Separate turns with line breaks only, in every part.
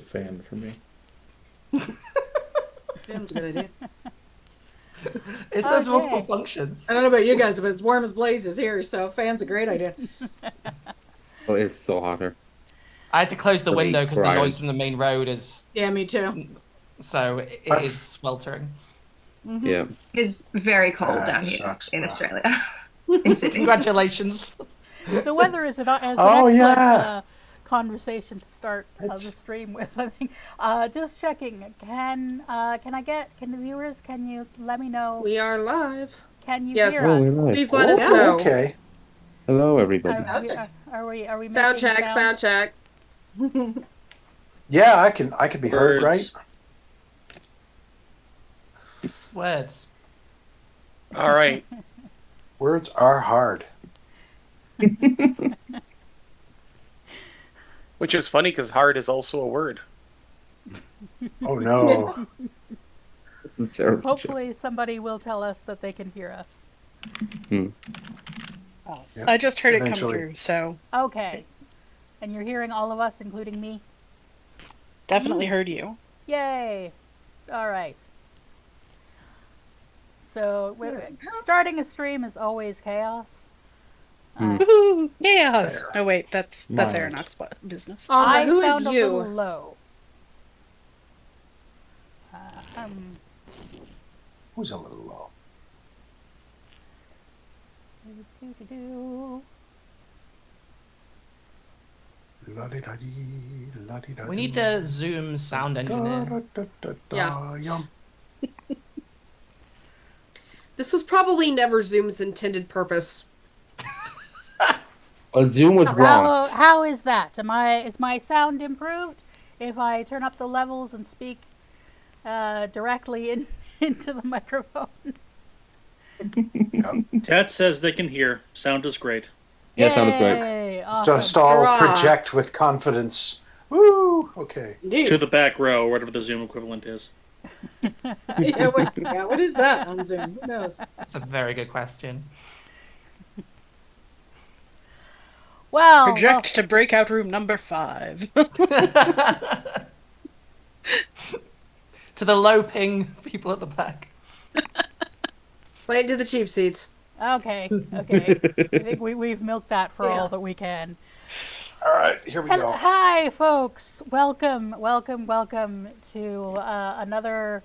fan for me.
Fan's a good idea.
It says multiple functions.
I don't know about you guys, but it's warm as blazes here, so fan's a great idea.
Oh, it's so hot here.
I had to close the window because the
Brian.
noise from the main road is...
Yeah, me too.
So it is sweltering.
Mm-hmm.
Yeah.
It's very cold
That
down here
sucks,
in
bro.
Australia. In Sydney.
Congratulations.
The weather is an excellent conversation to start the stream with, I think. Just checking, can the viewers, can you let me know?
We are live.
Can you
Yes.
hear us?
Please let us know.
Okay.
Hello, everybody.
Are we
Sound
making
check, sound check.
Yeah, I can be heard, right?
Words.
All right.
Words are hard.
Which is funny because hard is also a word.
Oh no.
It's a terrible
Hopefully somebody will tell us that they can hear us.
Hmm.
Oh,
Yeah,
I just heard
eventually.
it come through, so
Okay. And you're hearing all of us, including me?
definitely heard you.
Yay! Alright. So, starting a stream is always chaos.
Woohoo! Chaos!
There.
Oh wait, that's
Mind.
Aeronauts business.
But
I
who
sound
is
a
you?
little low.
Who's a little low? La-di-da-dee, la-di-da-dee.
We need a Zoom sound engineer.
Da-da-da-da, yum.
This was probably never Zoom's intended purpose.
Well, Zoom was wrong.
How is that? Is my sound improved if I turn up the levels and speak directly into the microphone?
Kat says they can hear. Sound is great.
Yeah, sounds great.
Yay,
Just
awesome.
all
Hurrah.
project with confidence. Woo! Okay.
Indeed.
To the back row, or whatever the Zoom equivalent is.
Yeah, what is that on Zoom? Who knows?
That's a very good question.
Well,
Project to breakout room number 5.
To the low ping people at the back.
Play it to the cheap seats.
okay. I think we've milked that for all that we can.
All right, here we go.
Hi, folks. Welcome to another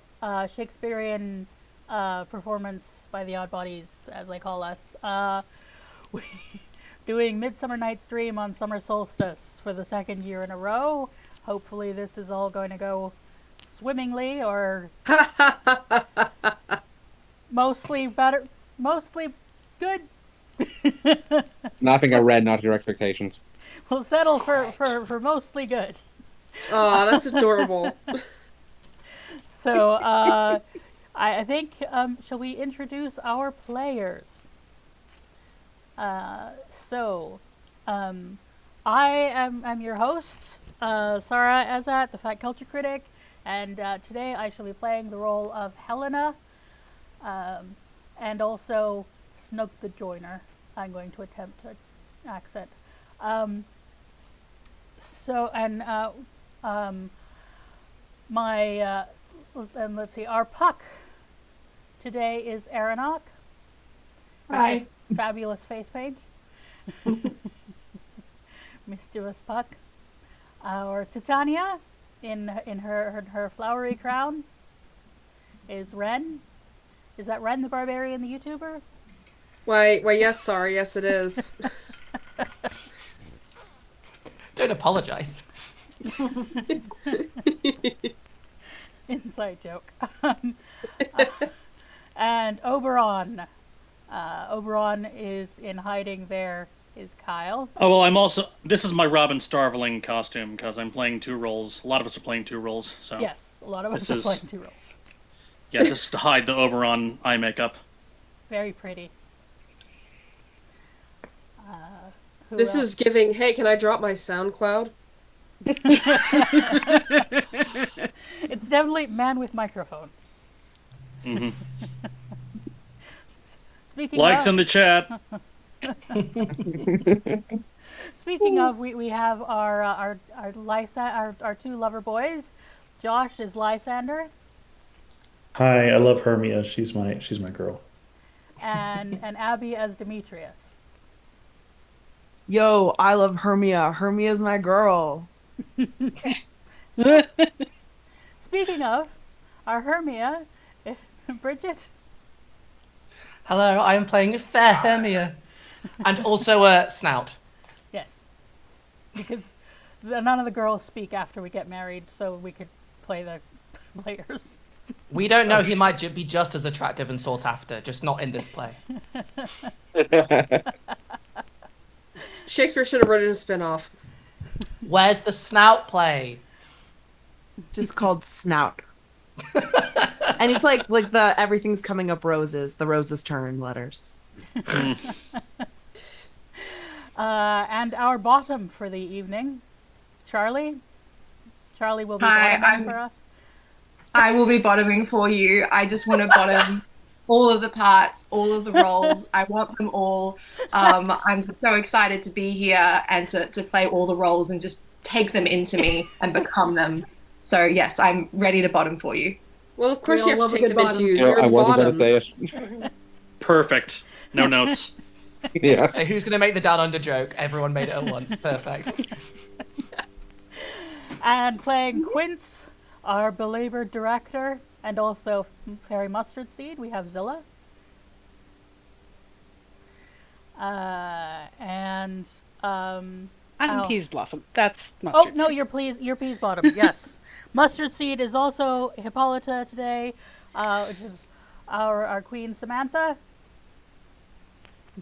Shakespearean performance by the Odd Bodies, as they call us. We're doing Midsummer Night's Dream on summer solstice for the second year in a row. Hopefully this is all going to go swimmingly, or mostly good.
Nothing I read, not your expectations.
We'll settle for mostly good.
Oh, that's adorable.
So, I think, shall we introduce our players? I'm your host, Sara Azat, the Fat Culture Critic, and today I shall be playing the role of Helena, and also Snug the Joiner. I'm going to attempt an accent. And let's see, our puck today is Aeronaut.
Hi.
Fabulous face paint. Mischievous puck. Our Titania, in her flowery crown, is Ren. Is that Ren the Barbarian, the YouTuber?
Why, yes, sorry, yes it is.
Don't apologize.
Inside joke. And Oberon. Oberon is in hiding there, is Kyle.
Oh, well, this is my Robin Starveling costume, because I'm playing 2 roles. A lot of us are playing 2 roles, so.
Yes, a lot of us are playing 2 roles.
Yeah, this is to hide the Oberon eye makeup.
Very pretty.
This is giving, hey, can I drop my SoundCloud?
It's definitely man with microphone.
Mm-hmm.
Speaking
Likes
of,
in the chat.
Speaking of, we have our two lover boys. Josh is Lysander,
Hi, I love Hermia. She's my girl.
and Abby as Demetrius.
Yo, I love Hermia. Hermia's my girl.
Speaking of, our Hermia, Bridget.
Hello, I am playing Fair Hermia. And also Snout.
Yes, because none of the girls speak after we get married, so we could play the players.
We don't know, he might be just as attractive and sought after, just not in this play.
Shakespeare should have written a spin-off.
Where's the Snout play?
Just called Snout. And it's like the everything's coming up roses, the roses turn letters.
And our bottom for the evening, Charley. Charley will be
Hi,
bottoming for us.
I will be bottoming for you. I just want to bottom all of the parts, all of the roles. I want them all. I'm just so excited to be here and to play all the roles and just take them into me and become them. So yes, I'm ready to bottom for you.
Well, of course
We
you
all
have to
love a
take
good
them into you.
You know,
You're
I
the
wasn't
bottom.
going to say it.
Perfect. No notes.
Yeah.
So who's going to make the down under joke? Everyone made it at once. Perfect.
And playing Quince, our belabored director, and also Fairy Mustardseed, we have Zilla. And
I'm
oh.
Peaseblossom. That's
Oh
mustard.
no, you're Peasebottom. Yes, Mustardseed is also Hypollita today, which is our queen Samantha.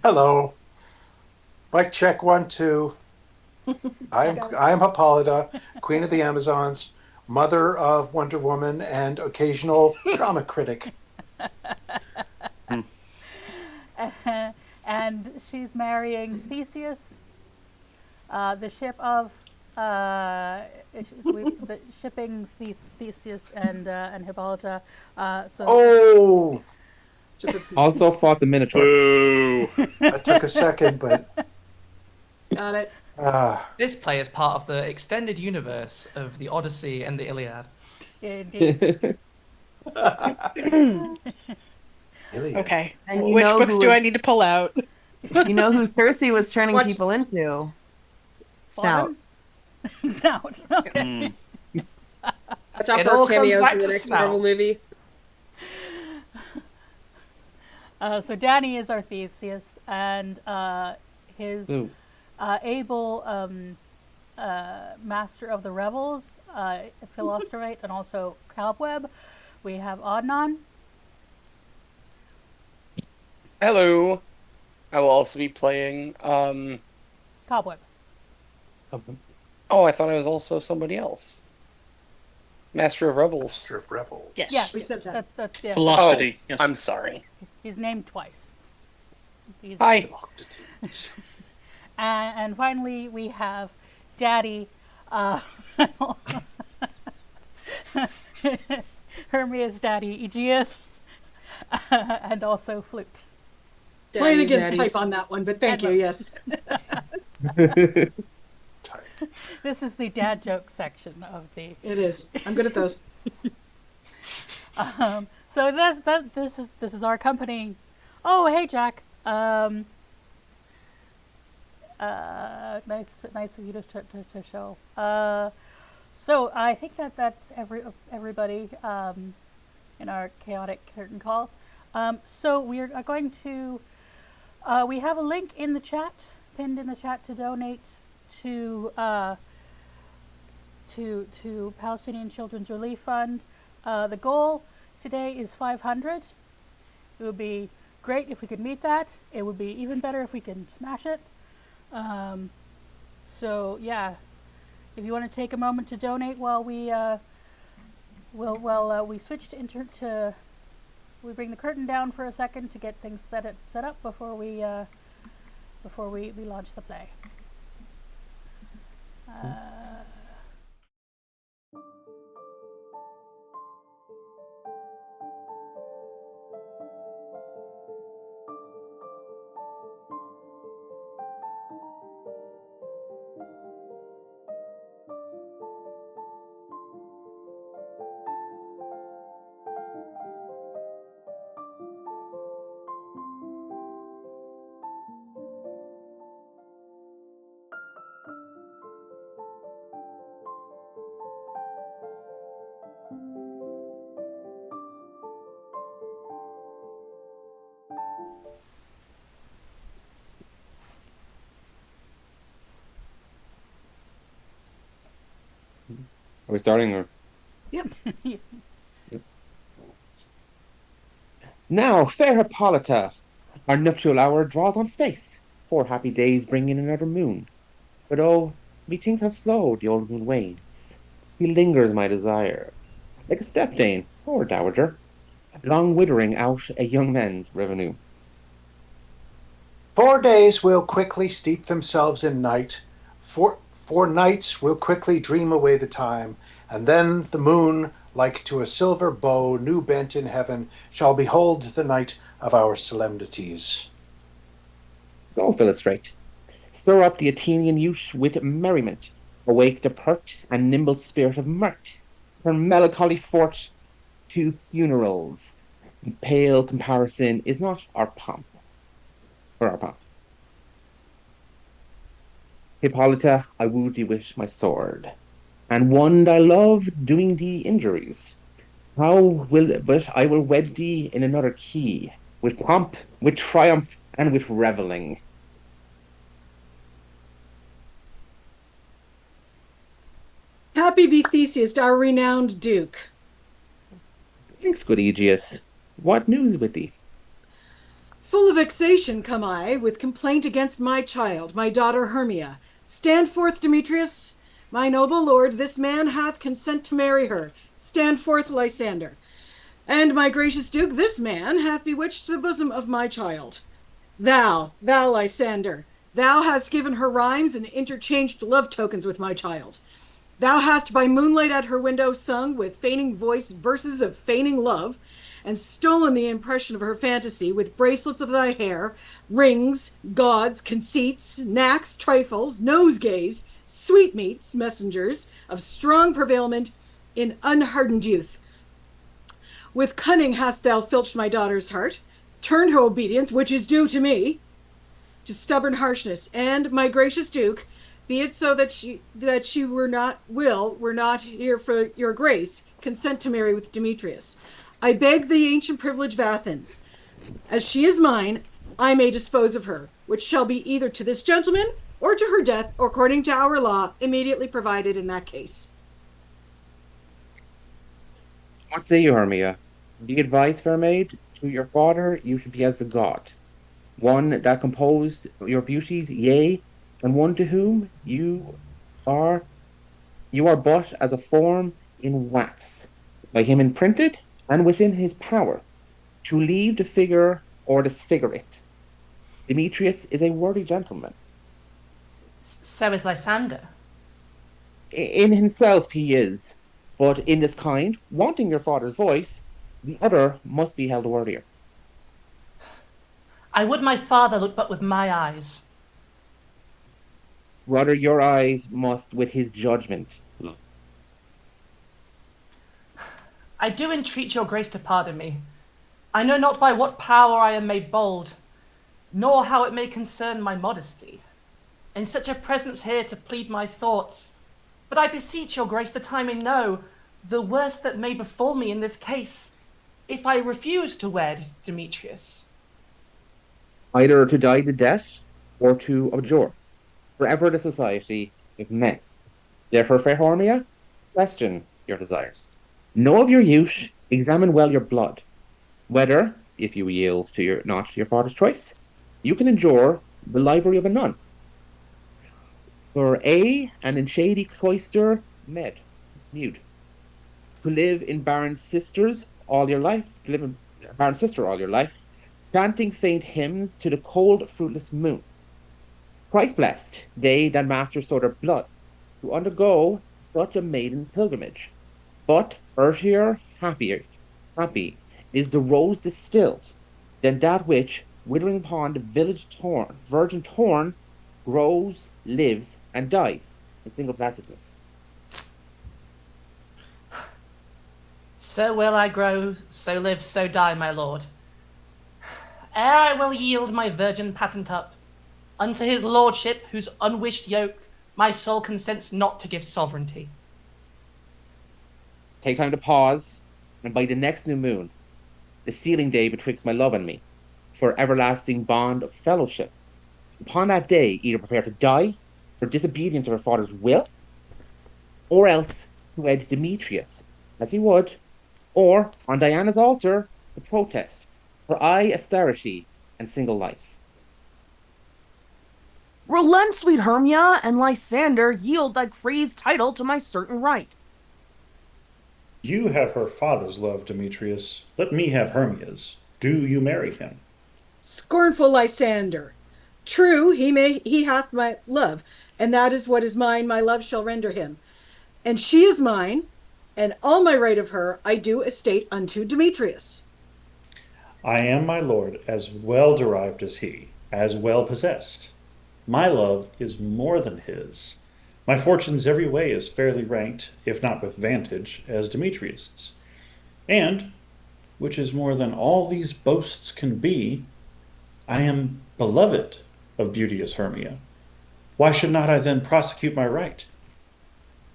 Hello. Mic check 1, 2. I'm Hippolyta, Queen of the Amazons, mother of Wonder Woman, and occasional drama critic.
And she's marrying Theseus, the ship of shipping Theseus and Hippolyta.
Oh!
Also fought the Minotaur.
Boo.
That took a second, but
Got it.
This play is part of the extended universe of the Odyssey and the Iliad.
Indeed.
Okay.
And you
Which
know
books
who
do I
was-
need to pull out?
You know who Cersei was turning
Watch-
people into? Snout.
Snout. Okay.
Mm.
Watch out
It
for
all
our
comes
cameos
back
in the
to
next
Snout.
Marvel movie.
So Danny is our Theseus, and his
Ooh.
able master of the revels, Philostrate, and also Cobweb. We have Adnan.
Hello. I will also be playing.
Cobweb.
Oh, I thought I was also somebody else. Master of Revels.
Master of Rebels.
Yes.
Yeah,
We said that.
That's yeah.
Philostrate.
Oh,
Yes.
I'm sorry.
He's named twice.
Hi.
And finally, we have Daddy, Hermia's daddy, Egeus, and also Flute.
Playing
Daddy,
against
daddies.
type on that one, but thank you, yes.
This is the dad joke section of the.
It is. I'm good at those.
So this is our company. Oh, hey Jack. Nice of you to show. So I think that's everybody in our chaotic curtain call. So we are going to. We have a link in the chat, pinned in the chat, to donate to Palestinian Children's Relief Fund. The goal today is 500. It would be great if we could meet that. It would be even better if we can smash it. So yeah, if you want to take a moment to donate while we we switch to we bring the curtain down for a second to get things set up before we launch the play.
Are we starting or?
Yep.
Yep. Now, fair Hippolyta, our nuptial hour draws on space. 4 happy days bring in another moon. But oh, methinks how slow the old moon wanes. He lingers my desire, like a stepdame or dowager, long withering out a young man's revenue.
4 days will quickly steep themselves in night. Four nights will quickly dream away the time, and then the moon, like to a silver bow new bent in heaven, shall behold the night of our solemnities.
Go, Philostrate. Stir up the Athenian youth with merriment. Awake the pert and nimble spirit of mirth. Turn melancholy forth to funerals. Pale comparison is not our pomp. For our pomp. Hippolyta, I wooed thee with my sword, and won thy love doing thee injuries. But I will wed thee in another key, with pomp, with triumph, and with revelling.
Happy be Theseus, our renowned duke.
Thanks, good Egeus. What news with thee?
Full of vexation come I, with complaint against my child, my daughter Hermia. Stand forth, Demetrius. My noble lord, this man hath consent to marry her. Stand forth, Lysander. And my gracious duke, this man hath bewitched the bosom of my child. Thou, Lysander, thou hast given her rhymes and interchanged love tokens with my child. Thou hast by moonlight at her window sung with feigning voice verses of feigning love, and stolen the impression of her fantasy with bracelets of thy hair, rings, gauds, conceits, knacks, trifles, nosegays, sweetmeats, messengers of strong prevailment in unhardened youth. With cunning hast thou filched my daughter's heart, turned her obedience, which is due to me, to stubborn harshness, and, my gracious duke, be it so that she were not here for your grace, consent to marry with Demetrius. I beg the ancient privilege of Athens. As she is mine, I may dispose of her, which shall be either to this gentleman or to her death, according to our law, immediately provided in that case.
What say you, Hermia? Be advised, fair maid, to your father you should be as a god, one that composed your beauties, yea, and one to whom you are but as a form in wax, by him imprinted, and within his power, to leave the figure or disfigure it. Demetrius is a worthy gentleman.
So is Lysander.
In himself he is, but in this kind, wanting your father's voice, the other must be held worthier.
I would my father look but with my eyes.
Rather your eyes must with his judgment look.
I do entreat your grace to pardon me. I know not by what power I am made bold, nor how it may concern my modesty. In such a presence here to plead my thoughts, but I beseech your grace that I may know the worst that may befall me in this case, if I refuse to wed Demetrius.
Either to die the death, or to abjure forever the society of men. Therefore, fair Hermia, question your desires. Know of your youth, examine well your blood, whether, if you yield to your father's choice, you can endure the livery of a nun. For and in shady cloister mute, to live in barren sister all your life, chanting faint hymns to the cold, fruitless moon. Christ blessed, they that master so their blood, to undergo such a maiden pilgrimage. But earthier, happy is the rose distilled, than that which, withering upon the virgin thorn, grows, lives, and dies in single blessedness.
So will I grow, so live, so die, my lord. Ere I will yield my virgin patent up, unto his lordship, whose unwished yoke my soul consents not to give sovereignty.
Take time to pause, and by the next new moon, the sealing day betwixt my love and me, for everlasting bond of fellowship, upon that day either prepare to die for disobedience of her father's will, or else to wed Demetrius, as he would, or on Diana's altar to protest for austerity and single life.
Relent, sweet Hermia, and Lysander, yield thy crazed title to my certain right.
You have her father's love, Demetrius. Let me have Hermia's. Do you marry him?
Scornful Lysander! True, he hath my love, and that is what is mine my love shall render him. And she is mine, and all my right of her I do estate unto Demetrius.
I am, my lord, as well derived as he, as well possessed. My love is more than his. My fortunes every way as fairly ranked, if not with vantage, as Demetrius's. And, which is more than all these boasts can be, I am beloved of beauteous Hermia. Why should not I then prosecute my right?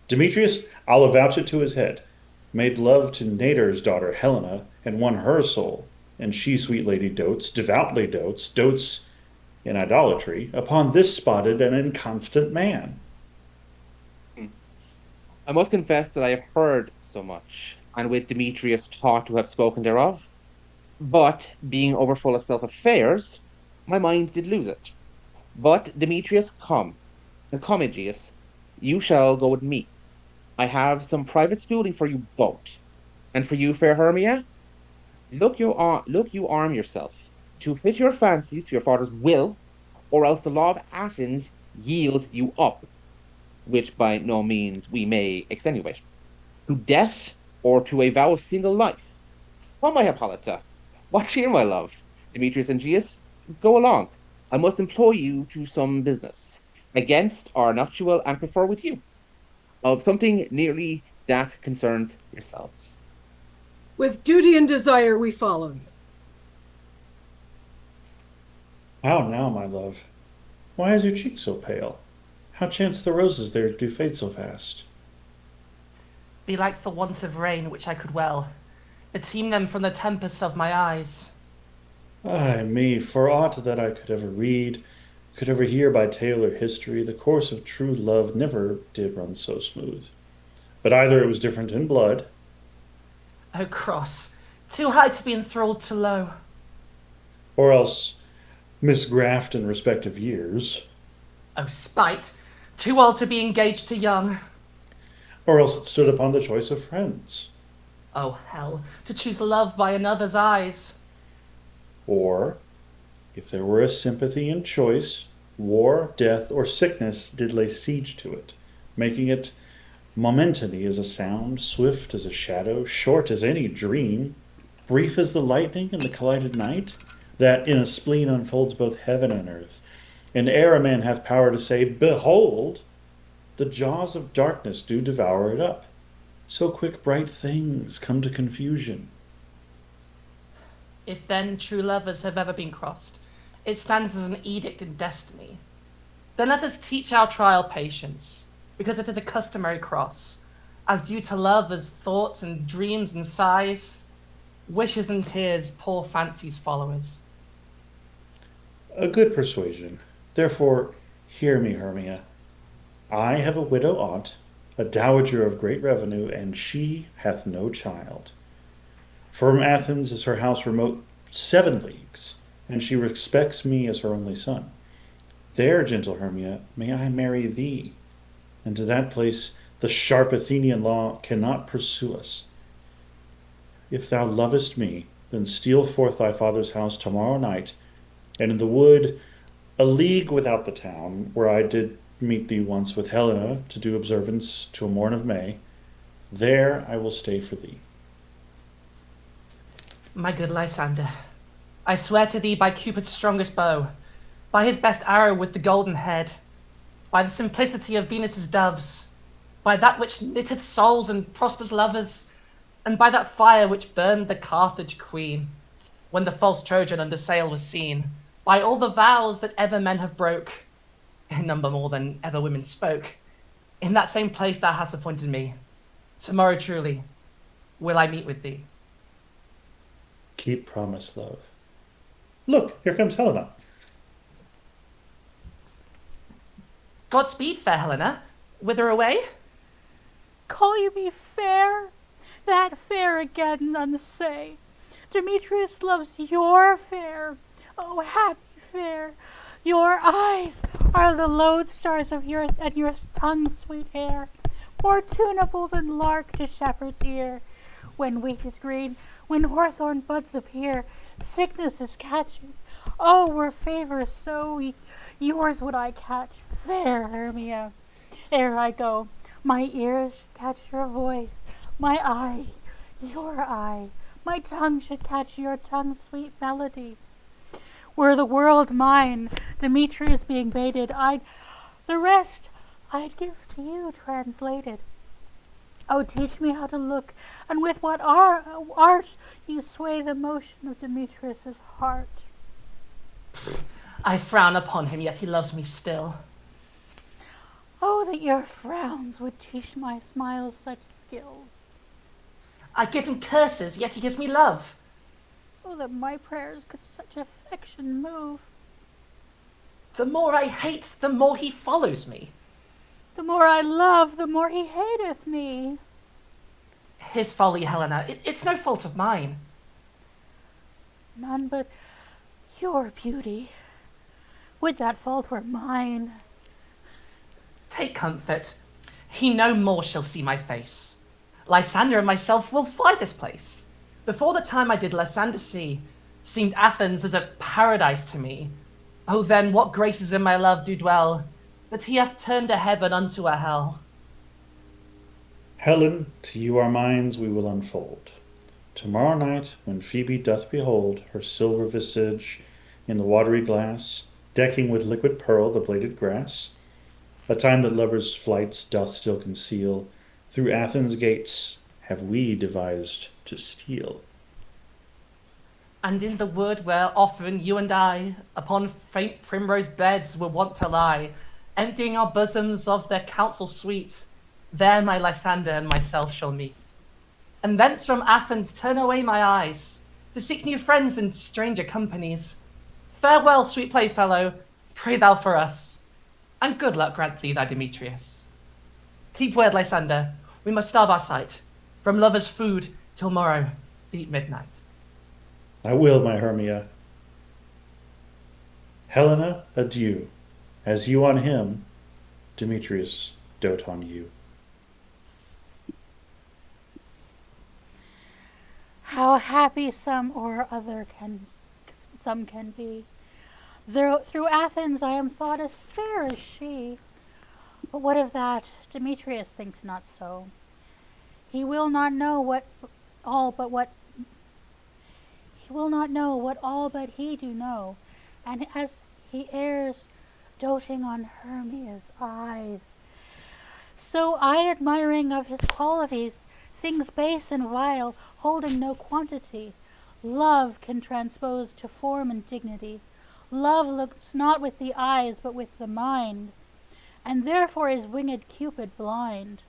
Demetrius, I'll avouch it to his head, made love to Nader's daughter Helena, and won her soul, and she, sweet lady, devoutly dotes in idolatry, upon this spotted and inconstant man.
I must confess that I have heard so much, and with Demetrius taught to have spoken thereof. But, being overfull of self-affairs, my mind did lose it. But, Demetrius, come, and come, Egeus, you shall go with me. I have some private schooling for you both. And for you, fair Hermia, look you arm yourself, to fit your fancies to your father's will, or else the law of Athens yields you up, which by no means we may extenuate, to death or to a vow of single life. Come, my Hypollita, what cheer, my love? Demetrius and Egeus, go along. I must employ you to some business, against our nuptial and prefer with you, of something nearly that concerns yourselves.
With duty and desire we follow you.
How now, my love? Why is your cheek so pale? How chance the roses there do fade so fast?
Belike for want of rain, which I could well beteem them from the tempest of my eyes.
Ay me, for aught that I could ever read, could ever hear by tale or history, the course of true love never did run so smooth. But either it was different in blood.
O cross, too high to be enthralled to low.
Or else misgraft in respective years.
O spite, too old to be engaged to young.
Or else it stood upon the choice of friends.
O hell, to choose love by another's eyes.
Or, if there were a sympathy in choice, war, death, or sickness did lay siege to it, making it momentary as a sound, swift as a shadow, short as any dream, brief as the lightning in the collided night, that in a spleen unfolds both heaven and earth, and ere a man hath power to say, behold, the jaws of darkness do devour it up. So quick bright things come to confusion.
If then true lovers have ever been crossed, it stands as an edict in destiny. Then let us teach our trial patience, because it is a customary cross, as due to lovers' thoughts and dreams and sighs, wishes and tears, poor fancy's followers.
A good persuasion. Therefore, hear me, Hermia. I have a widow aunt, a dowager of great revenue, and she hath no child. From Athens is her house remote 7 leagues, and she respects me as her only son. There, gentle Hermia, may I marry thee, and to that place the sharp Athenian law cannot pursue us. If thou lovest me, then steal forth thy father's house tomorrow night, and in the wood, a league without the town, where I did meet thee once with Helena to do observance to a morn of May, there I will stay for thee.
My good Lysander, I swear to thee by Cupid's strongest bow, by his best arrow with the golden head, by the simplicity of Venus's doves, by that which knitteth souls and prospers lovers, and by that fire which burned the Carthage queen, when the false Trojan under sail was seen, by all the vows that ever men have broke, in number more than ever women spoke, in that same place thou hast appointed me, tomorrow truly will I meet with thee.
Keep promise, love. Look, here comes Helena.
Godspeed, fair Helena. Whither away?
call you me fair? That fair again none say. Demetrius loves your fair. Oh, happy fair. Your eyes are the lodestars of your tongue's sweet hair, more tunable than lark to shepherd's ear. When wheat is green, when hawthorn buds appear, sickness is catching. Oh, were favor so yours would I catch, fair Hermia. Ere I go, my ears catch your voice, my eye, your eye, my tongue should catch your tongue's sweet melody. Were the world mine, Demetrius being baited, the rest I'd give to you translated. Oh, teach me how to look, and with what art you sway the motion of Demetrius's heart.
I frown upon him, yet he loves me still.
Oh, that your frowns would teach my smiles such skills.
I give him curses, yet he gives me love.
Oh, that my prayers could such affection move.
The more I hate, the more he follows me.
The more I love, the more he hateth me.
His folly, Helena, it's no fault of mine.
None but your beauty. Would that fault were mine.
Take comfort. He no more shall see my face. Lysander and myself will fly this place. Before the time I did Lysander see, seemed Athens as a paradise to me. Oh, then what graces in my love do dwell, that he hath turned a heaven unto a hell.
Helen, to you our minds we will unfold. Tomorrow night, when Phoebe doth behold her silver visage in the watery glass, decking with liquid pearl the bladed grass, a time that lovers' flights doth still conceal, through Athens' gates have we devised to steal.
And in the wood where often you and I, upon faint primrose beds, were wont to lie, emptying our bosoms of their counsel sweet, there my Lysander and myself shall meet. And thence from Athens turn away my eyes, to seek new friends in stranger companies. Farewell, sweet playfellow, pray thou for us, and good luck grant thee thy Demetrius. Keep word, Lysander, we must starve our sight, from lovers' food till morrow, deep midnight.
I will, my Hermia. Helena, adieu. As you on him, Demetrius dote on you.
How happy some or other some can be. Through Athens I am thought as fair as she. But what of that? Demetrius thinks not so. He will not know what all but he do know, and as he errs, doting on Hermia's eyes, so I, admiring of his qualities, things base and vile, holding no quantity, love can transpose to form and dignity. Love looks not with the eyes, but with the mind, and therefore is winged Cupid blind.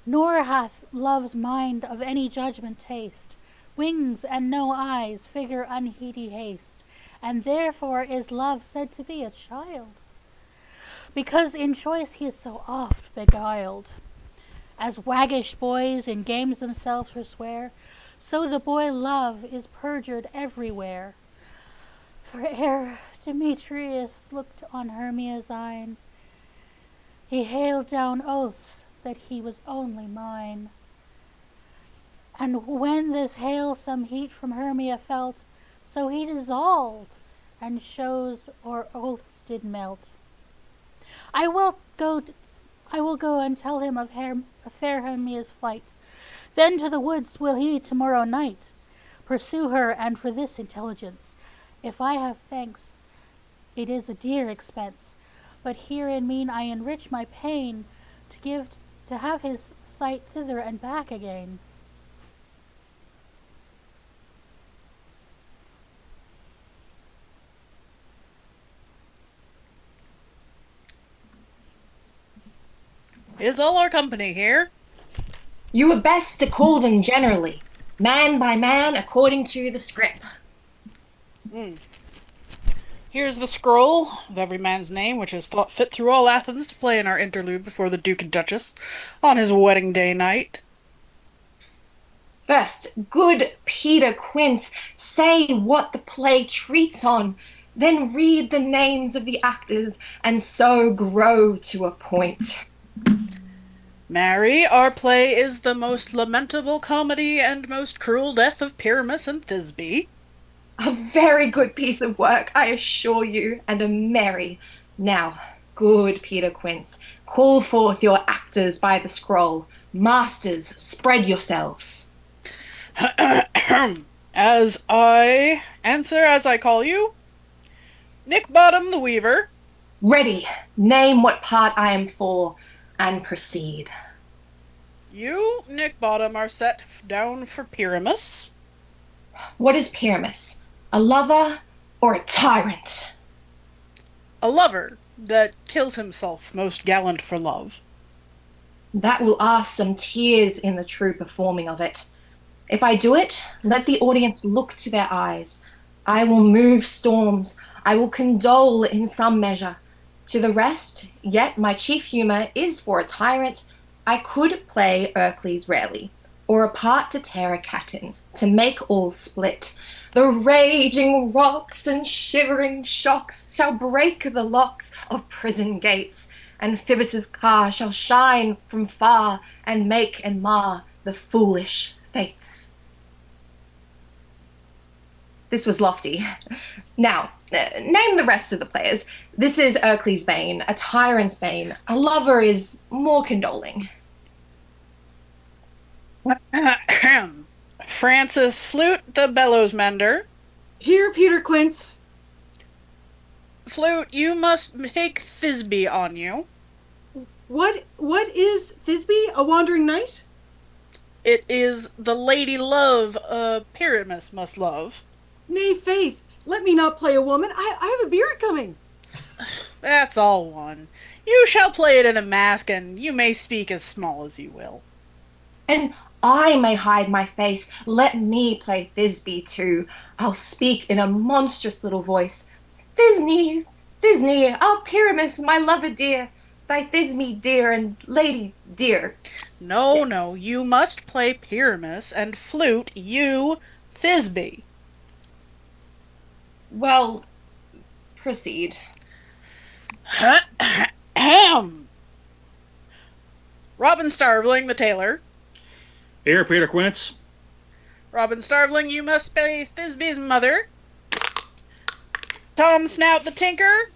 Nor hath love's mind of any judgment taste, wings and no eyes, figure unheedy haste, and therefore is love said to be a child, because in choice he is so oft beguiled. As waggish boys in games themselves forswear, so the boy love is perjured everywhere. For ere Demetrius looked on Hermia's eyne, he hailed down oaths that he was only mine. And when this hail some heat from Hermia felt, so he dissolved, and shows or oaths did melt. I will go and tell him of fair Hermia's flight. Then to the woods will he tomorrow night pursue her, and for this intelligence, if I have thanks, it is a dear expense. But herein mean I enrich my pain, to have his sight thither and back again.
Is all our company here?
You were best to call them generally, man by man, according to the script.
Here's the scroll of every man's name, which is thought fit through all Athens to play in our interlude before the Duke and Duchess on his wedding day night.
First, good Peter Quince, say what the play treats on, then read the names of the actors, and so grow to a point.
Mary, our play is the most lamentable comedy and most cruel death of Pyramus and Thisbe.
A very good piece of work, I assure you, and a merry. Now, good Peter Quince, call forth your actors by the scroll. Masters, spread yourselves.
As I answer as I call you, Nick Bottom the Weaver.
Ready. Name what part I am for, and proceed.
You, Nick Bottom, are set down for Pyramus.
What is Pyramus? A lover or a tyrant?
A lover that kills himself, most gallant for love.
That will ask some tears in the true performing of it. If I do it, let the audience look to their eyes. I will move storms. I will condole in some measure. To the rest, yet my chief humour is for a tyrant. I could play Ercles rarely, or a part to tear a cat in, to make all split. The raging rocks and shivering shocks shall break the locks of prison gates, and Phoebus' car shall shine from far and make and mar the foolish fates. This was lofty. Now, name the rest of the players. This is Ercles' bane, a tyrant's bane. A lover is more condoling.
Francis Flute, the bellows mender.
Here, Peter Quince.
Flute, you must take Thisbe on you.
What is Thisbe, a wandering knight?
It is the lady love Pyramus must love.
Nay, faith, let me not play a woman. I have a beard coming.
That's all one. You shall play it in a mask, and you may speak as small as you will.
And I may hide my face. Let me play Thisbe too. I'll speak in a monstrous little voice. Thisbe, Thisbe, oh Pyramus, my lover dear, thy Thisbe dear and lady dear.
No, you must play Pyramus, and Flute, you Thisbe.
Well, proceed.
Robin Starveling, the tailor.
Here, Peter Quince.
Robin Starveling, you must play Thisbe's mother. Tom Snout, the tinker.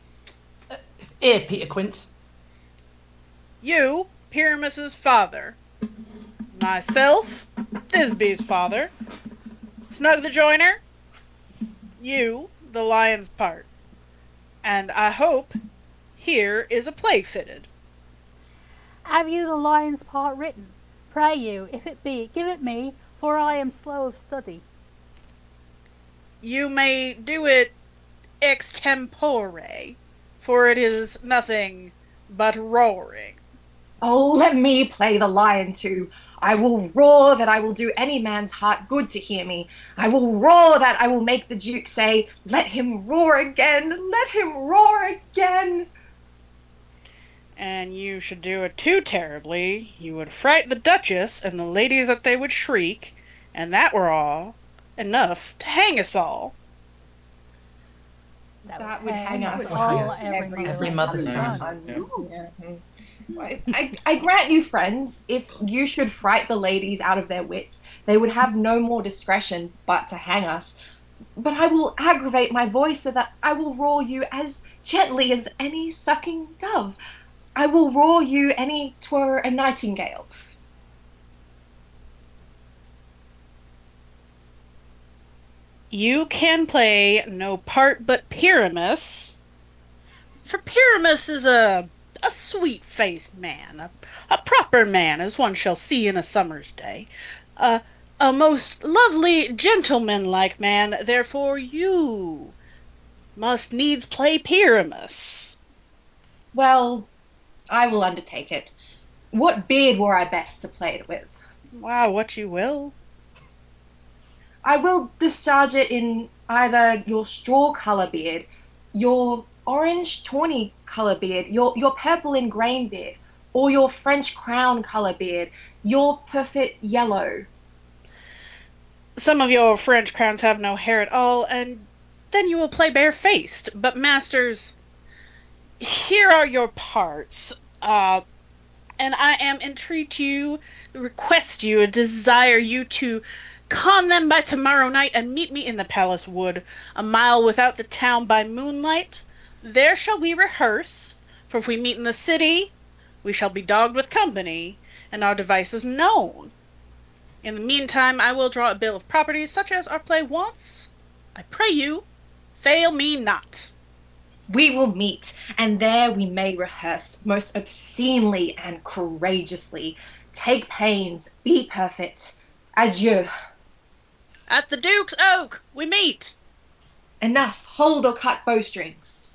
Here, Peter Quince.
You, Pyramus's father. Myself, Thisbe's father. Snug the joiner. You, the lion's part. And I hope here is a play fitted.
Have you the lion's part written? Pray you, if it be, give it me, for I am slow of study.
You may do it extempore, for it is nothing but roaring.
Oh, let me play the lion too. I will roar that I will do any man's heart good to hear me. I will roar that I will make the Duke say, let him roar again, let him roar again.
And you should do it too terribly. You would fright the Duchess and the ladies that they would shriek, and that were all enough to hang us all.
That would hang us
all
every mother's son.
I grant you, friends, if you should fright the ladies out of their wits, they would have no more discretion but to hang us. But I will aggravate my voice so that I will roar you as gently as any sucking dove. I will roar you any 'twere a nightingale.
You can play no part but Pyramus, for Pyramus is a sweet-faced man, a proper man, as one shall see in a summer's day, a most lovely gentleman-like man, therefore you must needs play Pyramus.
Well, I will undertake it. What beard were I best to play it with?
Wow, what you will.
I will discharge it in either your straw colour beard, your orange tawny color beard, your purple and grain beard, or your French crown color beard, your perfect yellow.
Some of your French crowns have no hair at all, and then you will play barefaced. But masters, here are your parts. And I am entreat you, request you, desire you to con them by tomorrow night and meet me in the palace wood, a mile without the town by moonlight. There shall we rehearse, for if we meet in the city, we shall be dogged with company, and our devices known. In the meantime, I will draw a bill of properties such as our play wants. I pray you, fail me not.
We will meet, and there we may rehearse most obscenely and courageously. Take pains, be perfect. Adieu.
At the Duke's Oak, we meet.
Enough, hold or cut bowstrings.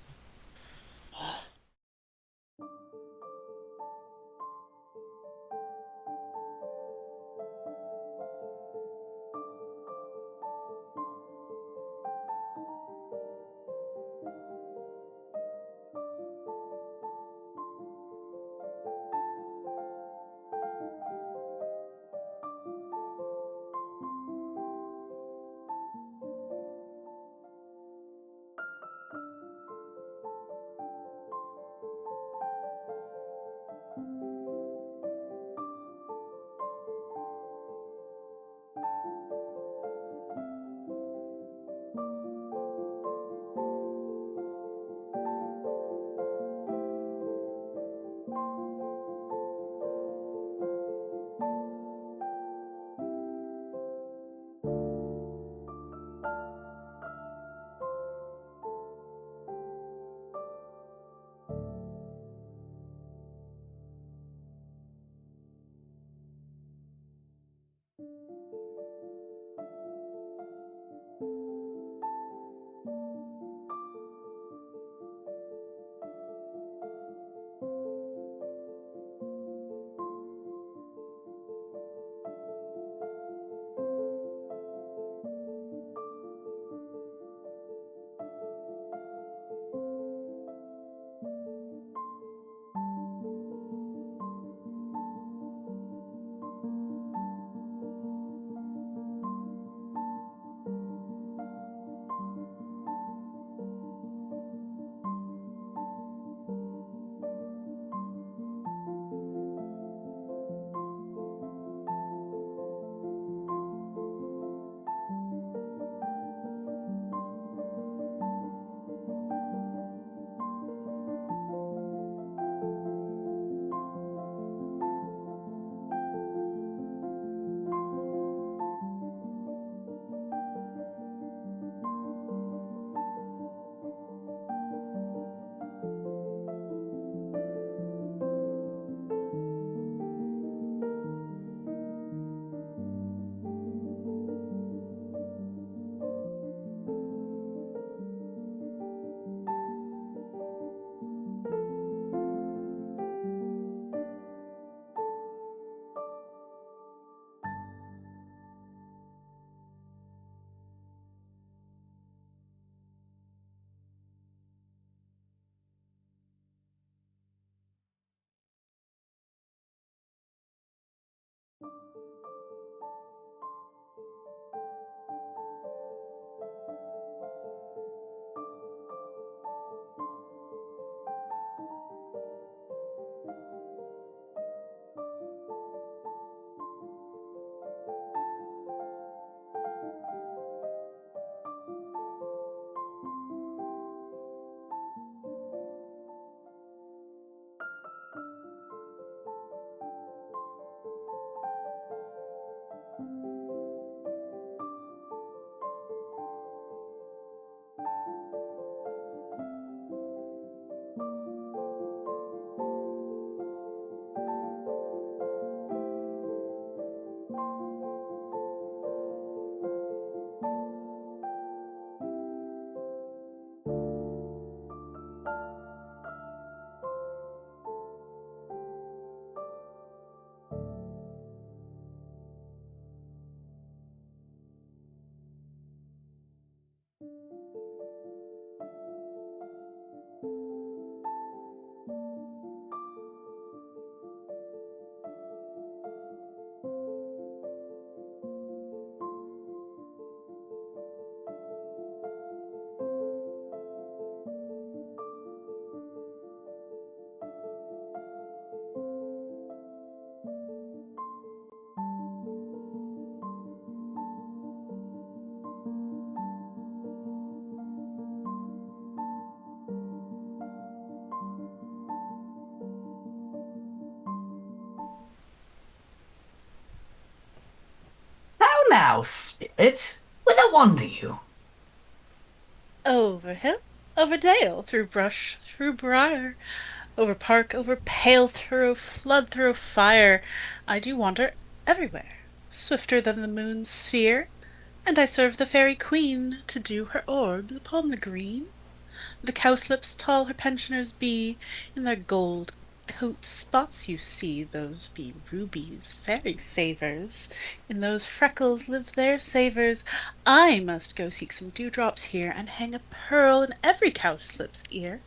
thou, spirit? Whither wander you?
Over hill, over dale, through brush, through briar, over park, over pale, through flood, through fire. I do wander everywhere, swifter than the moon's sphere, and I serve the fairy queen to do her orbs upon the green. The cowslips tall her pensioners be, in their gold coat spots you see, those be rubies, fairy favours. In those freckles live their savours. I must go seek some dewdrops here, and hang a pearl in every cowslip's ear.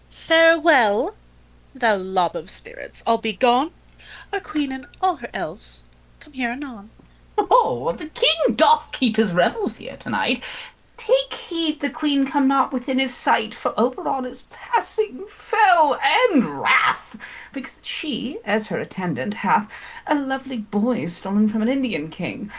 Farewell, thou lob of spirits, I'll be gone. Our queen and all her elves come here anon.
Oh, the king doth keep his revels here tonight. Take heed the queen come not within his sight, for Oberon is passing fell and wrath, because she, as her attendant, hath a lovely boy stolen from an Indian king.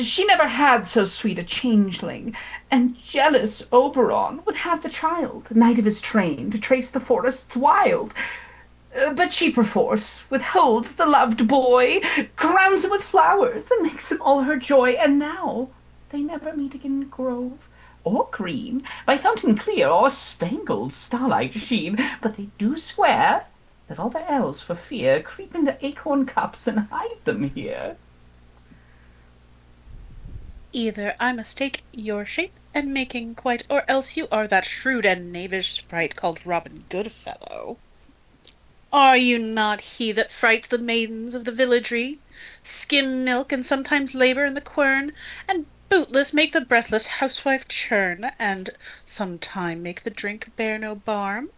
She never had so sweet a changeling, and jealous Oberon would have the child, knight of his train, to trace the forests wild. But she perforce withholds the loved boy, crowns him with flowers, and makes him all her joy, and now they never meet again in grove or green, by fountain clear or spangled starlight sheen, but they do swear that all their elves for fear creep into acorn cups and hide them here.
Either I mistake your shape and making quite, or else you are that shrewd and knavish sprite called Robin Goodfellow. Are you not he that frights the maidens of the villagery, skim milk and sometimes labour in the quern, and bootless make the breathless housewife churn, and sometime make the drink bear no barm,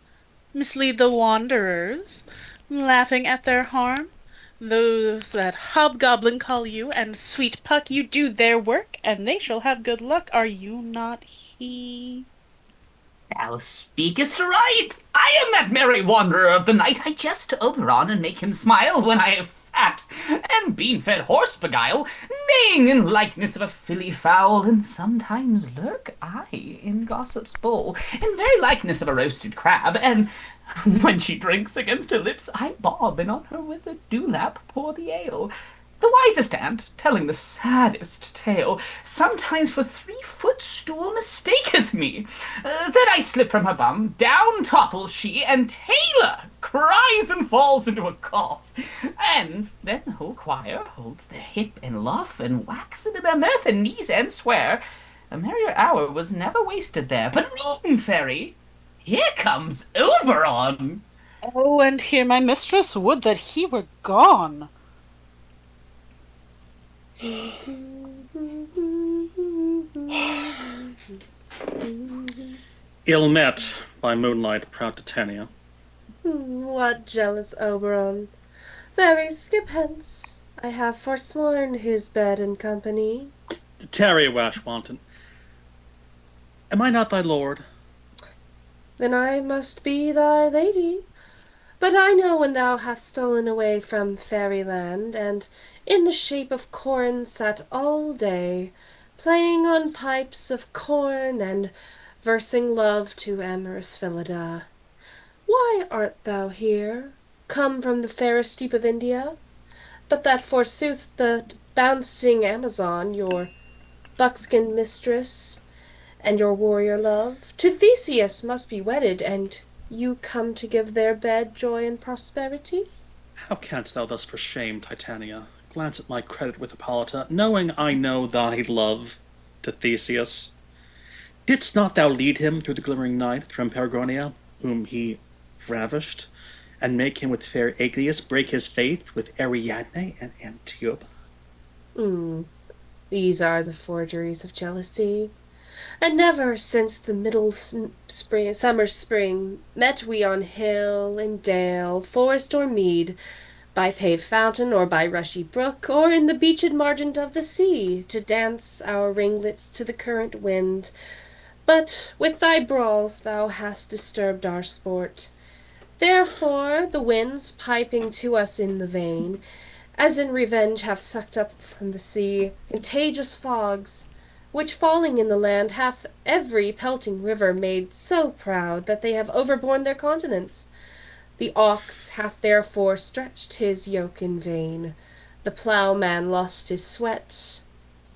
mislead the wanderers, laughing at their harm? Those that hobgoblin call you, and sweet Puck, you do their work, and they shall have good luck. Are you not he?
Thou speakest right. I am that merry wanderer of the night. I jest to Oberon and make him smile when I am fat, and bean-fed horse beguile, neighing in likeness of a filly fowl, and sometimes lurk I in gossip's bowl, in very likeness of a roasted crab, and when she drinks against her lips, I bob, and on her with a dewlap pour the ale. The wisest aunt, telling the saddest tale, sometimes for 3-foot stool mistaketh me. Then I slip from her bum, down topples she, and Taylor cries and falls into a cough. And then the whole choir holds their hip and luff, and wax into their mirth and knees and swear. A merrier hour was never wasted there. But room, fairy, here comes Oberon.
Oh, and here my mistress would that he were gone.
Ill met by moonlight, proud Titania.
What jealous Oberon! Fairy, skip hence. I have forsworn his bed and company.
Tarry, rash wanton. Am I not thy lord?
Then I must be thy lady. But I know when thou hast stolen away from fairyland, and in the shape of corn sat all day, playing on pipes of corn, and versing love to amorous Philoda. Why art thou here, come from the fairest steep of India? But that forsooth the bouncing Amazon, your buckskin mistress, and your warrior love, to Theseus must be wedded, and you come to give their bed joy and prosperity?
How canst thou thus for shame, Titania, glance at my credit with Hypollita, knowing I know thy love to Theseus? Didst not thou lead him through the glimmering night from Perigonia, whom he ravished, and make him with fair Egeus break his faith with Ariadne and Antiope?
These are the forgeries of jealousy. And never since the middle summer spring met we on hill and dale, forest or mead, by paved fountain or by rushy brook, or in the beached margent of the sea, to dance our ringlets to the current wind. But with thy brawls thou hast disturbed our sport. Therefore the winds piping to us in the vein, as in revenge have sucked up from the sea contagious fogs, which falling in the land hath every pelting river made so proud that they have overborne their continents. The ox hath therefore stretched his yoke in vain, the ploughman lost his sweat,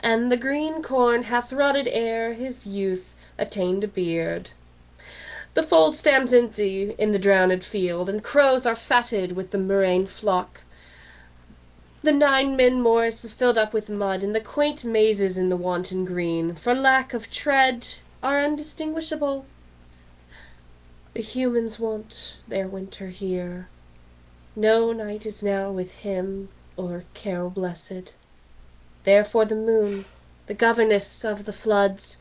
and the green corn hath rotted ere his youth attained a beard. The fold stands empty in the drowned field, and crows are fatted with the murrain flock. The 9 min moors is filled up with mud, and the quaint mazes in the wanton green, for lack of tread, are undistinguishable. The humans want their winter here. No night is now with him or carol blessed. Therefore the moon, the governess of the floods,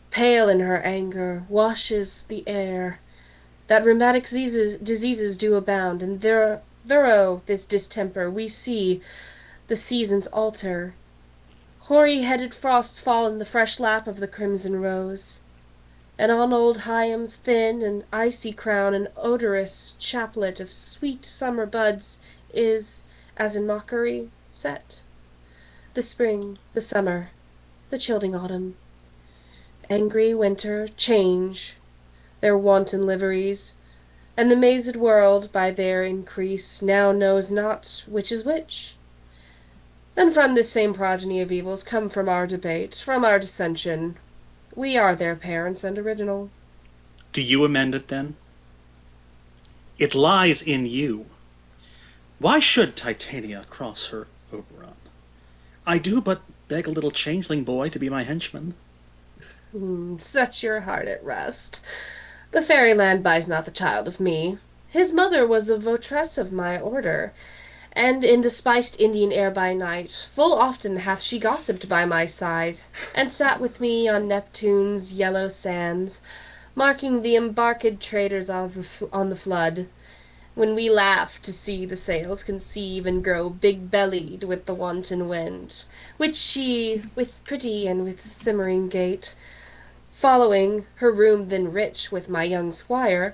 pale in her anger, washes the air, that rheumatic diseases do abound, and thorough this distemper we see the seasons alter. Hoary-headed frosts fall in the fresh lap of the crimson rose, and on old Hyam's thin and icy crown an odorous chaplet of sweet summer buds is, as in mockery, set. The spring, the summer, the chilling autumn, angry winter, change their wanton liveries, and the mazed world, by their increase, now knows not which is which. And from this same progeny of evils come from our debate, from our dissension. We are their parents and original.
Do you amend it, then? It lies in you. Why should Titania cross her Oberon? I do but beg a little changeling boy to be my henchman.
Set your heart at rest. The fairyland buys not the child of me. His mother was a votress of my order, and in the spiced Indian air by night, full often hath she gossiped by my side, and sat with me on Neptune's yellow sands, marking the embarked traders on the flood, when we laugh to see the sails conceive and grow big-bellied with the wanton wind, which she, with pretty and with simmering gait, following her room then rich with my young squire,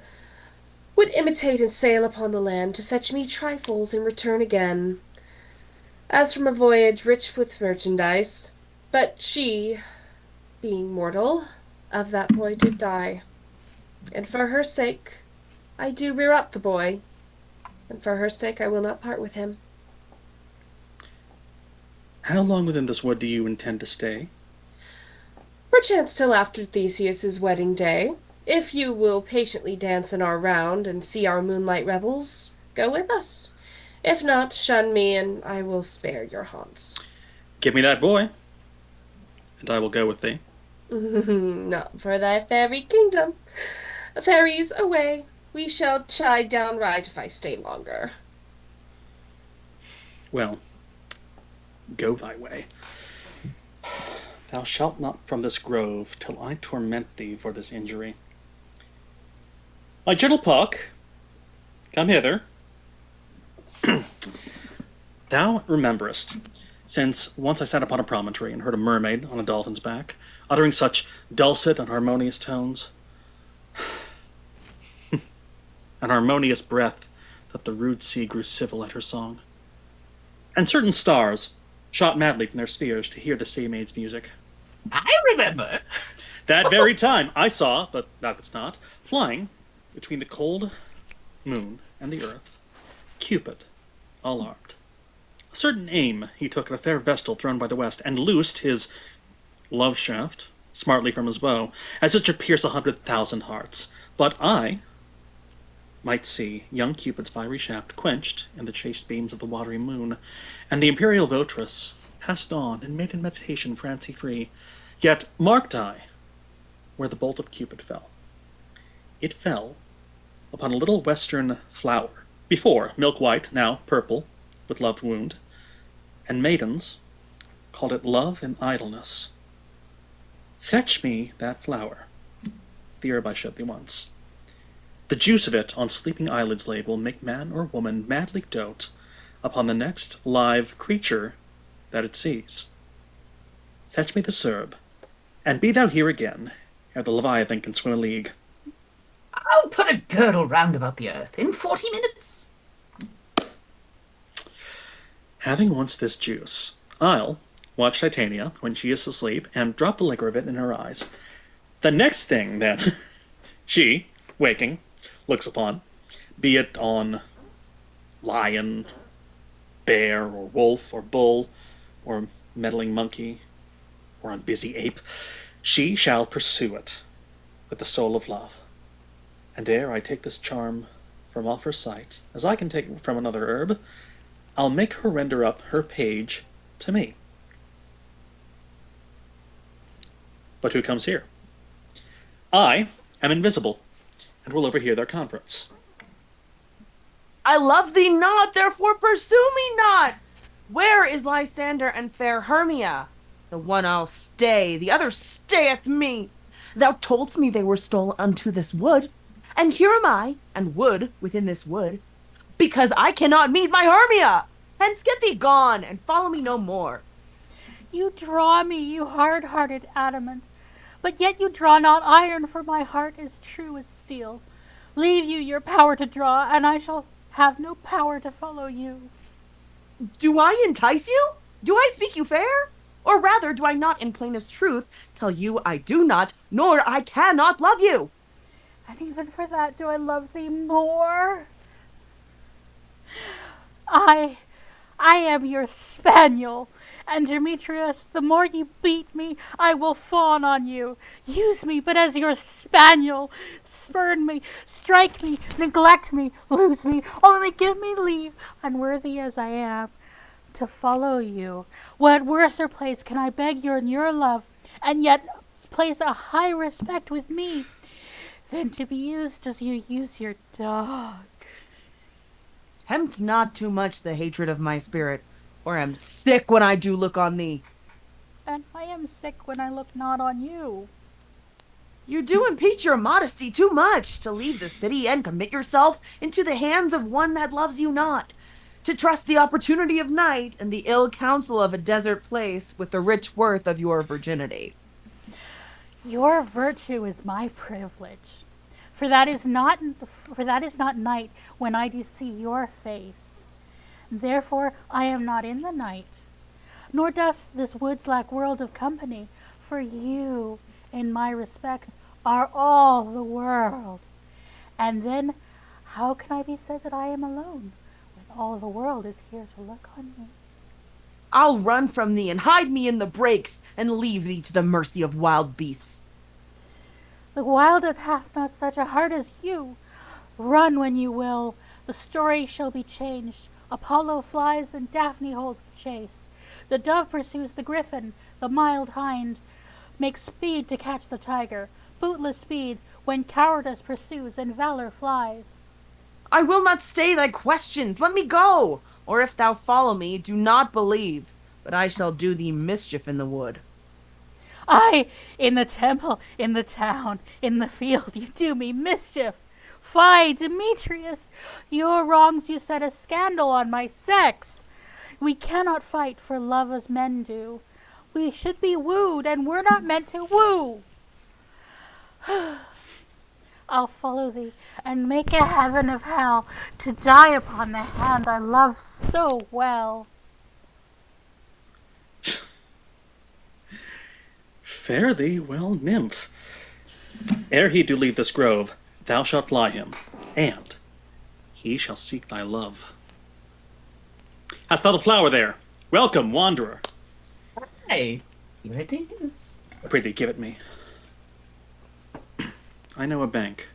would imitate and sail upon the land to fetch me trifles and return again, as from a voyage rich with merchandise. But she, being mortal, of that boy did die, and for her sake I do rear up the boy, and for her sake I will not part with him.
How long within this wood do you intend to stay?
Perchance till after Theseus's wedding day. If you will patiently dance in our round and see our moonlight revels, go with us. If not, shun me, and I will spare your haunts.
Give me that boy, and I will go with thee.
Not for thy fairy kingdom. Fairies, away. We shall chide downright if I stay longer.
Well, go thy way. Thou shalt not from this grove till I torment thee for this injury. My gentle Puck, come hither. Thou rememberest, since once I sat upon a promontory and heard a mermaid on a dolphin's back, uttering such dulcet and harmonious tones, an harmonious breath, that the rude sea grew civil at her song. And certain stars shot madly from their spheres to hear the sea maid's music.
I remember.
That very time I saw, but thou couldst not, flying between the cold moon and the earth, Cupid, all armed. A certain aim he took at a fair vestal thrown by the west, and loosed his love shaft smartly from his bow, as it should pierce 100,000 hearts. But I might see young Cupid's fiery shaft quenched in the chaste beams of the watery moon, and the imperial votress passed on in maiden meditation fancy-free. Yet marked I where the bolt of Cupid fell. It fell upon a little western flower, before milk-white, now purple, with love wound, and maidens called it love and idleness. Fetch me that flower, the herb I showed thee once. The juice of it on sleeping eyelids laid will make man or woman madly dote upon the next live creature that it sees. Fetch me the herb, and be thou here again, ere the Leviathan can swim a league.
I'll put a girdle round about the earth in 40 minutes.
Having once this juice, I'll watch Titania when she is asleep, and drop the liquor of it in her eyes. The next thing, then, she, waking, looks upon, be it on lion, bear, or wolf, or bull, or meddling monkey, or on busy ape, she shall pursue it with the soul of love. And ere I take this charm from off her sight, as I can take from another herb, I'll make her render up her page to me. But who comes here? I am invisible, and will overhear their conference.
I love thee not, therefore pursue me not. Where is Lysander and fair Hermia? The one I'll stay, the other stayeth me. Thou toldst me they were stole unto this wood, and here am I, and wood within this wood, because I cannot meet my Hermia. Hence get thee gone, and follow me no more.
You draw me, you hard-hearted adamant, but yet you draw not iron, for my heart is true as steel. Leave you your power to draw, and I shall have no power to follow you.
Do I entice you? Do I speak you fair? Or rather, do I not in plainest truth tell you I do not, nor I cannot love you?
And even for that do I love thee more? I am your spaniel, and Demetrius, the more you beat me, I will fawn on you. Use me but as your spaniel. Spurn me, strike me, neglect me, lose me, only give me leave, unworthy as I am, to follow you. What worser place can I beg your love, and yet place a high respect with me, than to be used as you use your dog?
Tempt not too much the hatred of my spirit, or am sick when I do look on thee.
And I am sick when I look not on you.
You do impeach your modesty too much to leave the city and commit yourself into the hands of one that loves you not, to trust the opportunity of night and the ill counsel of a desert place with the rich worth of your virginity.
Your virtue is my privilege, for that is not night when I do see your face. Therefore I am not in the night, nor does this woods lack world of company, for you, in my respect, are all the world. And then how can I be said that I am alone, when all the world is here to look on me?
I'll run from thee and hide me in the brakes, and leave thee to the mercy of wild beasts.
The wildeth hath not such a heart as you. Run when you will, the story shall be changed. Apollo flies and Daphne holds the chase. The dove pursues the griffin, the mild hind makes speed to catch the tiger, bootless speed when cowardice pursues and valor flies.
I will not stay thy questions, let me go, or if thou follow me, do not believe, but I shall do thee mischief in the wood.
Aye, in the temple, in the town, in the field, you do me mischief. Fie, Demetrius, your wrongs you set a scandal on my sex. We cannot fight for love as men do. We should be wooed, and we're not meant to woo. I'll follow thee, and make a heaven of hell, to die upon the hand I love so well.
Fare thee well, nymph. Ere he do leave this grove, thou shalt fly him, and he shall seek thy love. Hast thou the flower there? Welcome, wanderer.
Hey, here it is.
I pray thee, give it me. I know a bank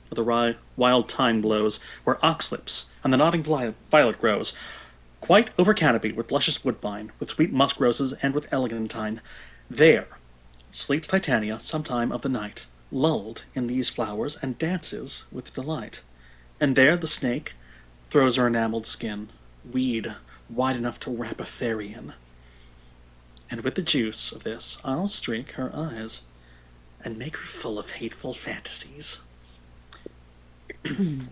where the wild thyme blows, where oxlips and the nodding violet grows, quite over canopied with luscious woodbine, with sweet musk roses, and with eglantine. There sleeps Titania sometime of the night, lulled in these flowers, and dances with delight. And there the snake throws her enamelled skin, weed wide enough to wrap a fairy in. And with the juice of this I'll streak her eyes, and make her full of hateful fantasies.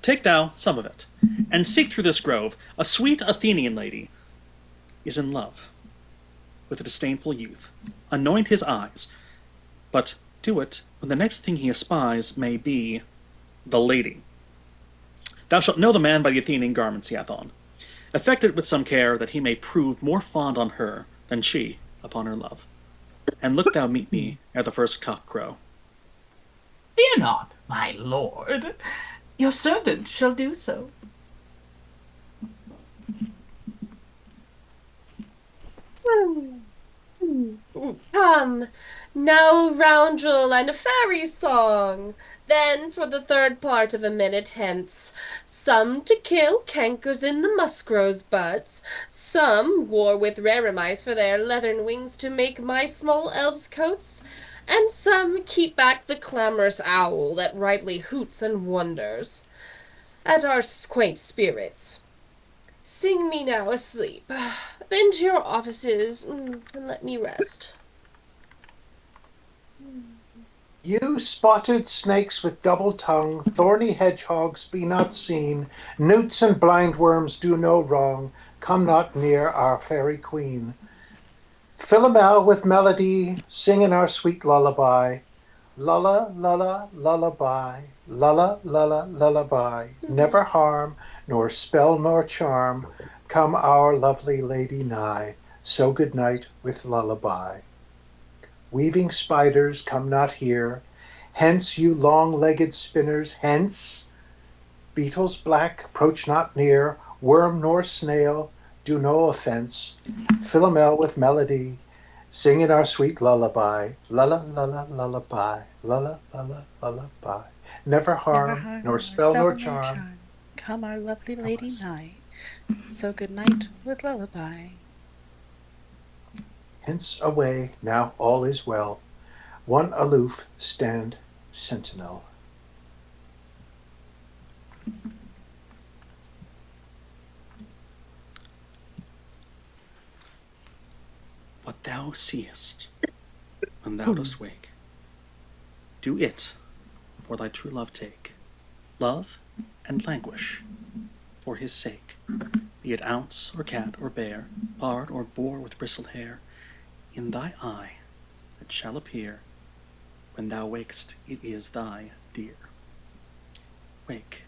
Take thou some of it, and seek through this grove. A sweet Athenian lady is in love with a disdainful youth. Anoint his eyes, but do it when the next thing he espies may be the lady. Thou shalt know the man by the Athenian garments he hath on. Effect it with some care, that he may prove more fond on her than she upon her love. And look thou meet me ere the first cock crow.
Fear not, my lord. Your servant shall do so.
Come, come. Now roundel and a fairy song. Then for the third part of a minute hence, some to kill cankers in the muskrow's butts, some war with rare mice for their leathern wings to make my small elves' coats, and some keep back the clamorous owl that rightly hoots and wonders at our quaint spirits. Sing me now asleep, then to your offices, and let me rest.
You spotted snakes with double tongue, thorny hedgehogs, be not seen. Newts and blindworms do no wrong. Come not near our fairy queen. Philomel with melody, singing our sweet lullaby. Lulla, lulla, lullaby. Lulla, lulla, lullaby. Never harm, nor spell nor charm, come our lovely lady nigh. So good night with lullaby. Weaving spiders, come not here. Hence, you long-legged spinners, hence. Beetles black, approach not near. Worm nor snail, do no offense. Philomel with melody, singing our sweet lullaby. Lulla, lulla, lullaby. Lulla, lulla, lullaby. Never harm, nor spell nor charm.
Come our lovely lady nigh. So good night with lullaby.
Hence away, now all is well. One aloof stand sentinel.
What thou seest when thou dost wake, do it for thy true love take. Love and languish for his sake, be it ounce or cat or bear, bard or boar with bristled hair. In thy eye it shall appear, when thou wakest it is thy dear. Wake,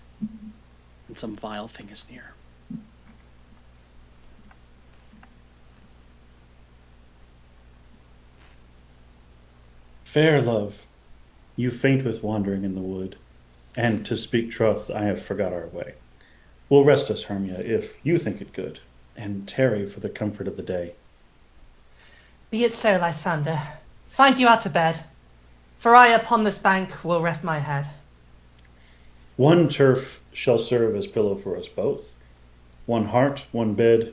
and some vile thing is near.
Fair love, you faint with wandering in the wood, and to speak troth, I have forgot our way. We'll rest us, Hermia, if you think it good, and tarry for the comfort of the day.
Be it so, Lysander. Find you out to bed, for I upon this bank will rest my head.
One turf shall serve as pillow for us both, one heart, one bed,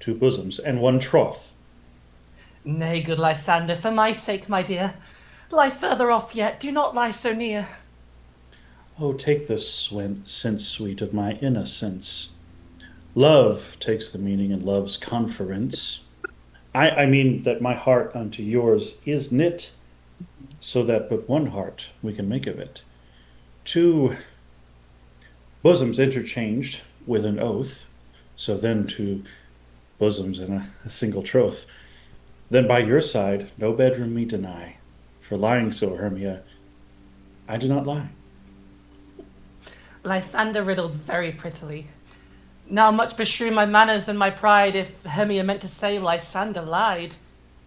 two bosoms, and one troth.
Nay, good Lysander, for my sake, my dear, lie further off yet, do not lie so near.
Oh, take this sense sweet of my innocence. Love takes the meaning in love's conference. I mean that my heart unto yours is knit, so that but one heart we can make of it. Two bosoms interchanged with an oath, so then two bosoms in a single troth. Then by your side no bedroom me deny, for lying so, Hermia, I do not lie.
Lysander riddles very prettily. Now much beshrew my manners and my pride if Hermia meant to say Lysander lied.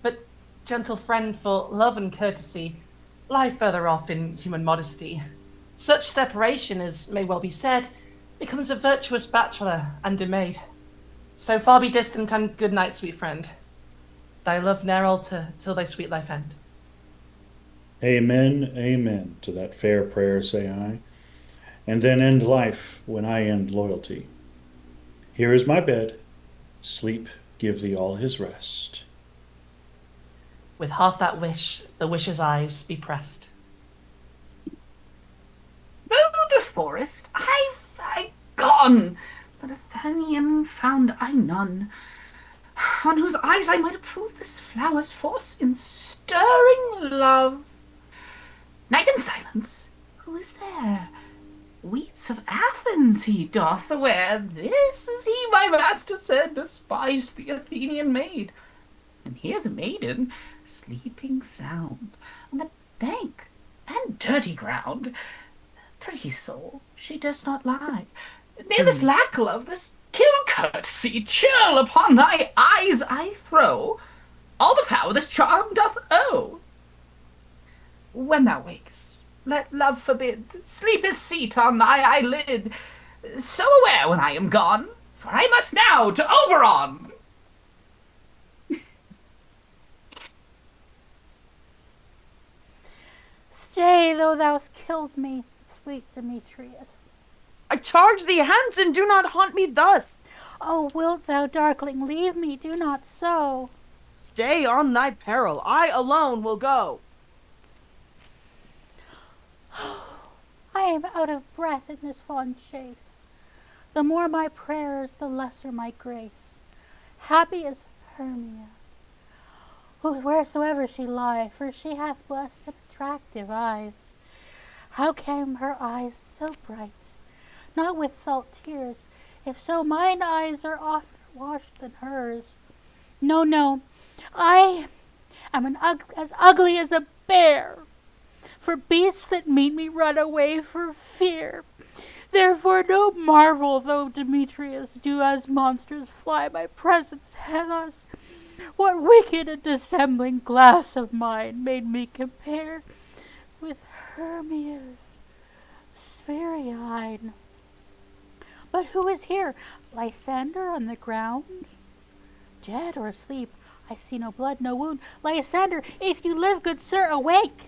But, gentle friend, for love and courtesy, lie further off in human modesty. Such separation, as may well be said, becomes a virtuous bachelor and a maid. So far be distant, and good night, sweet friend. Thy love ne'er alter till thy sweet life end.
Amen, amen, to that fair prayer say I, and then end life when I end loyalty. Here is my bed, sleep give thee all his rest.
With half that wish, the wisher's eyes be pressed.
Through the forest I gone, but Athenian found I none, on whose eyes I might approve this flower's force in stirring love. Night and silence, who is there? Weeds of Athens he doth wear. This is he, my master said, despised the Athenian maid. And here the maiden, sleeping sound, on the dank and dirty ground. Pretty soul, she does not lie. Near this lack love, this kill courtesy, churl upon thy eyes I throw. All the power this charm doth owe. When thou wakest, let love forbid sleep his seat on thy eyelid. So aware when I am gone, for I must now to Oberon.
though thou killed me, sweet Demetrius.
I charge thee hence, and do not haunt me thus.
Oh, wilt thou, darkling, leave me? Do not so.
Stay on thy peril. I alone will go.
I am out of breath in this fond chase. The more my prayers, the lesser my grace. Happy is Hermia, who wheresoever she lie, for she hath blessed and attractive eyes. How came her eyes so bright? Not with salt tears, if so mine eyes are oftener washed than hers. No, no, I am as ugly as a bear. For beasts that meet me run away for fear. Therefore no marvel though Demetrius do as monsters fly my presence thus. What wicked and dissembling glass of mine made me compare with Hermia's very eyne? But who is here? Lysander on the ground? Dead or asleep? I see no blood, no wound. Lysander, if you live, good sir, awake!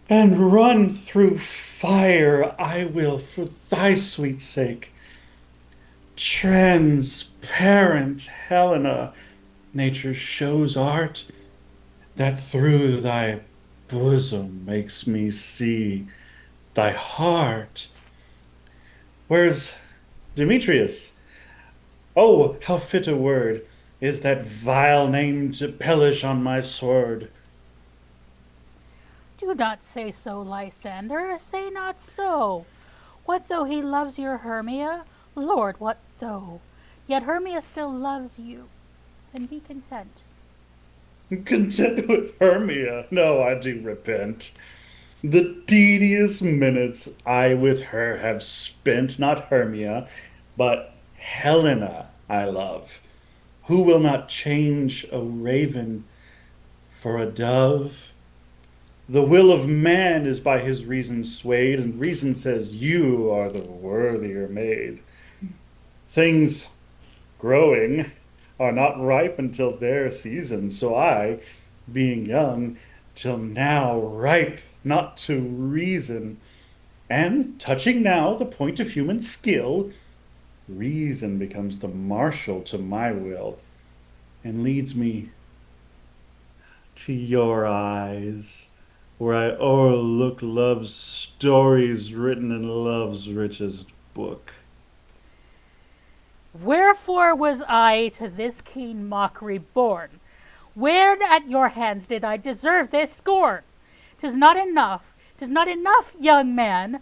And run through fire I will for thy sweet sake. Transparent Helena, nature shows art that through thy bosom makes me see thy heart. Where's Demetrius? Oh, how fit a word is that vile name to perish on my sword.
Do not say so, Lysander, say not so. What though he loves your Hermia? Lord, what though? Yet Hermia still loves you. Then be content.
Content with Hermia? No, I do repent. The tedious minutes I with her have spent, not Hermia, but Helena I love, who will not change a raven for a dove. The will of man is by his reason swayed, and reason says you are the worthier maid. Things growing are not ripe until their season, so I, being young, till now ripe not to reason, and touching now the point of human skill, reason becomes the marshal to my will, and leads me to your eyes, where I o'erlook love's stories written in love's richest book.
Wherefore was I to this keen mockery born? Where at your hands did I deserve this scorn? 'Tis not enough, young man,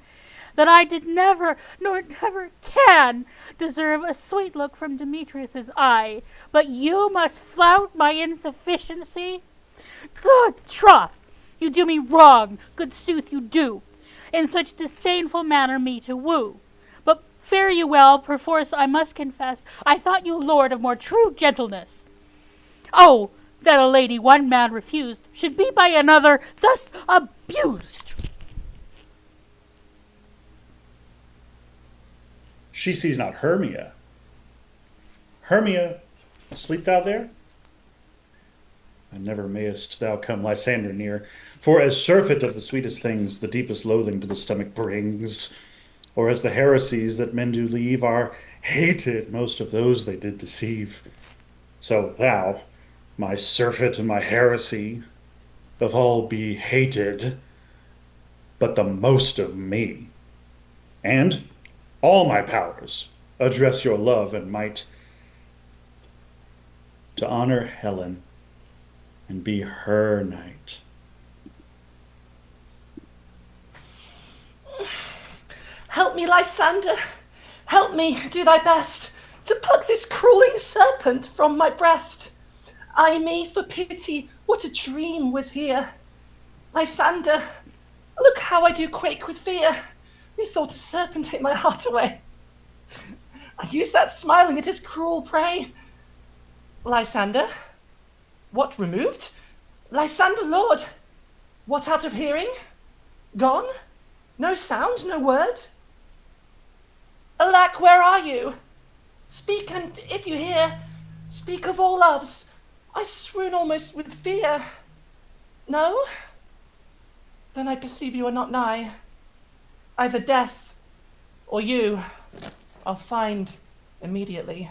that I did never, nor never can, deserve a sweet look from Demetrius's eye, but you must flout my insufficiency? Good troth, you do me wrong, good sooth you do, in such disdainful manner me to woo. But fare you well, perforce I must confess, I thought you lord of more true gentleness. Oh, that a lady one man refused should be by another thus abused.
She sees not Hermia. Hermia, sleep thou there? And never mayest thou come Lysander near, for as surfeit of the sweetest things the deepest loathing to the stomach brings, or as the heresies that men do leave are hated most of those they did deceive, so thou, my surfeit and my heresy, of all be hated, but the most of me. And all my powers address your love and might to honor Helen and be her knight.
Help me, Lysander. Help me, do thy best, to pluck this crawling serpent from my breast. Ay me, for pity, what a dream was here. Lysander, look how I do quake with fear. Methought a serpent ate my heart away. And you sat smiling at his cruel prey. Lysander, what removed? Lysander, lord, what out of hearing? Gone? No sound, no word? Alack, where are you? Speak, and if you hear, speak of all loves. I swoon almost with fear. No? Then I perceive you are not nigh. Either death or you I'll find immediately.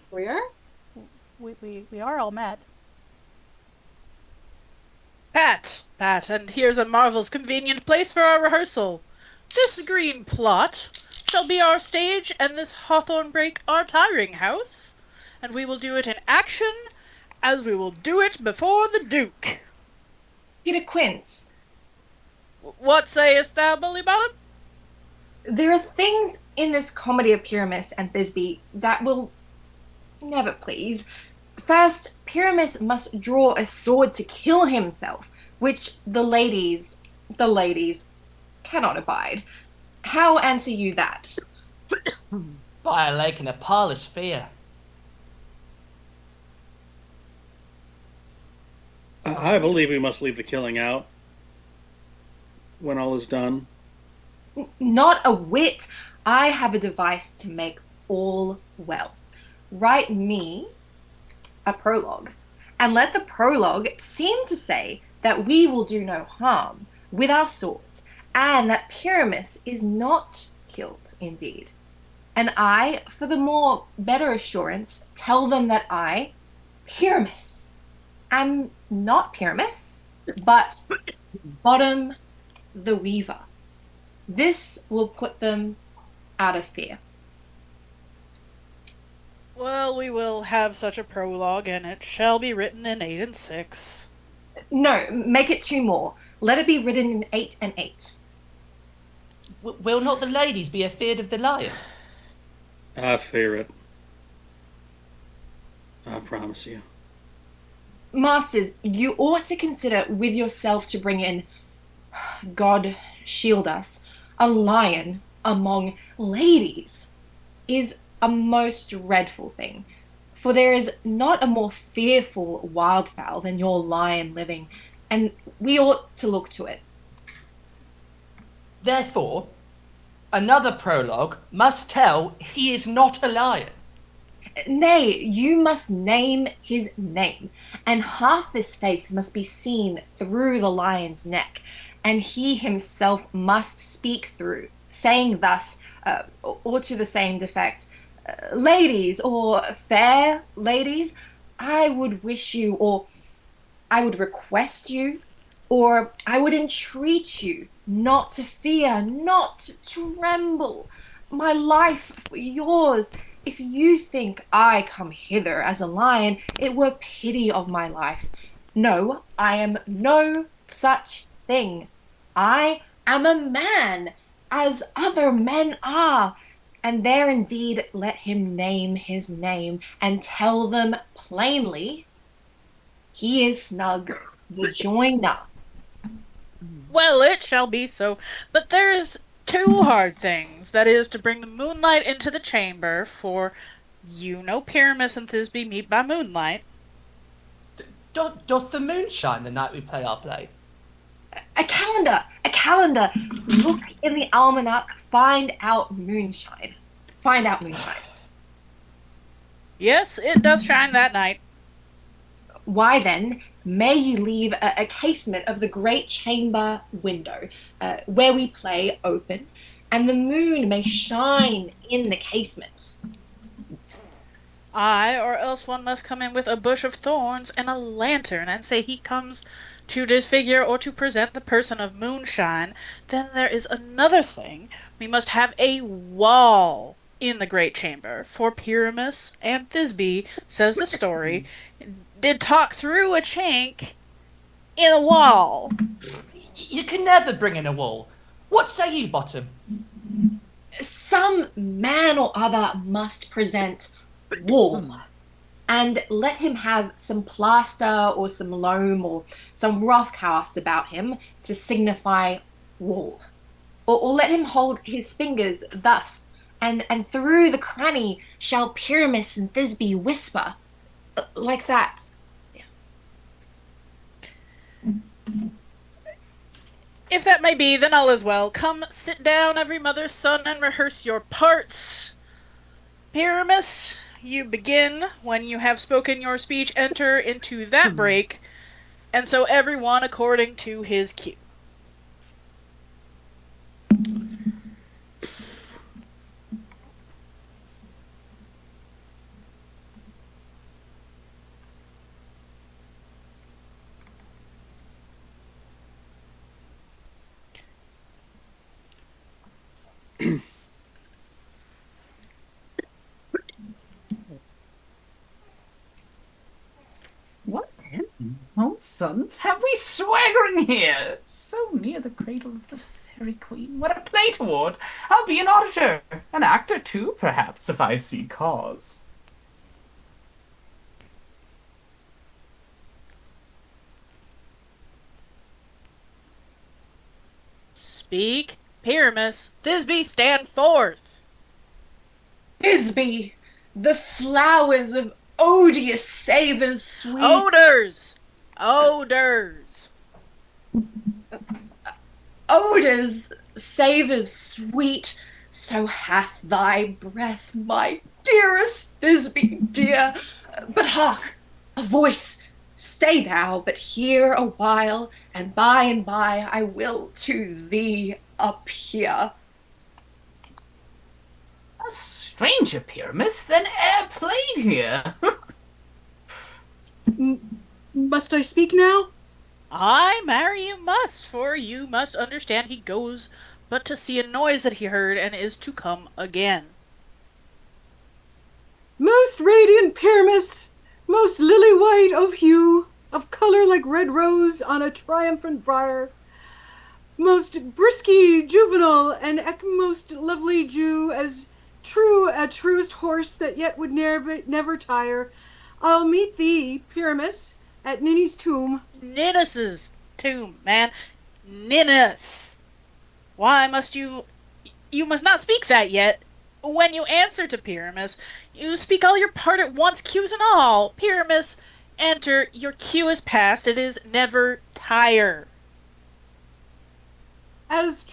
Where?
We are all met.
Pat, and here's a marvelous convenient place for our rehearsal. This green plot shall be our stage, and this hawthorn brake our tiring house, and we will do it in action, as we will do it before the Duke.
Peter Quince.
What sayest thou, Bully Bottom?
There are things in this comedy of Pyramus and Thisbe that will never please. First, Pyramus must draw a sword to kill himself, which the ladies cannot abide. How answer you that?
By a lake in a parlous fear.
I believe we must leave the killing out when all is done.
Not a whit. I have a device to make all well. Write me a prologue, and let the prologue seem to say that we will do no harm with our swords, and that Pyramus is not killed indeed. And I, for the more better assurance, tell them that I, Pyramus, am not Pyramus, but Bottom the Weaver. This will put them out of fear.
Well, we will have such a prologue, and it shall be written in 8 and 6.
No, make it 2 more. Let it be written in 8 and 8.
Will not the ladies be afeard of the lion?
I fear it. I promise you.
Masters, you ought to consider with yourself to bring in, God shield us, a lion among ladies is a most dreadful thing. For there is not a more fearful wildfowl than your lion living, and we ought to look to it.
Therefore, another prologue must tell he is not a lion.
Nay, you must name his name, and half this face must be seen through the lion's neck, and he himself must speak through, saying thus, or to the same defect, ladies, or fair ladies, I would wish you, or I would request you, or I would entreat you not to fear, not to tremble, my life for yours. If you think I come hither as a lion, it were pity of my life. No, I am no such thing. I am a man,
as other men are. And there indeed let him name his name, and tell them plainly, he is Snug, the joiner.
Well, it shall be so. But there's two hard things. That is, to bring the moonlight into the chamber, for you know Pyramus and Thisbe meet by moonlight.
Doth the moon shine the night we play our play?
A calendar! A calendar! Look in the almanac, find out moonshine. Find out moonshine.
Yes, it doth shine that night.
Why then, may you leave a casement of the great chamber window where we play open, and the moon may shine in the casement.
Aye, or else one must come in with a bush of thorns and a lantern, and say he comes to disfigure or to present the person of moonshine. Then there is another thing. We must have a wall in the great chamber, for Pyramus and Thisbe, says the story, did talk through a chink in a wall.
You can never bring in a wall. What say you, Bottom?
Some man or other must present wall, and let him have some plaster or some loam or some rough cast about him to signify wall. Or let him hold his fingers thus, and through the cranny shall Pyramus and Thisbe whisper, like that.
If that may be, then all is well. Come, sit down, every mother's son, and rehearse your parts. Pyramus, you begin. When you have spoken your speech, enter into that break, and so everyone according to his cue.
What then, oh sons, have we swaggering here? So near the cradle of the fairy queen. What a play toward! I'll be an auditor, an actor too, perhaps, if I see cause.
Speak, Pyramus. Thisbe, stand forth.
Thisbe, the flowers of odious savours sweet.
Odors! Odors!
Odors, savours sweet, so hath thy breath, my dearest Thisbe, dear. But hark, a voice. Stay thou but here a while, and by I will to thee appear.
A stranger, Pyramus, than e'er played here.
Must I speak now?
Aye, marry you must, for you must understand he goes but to see a noise that he heard, and is to come again.
Most radiant Pyramus, most lily-white of hue, of colour like red rose on a triumphant briar, most brisky juvenile, and most lovely Jew, as true a truest horse that yet would never tire, I'll meet thee, Pyramus, at Ninny's tomb.
Ninnis's tomb, man. Ninnis. Why must you must not speak that yet. When you answer to Pyramus, you speak all your part at once, cues and all. Pyramus, enter, your cue is past, it is never tire.
As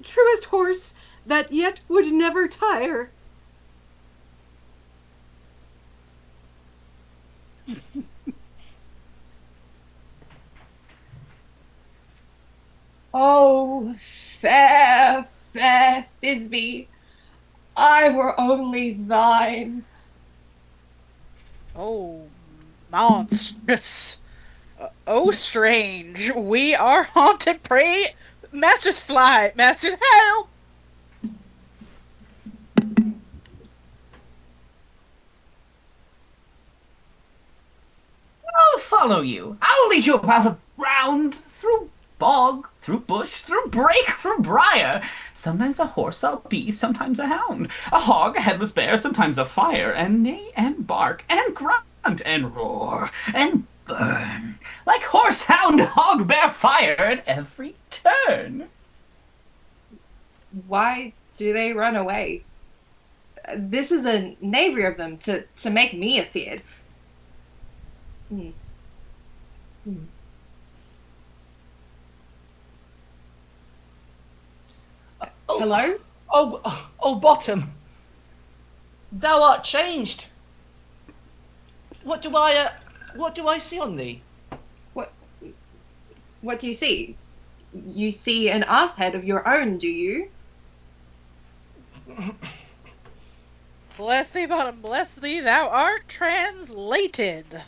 truest horse that yet would never tire.
Oh, fair, fair Thisbe, I were only thine.
Oh, monstrous. Oh, strange. We are haunted prey. Masters fly. Masters help.
I'll follow you. I'll lead you about a round through bog, through bush, through brake, through briar. Sometimes a horse I'll be, sometimes a hound, a hog, a headless bear, sometimes a fire, and neigh and bark and grunt and roar and burn like horse, hound, hog, bear, fire at every turn.
Why do they run away? This is a knavery of them to make me afeard. Hello?
Oh, Bottom. Thou art changed. What do I see on thee?
What do you see? You see an ass head of your own, do you?
Bless thee, Bottom, bless thee, thou art translated.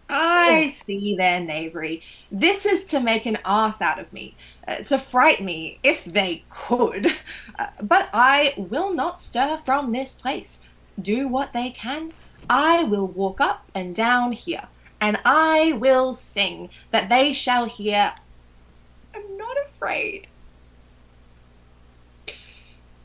I see their knavery. This is to make an ass out of me, to fright me, if they could. But I will not stir from this place. Do what they can. I will walk up and down here, and I will sing that they shall hear. I'm not afraid.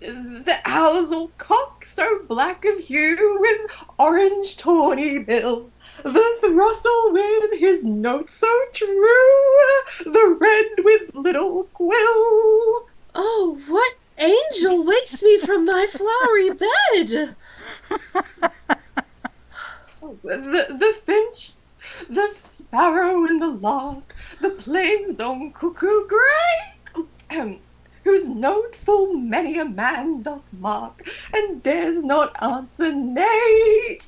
The owl's cock so black of hue with orange tawny bill, the throstle with his note so true, the red with little quill.
Oh, what angel wakes me from my flowery bed?
The finch, the sparrow and the lark, the plain's own cuckoo grey, whose note full many a man doth mark, and dares not answer nay.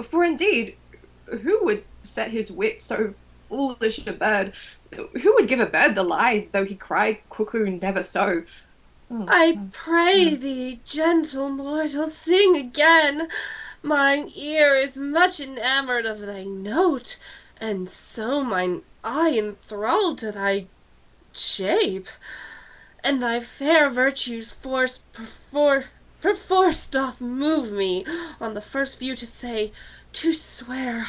For indeed, who would set his wit so foolish a bird? Who would give a bird the lie, though he cry cuckoo never so?
I pray thee, gentle mortal, sing again. Mine ear is much enamoured of thy note, and so mine eye enthralled to thy shape, and thy fair virtues perforce doth move me on the first view to swear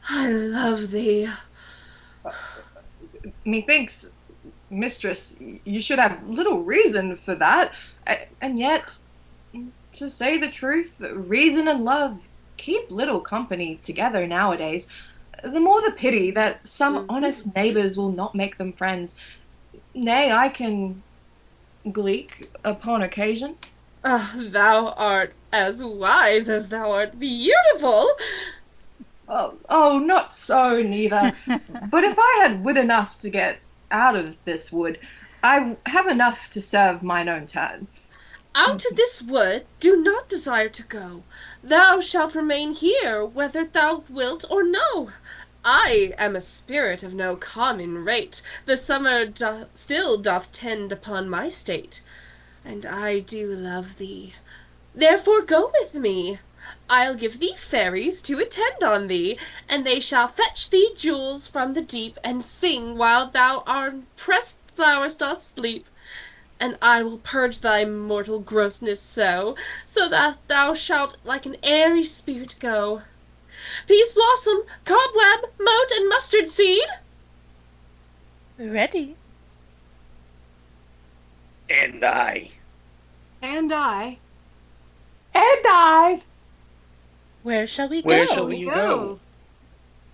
I love thee.
Methinks, mistress, you should have little reason for that, and yet, to say the truth, reason and love keep little company together nowadays. The more the pity that some honest neighbours will not make them friends. Nay, I can gleek upon occasion.
Thou art as wise as thou art beautiful.
Oh, not so, neither. But if I had wit enough to get out of this wood, I have enough to serve mine own turn.
Out of this wood do not desire to go. Thou shalt remain here, whether thou wilt or no. I am a spirit of no common rate. The summer still doth tend upon my state, and I do love thee. Therefore go with me. I'll give thee fairies to attend on thee, and they shall fetch thee jewels from the deep, and sing while thou on pressed flowers dost sleep. And I will purge thy mortal grossness so that thou shalt like an airy spirit go. Peaseblossom, Cobweb, Mote, and Mustardseed.
Ready.
And I.
And I.
And I.
Where shall we go?
Where shall we go?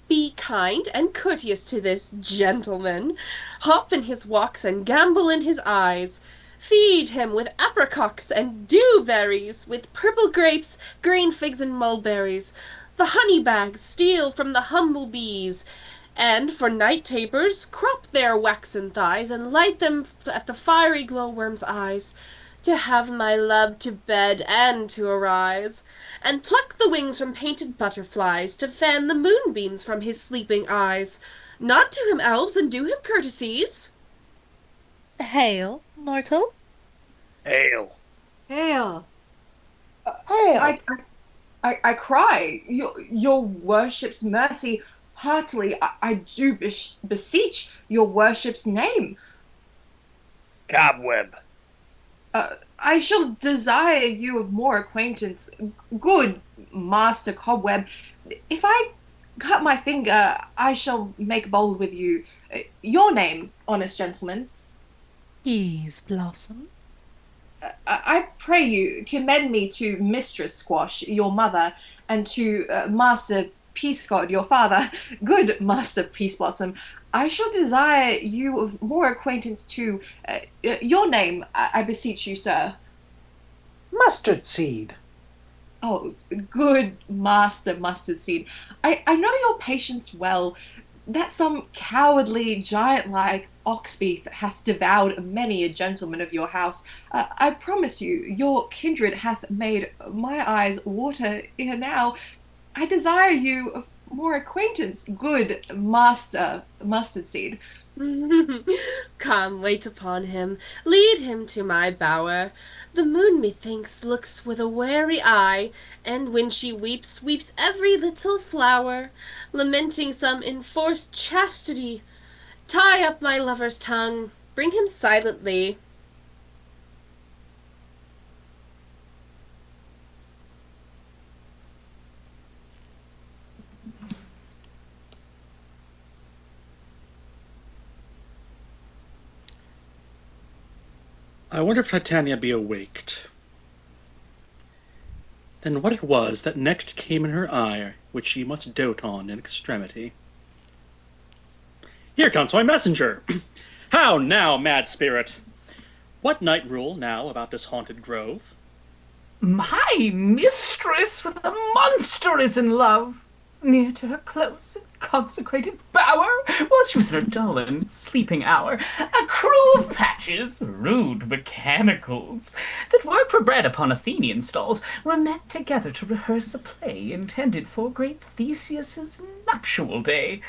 Be kind and courteous to this gentleman. Hop in his walks and gambol in his eyes. Feed him with apricots and dewberries, with purple grapes, green figs, and mulberries. The honey bags steal from the humble bees, and for night tapers crop their waxen thighs, and light them at the fiery glowworm's eyes. To have my love to bed and to arise, and pluck the wings from painted butterflies, to fan the moonbeams from his sleeping eyes. Nod to him, elves, and do him courtesies.
Hail, mortal.
Hail.
Hail.
Hail. I cry, your worship's mercy, heartily, I do beseech your worship's name.
Cobweb.
I shall desire you of more acquaintance, good Master Cobweb. If I cut my finger, I shall make bold with you. Your name, honest gentleman?
Peaseblossom.
I pray you commend me to Mistress Squash, your mother, and to Master Peace God, your father. Good Master Peaseblossom, I shall desire you of more acquaintance too. Your name, I beseech you, sir.
Mustardseed.
Oh, good Master Mustardseed. I know your patience well, that some cowardly giant-like oxbeath hath devoured many a gentleman of your house. I promise you, your kindred hath made my eyes water ere now. I desire you of more acquaintance, good Master Mustardseed.
Come, wait upon him, lead him to my bower. The moon, methinks, looks with a wary eye, and when she weeps, weeps every little flower, lamenting some enforced chastity. Tie up my lover's tongue, bring him silently.
I wonder if Titania be awaked. Then what it was that next came in her eye, which she must dote on in extremity. Here comes my messenger! How now, mad spirit? What night rule now about this haunted grove?
My mistress with a monster is in love. Near to her close and consecrated bower, while she was in her dull and sleeping hour, a crew of patches, rude mechanicals, that work for bread upon Athenian stalls, were met together to rehearse a play intended for great Theseus's nuptial day.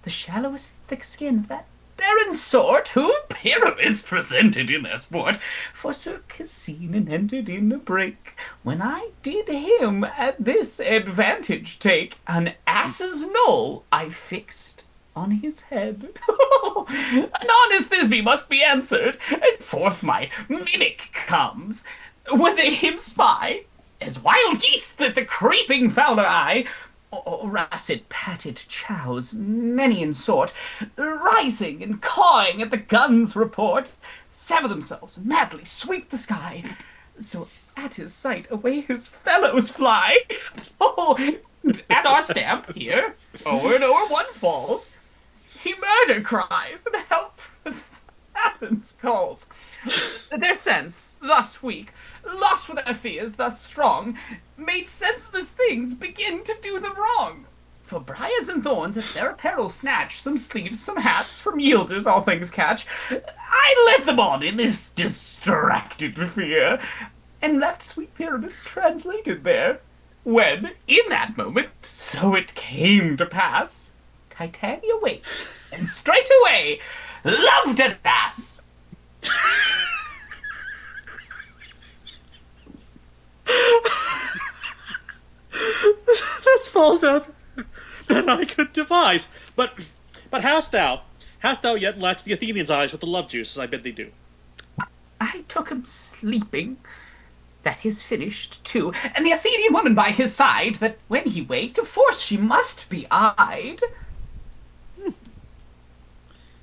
The shallowest thick skin of that barren sort, who Pyramus presented in their sport, forsook his scene and entered in a break, when I did him at this advantage take, an ass's knoll I fixed on his head. An honest Thisbe must be answered, and forth my mimic comes. When they him spy, as wild geese that the creeping fowler eye, or russet patted chows, many in sort, rising and cawing at the gun's report, sever themselves and madly sweep the sky. So at his sight away his fellows fly. Oh, at our stamp here, forward o'er one falls, he murder cries and help Athens calls. Their sense, thus weak, lost with their fears thus strong, made senseless things begin to do them wrong. For briars and thorns at their apparel snatch, some sleeves, some hats, from yielders all things catch. I led them on in this distracted fear, and left sweet Pyramus translated there. When, in that moment, so it came to pass, Titania waked, and straightway loved an ass.
This falls out than I could devise. But hast thou yet latched the Athenian's eyes with the love juice, as I bid thee do?
I took him sleeping. That is finished, too, and the Athenian woman by his side, that when he waked, of force she must be eyed.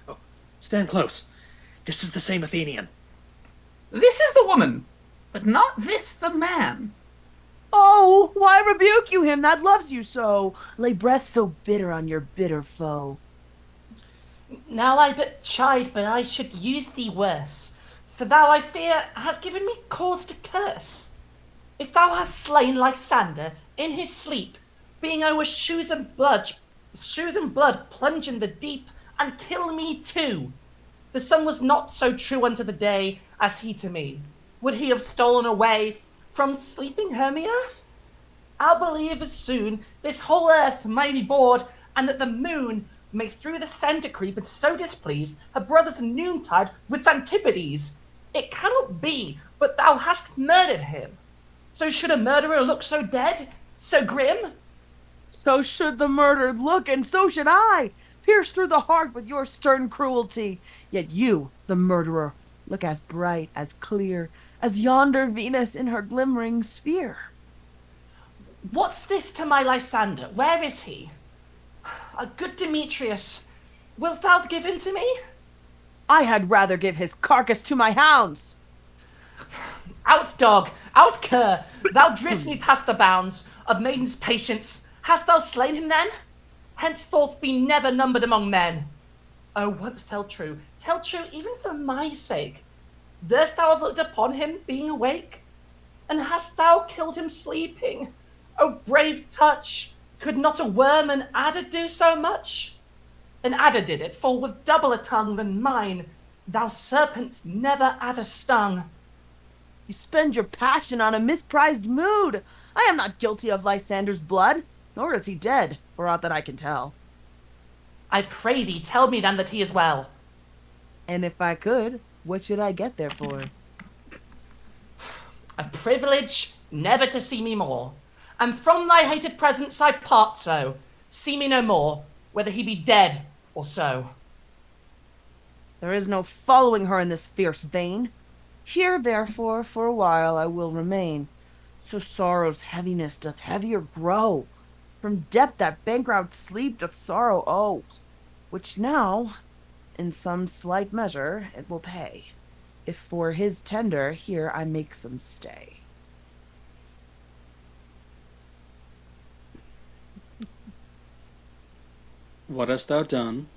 Oh, stand close. This is the same Athenian.
This is the woman, but not this the man.
Oh, why rebuke you him that loves you so? Lay breath so bitter on your bitter foe.
Now I but chide, but I should use thee worse. For thou, I fear, hast given me cause to curse. If thou hast slain Lysander in his sleep, being I was shoes and blood plunge in the deep, and kill me too. The sun was not so true unto the day as he to me. Would he have stolen away from sleeping Hermia? I'll believe as soon this whole earth may be bored, and that the moon may through the centre creep, and so displease her brother's noontide with Antipodes. It cannot be but thou hast murdered him. So should a murderer look so dead, so grim?
So should the murdered look, and so should I, pierced through the heart with your stern cruelty. Yet you, the murderer, look as bright, as clear, as yonder Venus in her glimmering sphere.
What's this to my Lysander? Where is he? A good Demetrius, wilt thou give him to me?
I had rather give his carcass to my hounds.
Out, dog! Out, cur! Thou drivest me past the bounds of maiden's patience. Hast thou slain him then? Henceforth be never numbered among men. Oh, once tell true even for my sake. Durst thou have looked upon him being awake? And hast thou killed him sleeping? Oh, brave touch! Could not a worm and adder do so much? An adder did it, for with double a tongue than mine, thou serpent never adder stung.
You spend your passion on a misprized mood. I am not guilty of Lysander's blood, nor is he dead, for aught that I can tell.
I pray thee, tell me then that he is well.
And if I could, what should I get therefore?
A privilege never to see me more. And from thy hated presence I part so. See me no more, whether he be dead or so.
There is no following her in this fierce vein. Here, therefore, for a while I will remain. So sorrow's heaviness doth heavier grow. From depth that bankrupt sleep doth sorrow owe, which now, in some slight measure, it will pay, if for his tender here I make some stay.
What hast thou done?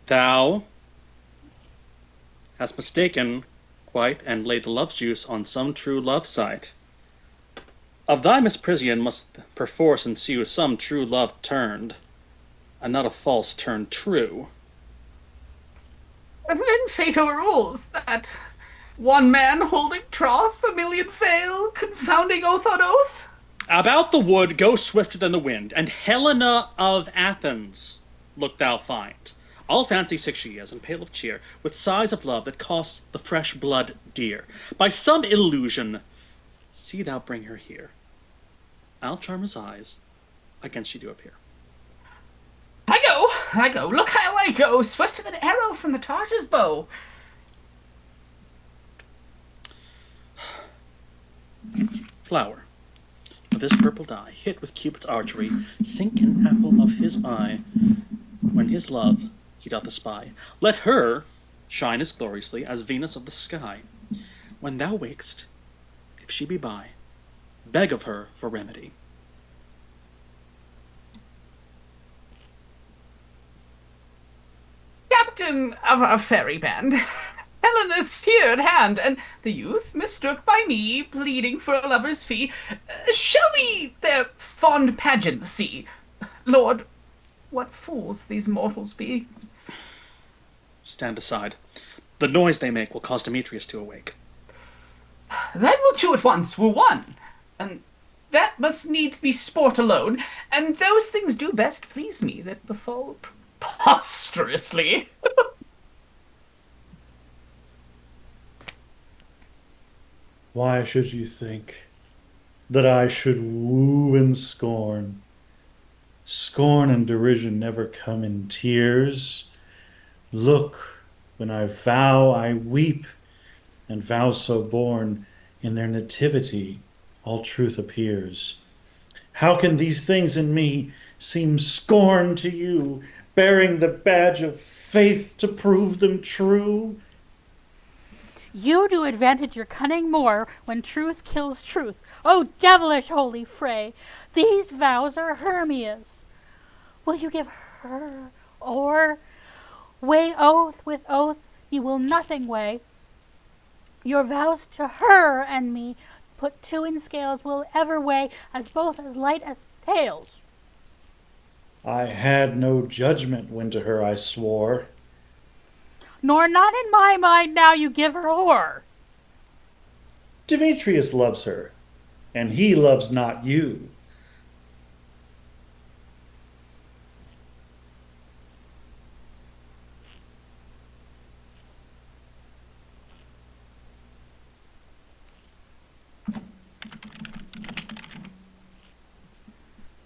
Thou hast mistaken quite and laid the love juice on some true love sight. Of thy misprision must perforce ensue some true love turned, and not a false turned true.
And then fatal rules that one man holding troth, a million fail, confounding oath on oath.
About the wood go swifter than the wind, and Helena of Athens look thou find. All fancy sick she is, and pale of cheer, with sighs of love that cost the fresh blood dear. By some illusion, see thou bring her here. I'll charm his eyes, against she do appear.
I go, look how I go, swifter than arrow from the Tartar's bow.
Flower, of this purple dye, hit with Cupid's archery, sink an apple of his eye, when his love he doth espy. Let her shine as gloriously as Venus of the sky. When thou wakest, if she be by, beg of her for remedy.
Captain of a fairy band, Helena's here at hand, and the youth mistook by me, pleading for a lover's fee. Shall we their fond pageant see? Lord, what fools these mortals be!
Stand aside. The noise they make will cause Demetrius to awake.
Then we'll two at once woo one, and that must needs be sport alone, and those things do best please me that befall preposterously.
Why should you think that I should woo and scorn? Scorn and derision never come in tears. Look, when I vow, I weep, and vows so born, in their nativity all truth appears. How can these things in me seem scorn to you, bearing the badge of faith to prove them true?
You do advantage your cunning more when truth kills truth. O devilish holy fray, these vows are Hermia's. Will you give her, or weigh oath with oath you will nothing weigh? Your vows to her and me, put two in scales, will ever weigh as both as light as tails.
I had no judgment when to her I swore.
Nor not in my mind now you give her o'er.
Demetrius loves her, and he loves not you.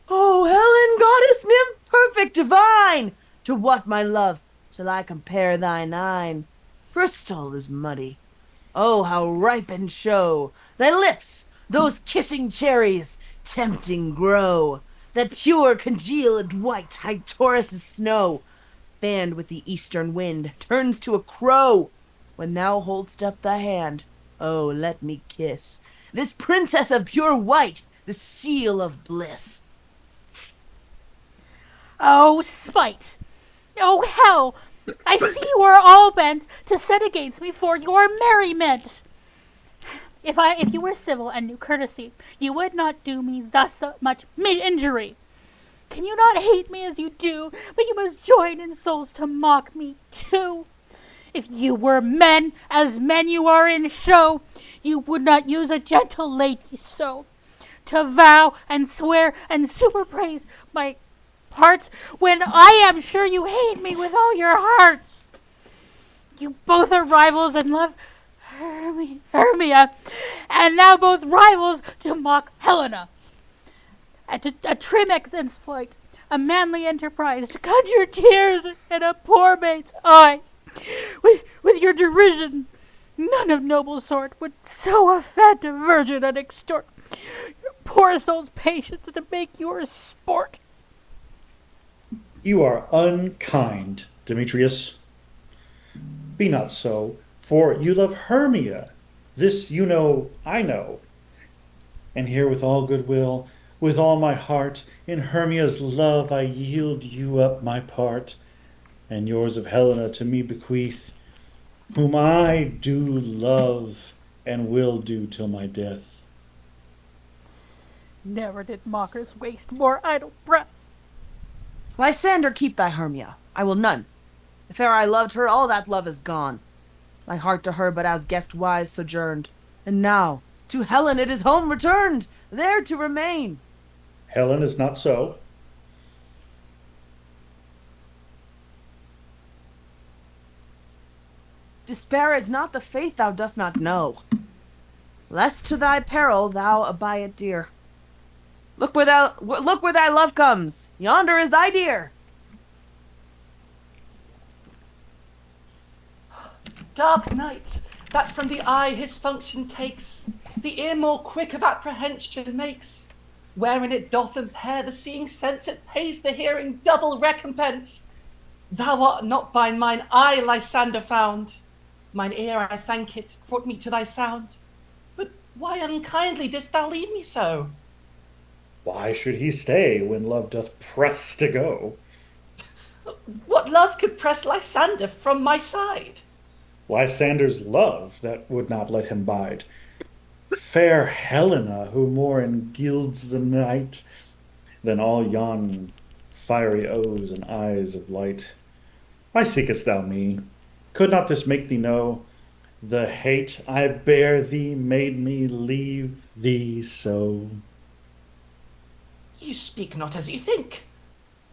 Oh, Helen, goddess, nymph, perfect, divine! To what, my love, shall I compare thy nine? Crystal is muddy. Oh, how ripened show! Thy lips, those kissing cherries, tempting grow. that pure congealed white high Taurus' snow, fanned with the eastern wind, turns to a crow when thou hold'st up thy hand. Oh, let me kiss this princess of pure white, the seal of bliss.
Oh, spite! Oh, hell! I see you are all bent to set against me for your merriment. If you were civil and knew courtesy, you would not do me thus much injury. Can you not hate me as you do, but you must join in souls to mock me too? If you were men, as men you are in show, you would not use a gentle lady so, to vow and swear and superpraise my parts, when I am sure you hate me with all your hearts. You both are rivals in love, Hermia, and now both rivals to mock Helena. A trim exploit, a manly enterprise, to conjure tears in a poor maid's eyes. With your derision, none of noble sort would so offend a virgin and extort your poor soul's patience to make your sport.
You are unkind, Demetrius. Be not so, for you love Hermia. This you know, I know. And here with all goodwill, with all my heart, in Hermia's love I yield you up my part, and yours of Helena to me bequeath, whom I do love and will do till my death.
Never did mockers waste more idle breath.
Lysander, keep thy Hermia. I will none. If e'er I loved her, all that love is gone. My heart to her but as guest wise sojourned, and now to Helen it is home returned, there to remain.
Helen is not so.
Disparage not the faith thou dost not know, lest to thy peril thou abide it dear. Look where thy love comes. Yonder is thy dear.
Dark night, that from the eye his function takes, the ear more quick of apprehension makes. Wherein it doth impair the seeing sense, it pays the hearing double recompense. Thou art not by mine eye, Lysander, found. Mine ear, I thank it, brought me to thy sound. But why unkindly didst thou leave me so?
Why should he stay when love doth press to go?
What love could press Lysander from my side?
Lysander's love that would not let him bide. Fair Helena, who more engilds the night than all yon fiery O's and eyes of light. Why seekest thou me? Could not this make thee know the hate I bear thee made me leave thee so?
You speak not as you think.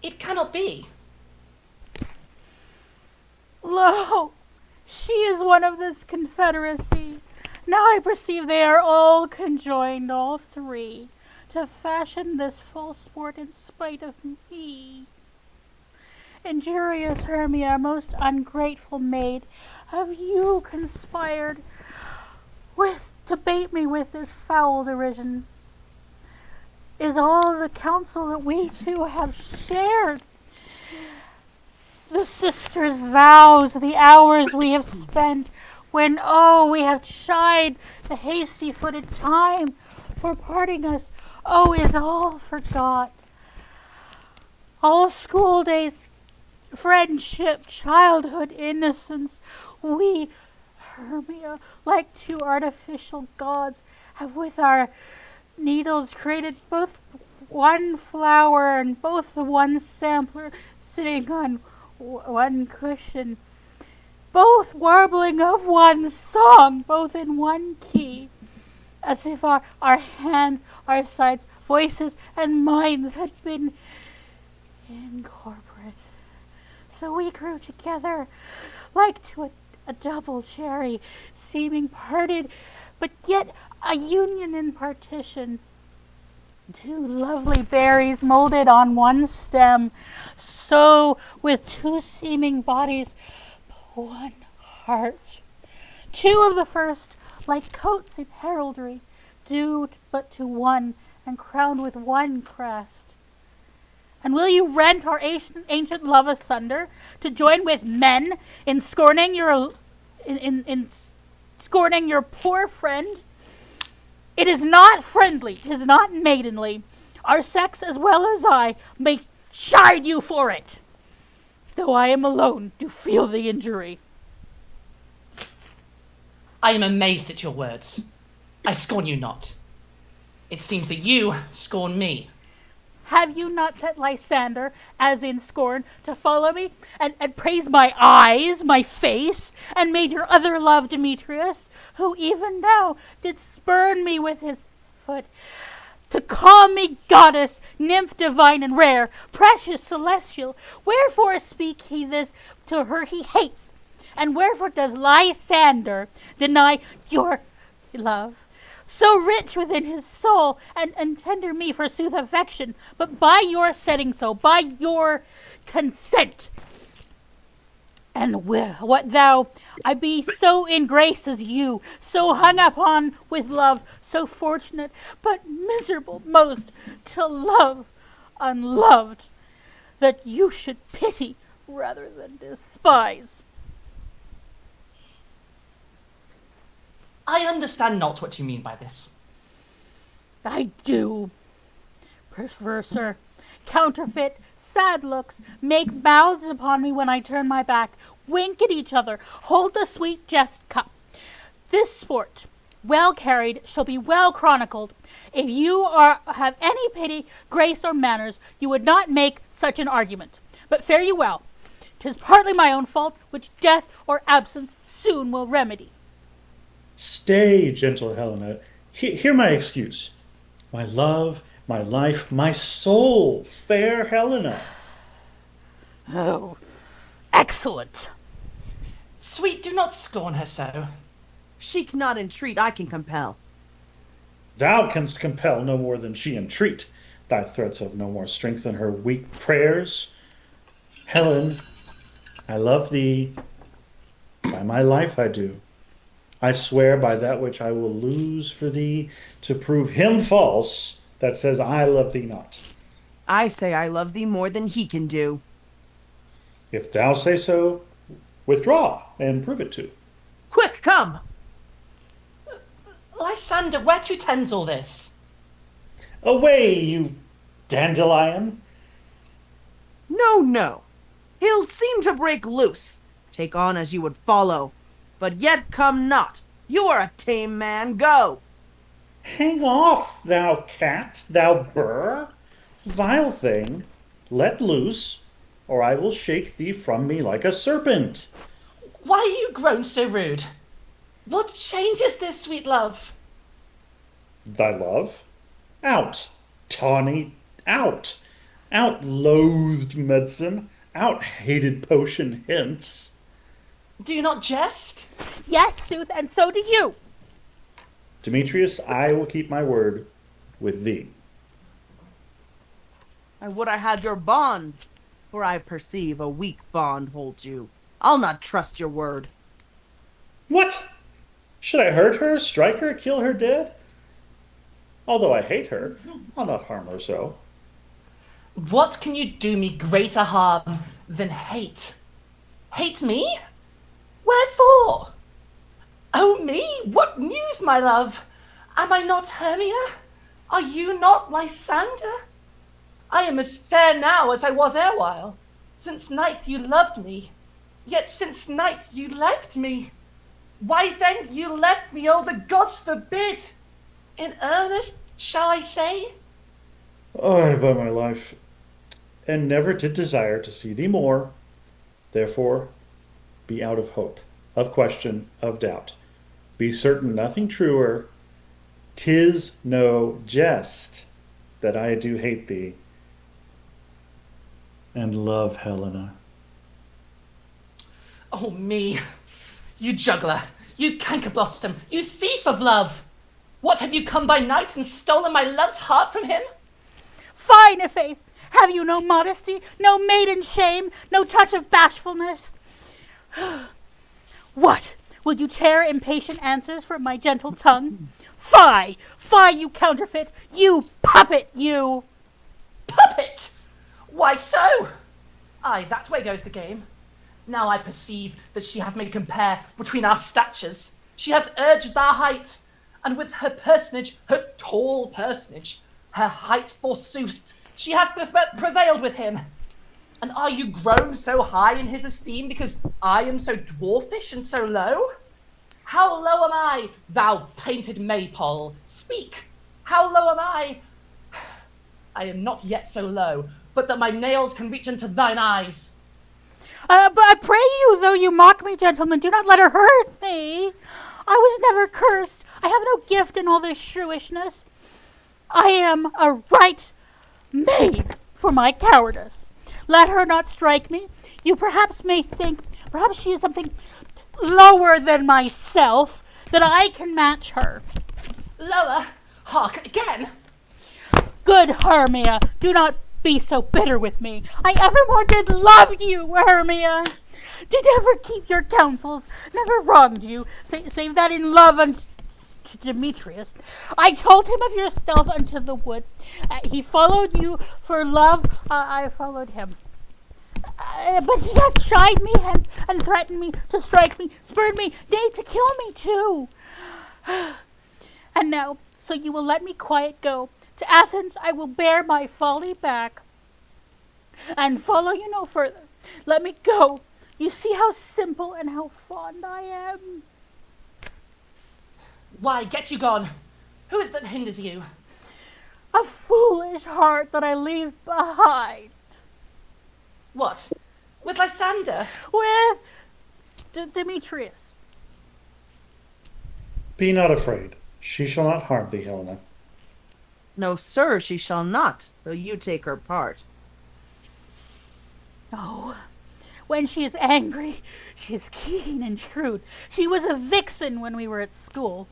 It cannot be.
Lo, she is one of this confederacy. Now I perceive they are all conjoined, all three, to fashion this false sport in spite of me. Injurious Hermia, most ungrateful maid, have you conspired to bait me with this foul derision? Is all the counsel that we two have shared, the sisters' vows, the hours we have spent, when, oh, we have shied the hasty-footed time for parting us, oh, is all forgot. All school days, friendship, childhood, innocence, we, Hermia, like two artificial gods, have with our needles created both one flower and both the one sampler sitting on one cushion, both warbling of one song, both in one key, as if our hands, our sides, voices, and minds had been incorporate. So we grew together like to a double cherry, seeming parted, but yet a union in partition. Two lovely berries molded on one stem, so with two seeming bodies, one heart. Two of the first, like coats in heraldry, due but to one, and crowned with one crest. And will you rent our ancient love asunder to join with men in scorning your in scorning your poor friend? It is not friendly, it is not maidenly. Our sex as well as I may chide you for it, though I am alone to feel the injury.
I am amazed at your words. I scorn you not. It seems that you scorn me.
Have you not set Lysander, as in scorn, to follow me, and praise my eyes, my face, and made your other love Demetrius, who even now did spurn me with his foot, to call me goddess, nymph divine and rare, precious celestial? Wherefore speak he this to her he hates? And wherefore does Lysander deny your love? So rich within his soul, and tender me forsooth affection, but by your setting so, by your consent. And what thou, I be so in grace as you, so hung upon with love, so fortunate, but miserable most, to love unloved, that you should pity rather than despise.
I understand not what you mean by this.
I do. Perverser, counterfeit, sad looks, make mouths upon me when I turn my back, wink at each other, hold the sweet jest cup. This sport, well carried, shall be well chronicled. If you have any pity, grace, or manners, you would not make such an argument. But fare you well. 'Tis partly my own fault, which death or absence soon will remedy.
Stay, gentle Helena. Hear my excuse. My love, my life, my soul, fair Helena.
Oh, excellent.
Sweet, do not scorn her so.
She cannot entreat, I can compel.
Thou canst compel no more than she entreat. Thy threats have no more strength than her weak prayers. Helen, I love thee. By my life I do. I swear by that which I will lose for thee to prove him false that says I love thee not.
I say I love thee more than he can do.
If thou say so, withdraw and prove it to.
Quick, come!
Lysander, where to tends all this?
Away, you dandelion!
No. He'll seem to break loose. Take on as you would follow. But yet come not. You are a tame man. Go!
Hang off, thou cat, thou burr! Vile thing, let loose, or I will shake thee from me like a serpent.
Why are you grown so rude? What change is this, sweet love?
Thy love? Out, tawny, out! Out, loathed medicine, out, hated potion hence.
Do you not jest?
Yes, sooth, and so do you.
Demetrius, I will keep my word with thee.
I would I had your bond, for I perceive a weak bond holds you. I'll not trust your word.
What? Should I hurt her, strike her, kill her dead? Although I hate her, I'll not harm her so.
What can you do me greater harm than hate? Hate me? Wherefore? Oh me, what news, my love? Am I not Hermia? Are you not Lysander? I am as fair now as I was erewhile. Since night you loved me, yet since night you left me. Why then you left me, oh the gods forbid! In earnest, shall I say?
Ay, by my life, and never did desire to see thee more. Therefore, be out of hope, of question, of doubt. Be certain nothing truer. 'Tis no jest that I do hate thee and love Helena.
Oh me, you juggler, you cankerblossom, you thief of love! What, have you come by night and stolen my love's heart from him?
Fine, i'faith! Have you no modesty, no maiden shame, no touch of bashfulness? What? Will you tear impatient answers from my gentle tongue? Fie! Fie, you counterfeit! You puppet, you!
Puppet! Why so? Aye, that way goes the game. Now I perceive that she hath made compare between our statures. She hath urged our height, and with her personage, her tall personage, her height forsooth, she hath prevailed with him. And are you grown so high in his esteem because I am so dwarfish and so low? How low am I, thou painted maypole? Speak! How low am I? I am not yet so low, but that my nails can reach into thine eyes.
But I pray you, though you mock me, gentlemen, do not let her hurt me. I was never cursed. I have no gift in all this shrewishness. I am a right maid for my cowardice. Let her not strike me. You perhaps may think, perhaps she is something lower than myself, that I can match her.
Lower? Hark, again!
Good Hermia, do not be so bitter with me. I evermore did love you, Hermia. Did ever keep your counsels, never wronged you, save that in love unto Demetrius. I told him of your stealth unto the wood. He followed you for love. I followed him. But he hath shied me hence, and threatened me to strike me, spurred me, nay, to kill me too. And now, so you will let me quiet go. To Athens I will bear my folly back, and follow you no further. Let me go. You see how simple and how fond I am.
Why, get you gone. Who is that hinders you?
A foolish heart that I leave behind.
What? With Lysander?
With Demetrius.
Be not afraid. She shall not harm thee, Helena.
No, sir, she shall not, though you take her part.
Oh, when she is angry, she is keen and shrewd. She was a vixen when we were at school.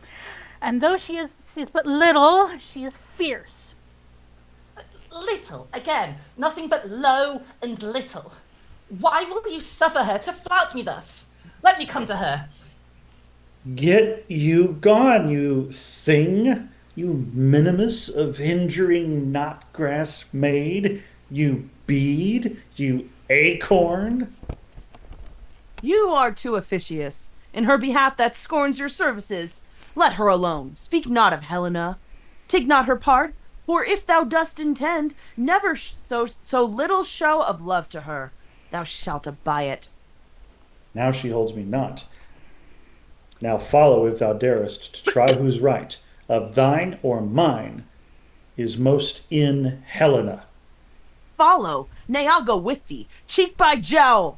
And though she is but little, she is fierce.
Little, again, nothing but low and little. Why will you suffer her to flout me thus? Let me come to her.
Get you gone, you thing, you minimus of hindering knot-grass maid, you bead, you acorn.
You are too officious. In her behalf that scorns your services. Let her alone. Speak not of Helena. Take not her part, for if thou dost intend, never so little show of love to her, thou shalt abye it.
Now she holds me not. Now follow if thou darest to try who's right, of thine or mine, is most in Helena.
Follow, nay, I'll go with thee, cheek by jowl.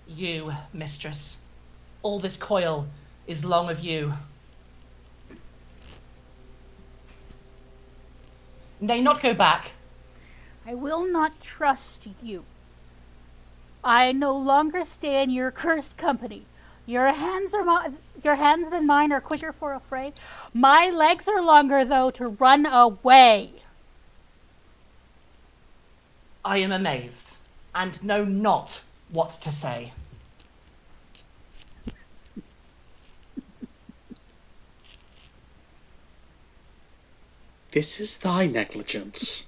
You, mistress, all this coil is long of you. Nay, not go back.
I will not trust you. I no longer stay in your cursed company. Your hands and mine are quicker for a fray. My legs are longer, though, to run away.
I am amazed, and know not what to say.
This is thy negligence.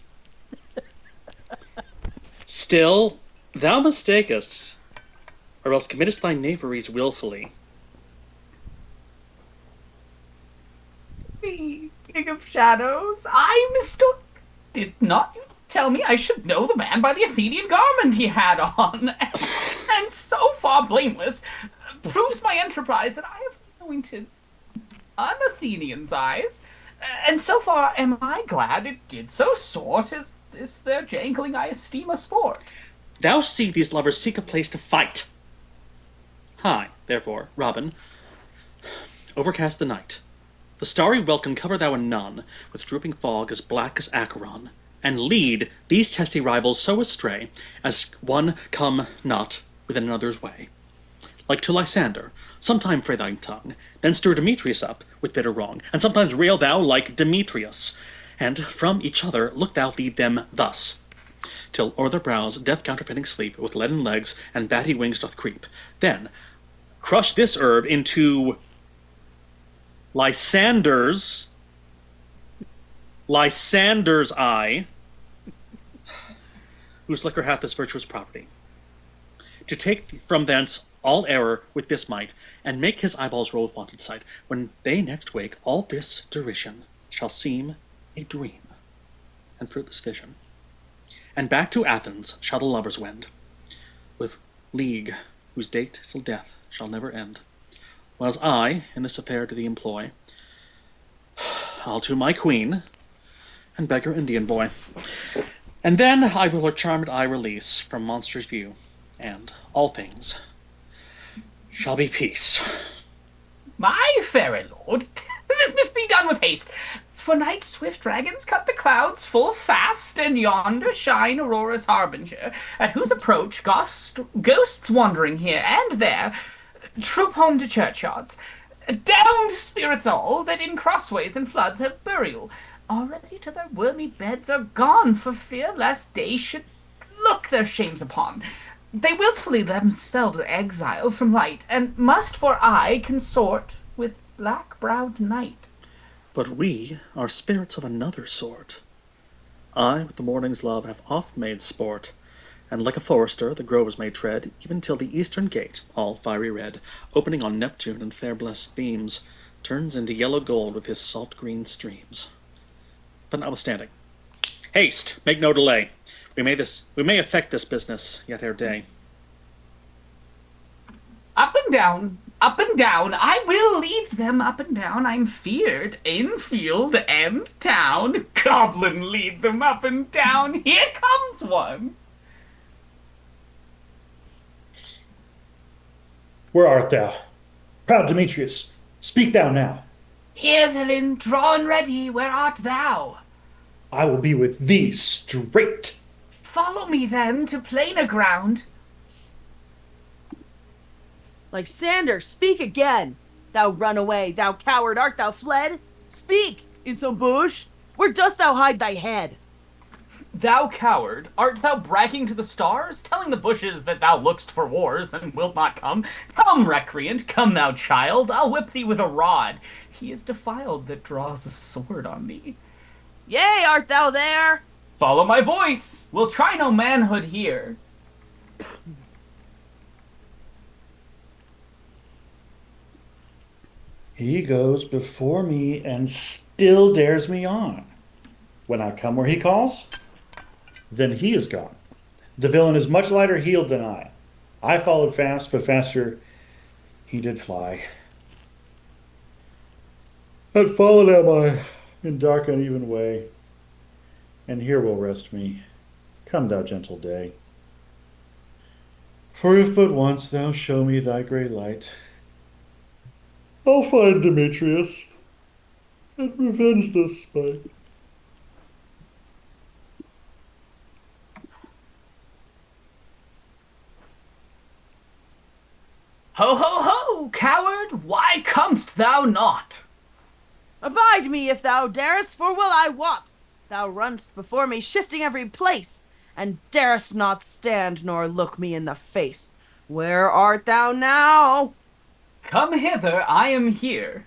Still, thou mistakest, or else committest thy knaveries wilfully.
King of Shadows, I mistook. Did not you tell me I should know the man by the Athenian garment he had on? And so far blameless, proves my enterprise that I have anointed an Athenian's eyes. And so far am I glad it did so sort as this their jangling I esteem a sport.
Thou see these lovers seek a place to fight. High, therefore, Robin, overcast the night. The starry welkin cover thou anon, with drooping fog as black as Acheron, and lead these testy rivals so astray, as one come not within another's way. Like to Lysander, sometime fray thy tongue, then stir Demetrius up with bitter wrong, and sometimes rail thou like Demetrius, and from each other look thou lead them thus, till o'er their brows death counterfeiting sleep with leaden legs and batty wings doth creep. Then crush this herb into Lysander's Lysander's eye, whose liquor hath this virtuous property, to take from thence all error with this might, and make his eyeballs roll with wonted sight. When they next wake, all this derision shall seem a dream, and fruitless vision. And back to Athens shall the lovers wend, with league whose date till death shall never end. Whiles I in this affair to thee employ, I'll to my queen, and beg her Indian boy. And then I will her charmed eye release from monster's view, and all things shall be peace.
My fair lord, this must be done with haste. For night's swift dragons cut the clouds full fast, and yonder shine Aurora's harbinger, at whose approach ghosts wandering here and there troop home to churchyards. Downed spirits all, that in crossways and floods have burial, already to their wormy beds are gone, for fear lest day should look their shames upon. They willfully themselves exile from light, and must for aye consort with black-browed night.
But we are spirits of another sort. I with the morning's love have oft made sport, and like a forester the groves may tread, even till the eastern gate, all fiery red, opening on Neptune and fair blessed beams, turns into yellow gold with his salt green streams. But notwithstanding, haste, make no delay. We may effect this business yet ere day.
Up and down, I will lead them up and down. I'm feared in field and town. Goblin, lead them up and down. Here comes one.
Where art thou? Proud Demetrius, speak thou now.
Here, villain, drawn ready, where art thou?
I will be with thee straight.
Follow me then to plainer ground.
Lysander, speak again. Thou runaway, thou coward, art thou fled? Speak, in some bush. Where dost thou hide thy head?
Thou coward, art thou bragging to the stars, telling the bushes that thou look'st for wars and wilt not come? Come, recreant, come thou child, I'll whip thee with a rod. He is defiled that draws a sword on thee.
Yea, art thou there?
Follow my voice, we'll try no manhood here.
He goes before me and still dares me on. When I come where he calls, then he is gone. The villain is much lighter heeled than I. I followed fast, but faster he did fly. I'd followed am I in dark uneven way, and here will rest me. Come, thou gentle day. For if but once thou show me thy grey light, I'll find Demetrius and revenge this spite.
Ho, ho, ho, coward, why comest thou not?
Abide me if thou darest, for well I wot thou run'st before me, shifting every place, and darest not stand nor look me in the face. Where art thou now?
Come hither, I am here.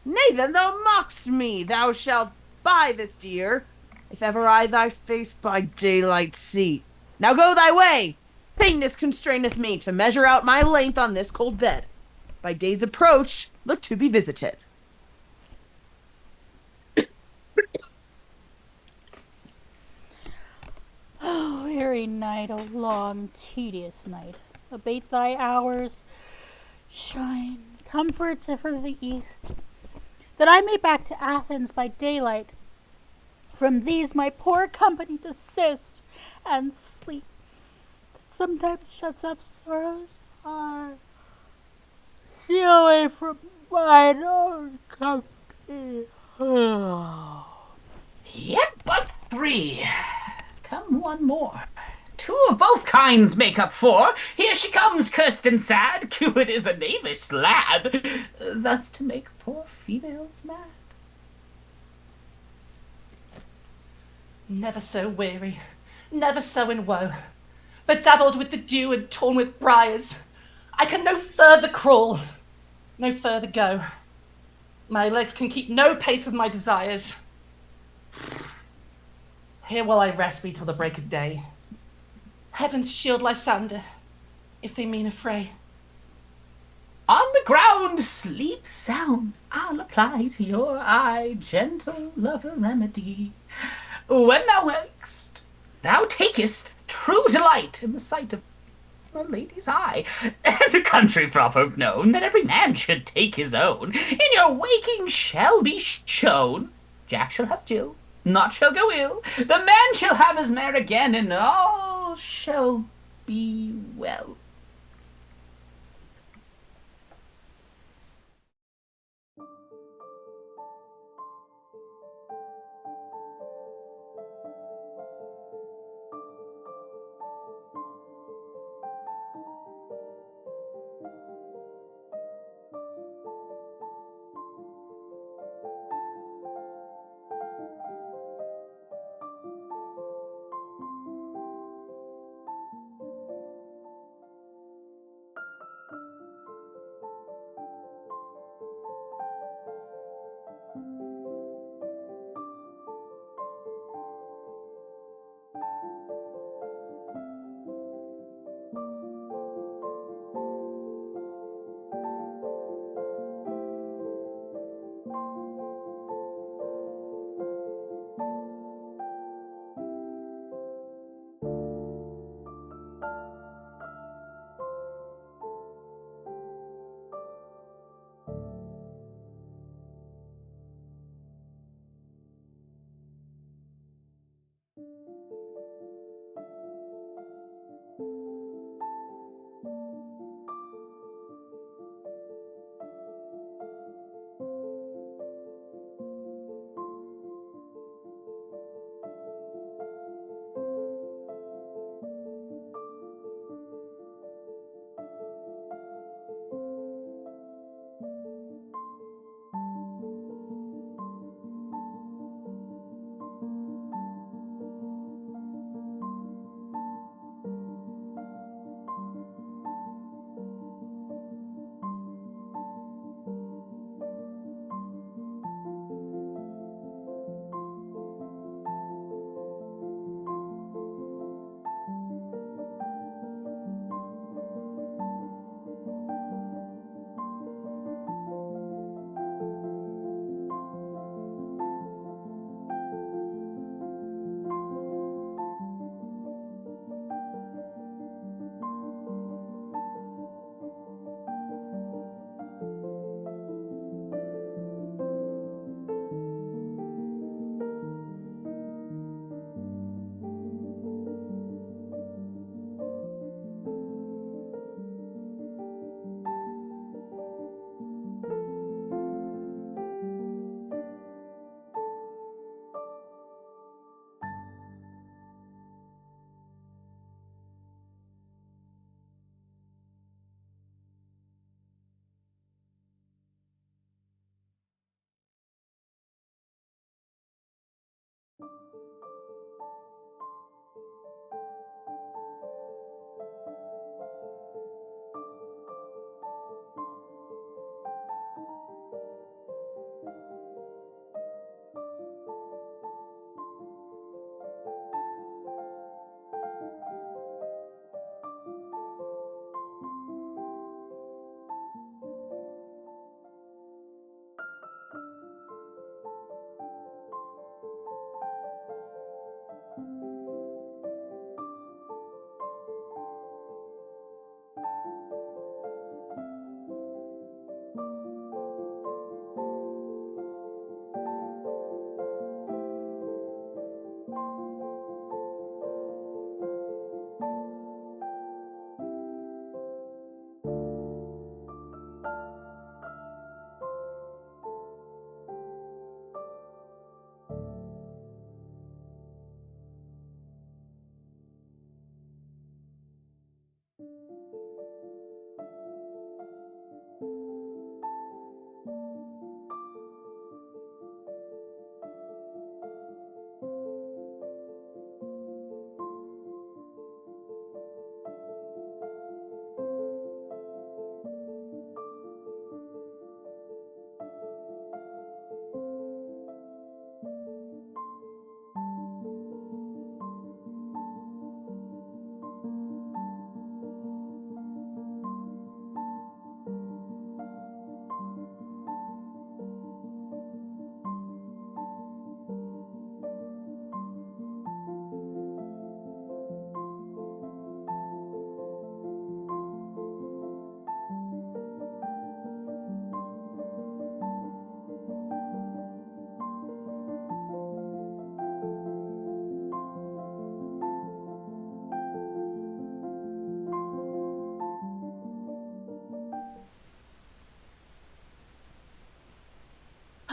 Nay, then thou mock'st me. Thou shalt buy this dear, if ever I thy face by daylight see. Now go thy way. Painness constraineth me to measure out my length on this cold bed. By day's approach, look to be visited.
Oh, weary night, a long, tedious night. Abate thy hours, shine, comforts for the east, that I may back to Athens by daylight. From these my poor company desist, and sleep that sometimes shuts up sorrow's heart. Steal away from mine own company.
Yet but 3. Come one more. 2 of both kinds make up 4. Here she comes, cursed and sad. Cupid is a knavish lad, thus to make poor females mad.
Never so weary, never so in woe, bedabbled with the dew and torn with briars. I can no further crawl, no further go. My legs can keep no pace with my desires. Here will I rest me till the break of day. Heavens shield Lysander, if they mean a fray.
On the ground, sleep sound. I'll apply to your eye gentle lover remedy. When thou wakest, thou takest true delight in the sight of a lady's eye. The country proverb known that every man should take his own, in your waking shall be shown. Jack shall have Jill, naught shall go ill. The man shall have his mare again, and all shall be well.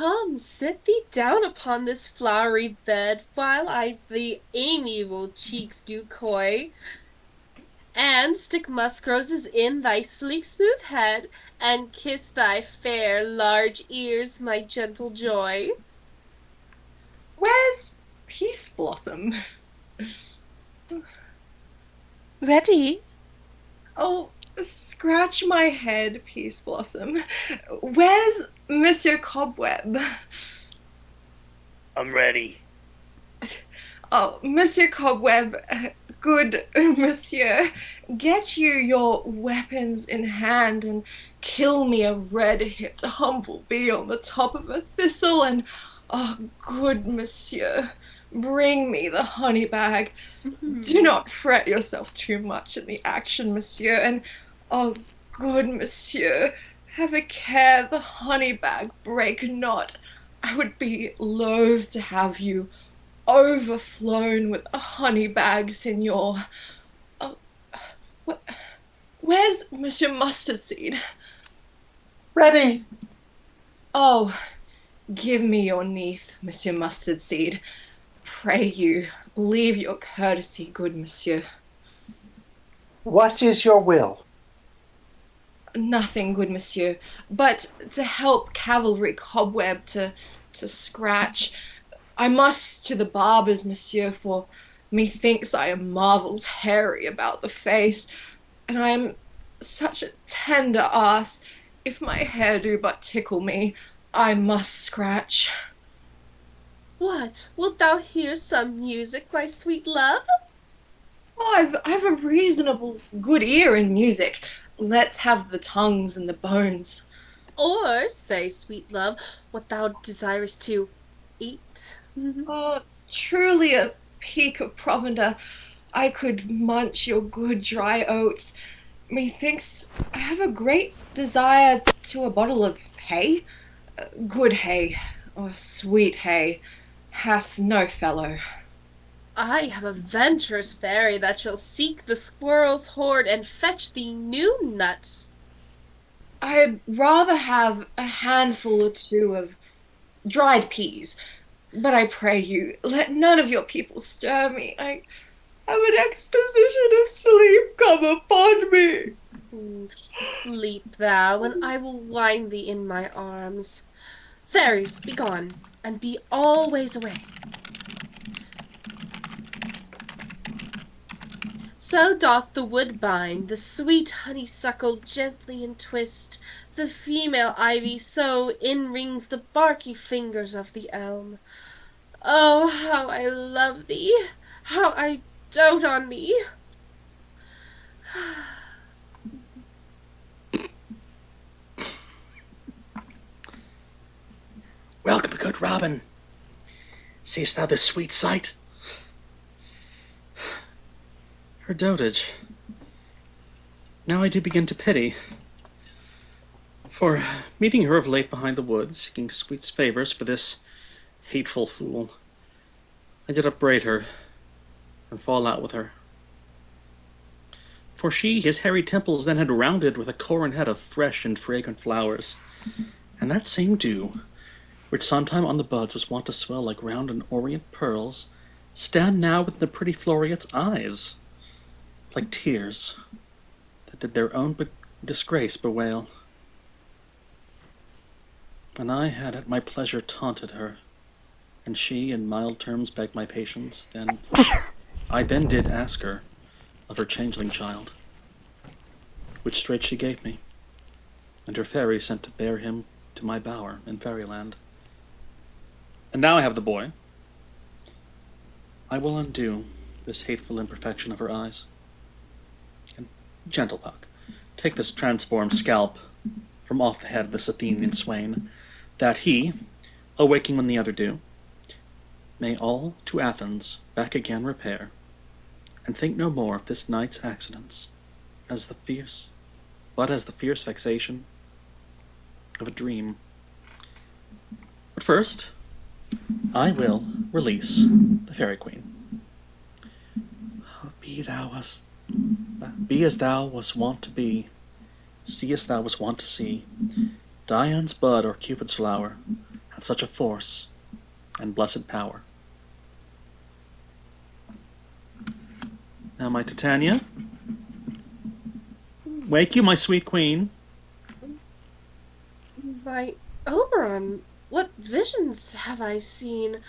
Come, sit thee down upon this flowery bed, while I the amiable cheeks do coy, and stick musk roses in thy sleek smooth head, and kiss thy fair large ears, my gentle joy.
Where's Peaseblossom?
Ready?
Oh, scratch my head, Peaseblossom. Where's Monsieur Cobweb?
I'm ready.
Oh, Monsieur Cobweb, good monsieur, get you your weapons in hand and kill me a red-hipped humblebee on the top of a thistle, and, oh, good monsieur, bring me the honey bag. Do not fret yourself too much in the action, monsieur, and, oh, good monsieur, have a care the honey bag break not. I would be loath to have you overflown with a honey bag, signor. Oh, where's Monsieur Mustardseed?
Ready.
Oh, give me your neath, Monsieur Mustardseed. Pray you, leave your courtesy, good monsieur.
What is your will?
Nothing, good monsieur, but to help cavalry Cobweb to scratch. I must to the barber's, monsieur, for methinks I am marvels hairy about the face, and I am such a tender ass. If my hair do but tickle me, I must scratch.
What, wilt thou hear some music, my sweet love?
Oh, I've a reasonable good ear in music. Let's have the tongues and the bones.
Or say, sweet love, what thou desirest to eat.
Oh, truly a peak of provender. I could munch your good dry oats. Methinks I have a great desire to a bottle of hay. Good hay, or sweet hay, hath no fellow.
I have a venturous fairy that shall seek the squirrel's hoard and fetch thee new nuts.
I'd rather have a handful or two of dried peas, but I pray you, let none of your people stir me. I have an exposition of sleep come upon me.
Sleep thou, and I will wind thee in my arms. Fairies, be gone, and be always away. So doth the woodbine the sweet honeysuckle gently entwist, the female ivy so inrings the barky fingers of the elm. Oh, how I love thee, how I dote on thee.
Welcome, good Robin. Seest thou this sweet sight? Her dotage. Now I do begin to pity. For, meeting her of late behind the woods, seeking sweet favours for this hateful fool, I did upbraid her, and fall out with her. For she his hairy temples then had rounded with a coronet of fresh and fragrant flowers, and that same dew, which sometime on the buds was wont to swell like round and orient pearls, stand now within the pretty Floriet's eyes, like tears that did their own disgrace bewail. And I had at my pleasure taunted her, and she in mild terms begged my patience. Then I then did ask her of her changeling child, which straight she gave me, and her fairy sent to bear him to my bower in fairyland. And now I have the boy. I will undo this hateful imperfection of her eyes. And, gentle Puck, take this transformed scalp from off the head of this Athenian swain, that he, awaking when the other do, may all to Athens back again repair, and think no more of this night's accidents as the fierce vexation of a dream. But first, I will release the Fairy Queen. Be as thou wast wont to be, see as thou wast wont to see, Dian's bud or Cupid's flower, hath such a force and blessed power. Now, my Titania, wake you, my sweet queen.
My Oberon, what visions have I seen?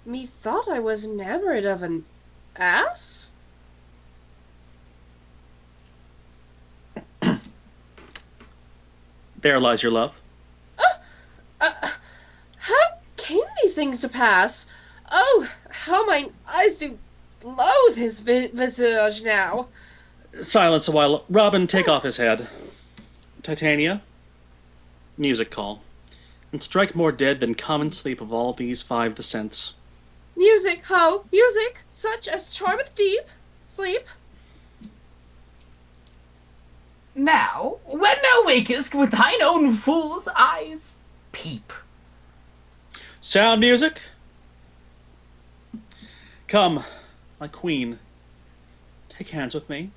Methought I was enamored of an ass?
There lies your love.
How came these things to pass? Oh, how mine eyes do loathe his visage now.
Silence a while. Robin, take off his head. Titania, music call. And strike more dead than common sleep of all these 5 descents.
Music, ho, music, such as charmeth deep sleep.
Now, when thou wakest with thine own fool's eyes, peep.
Sound music. Come, my queen, take hands with me,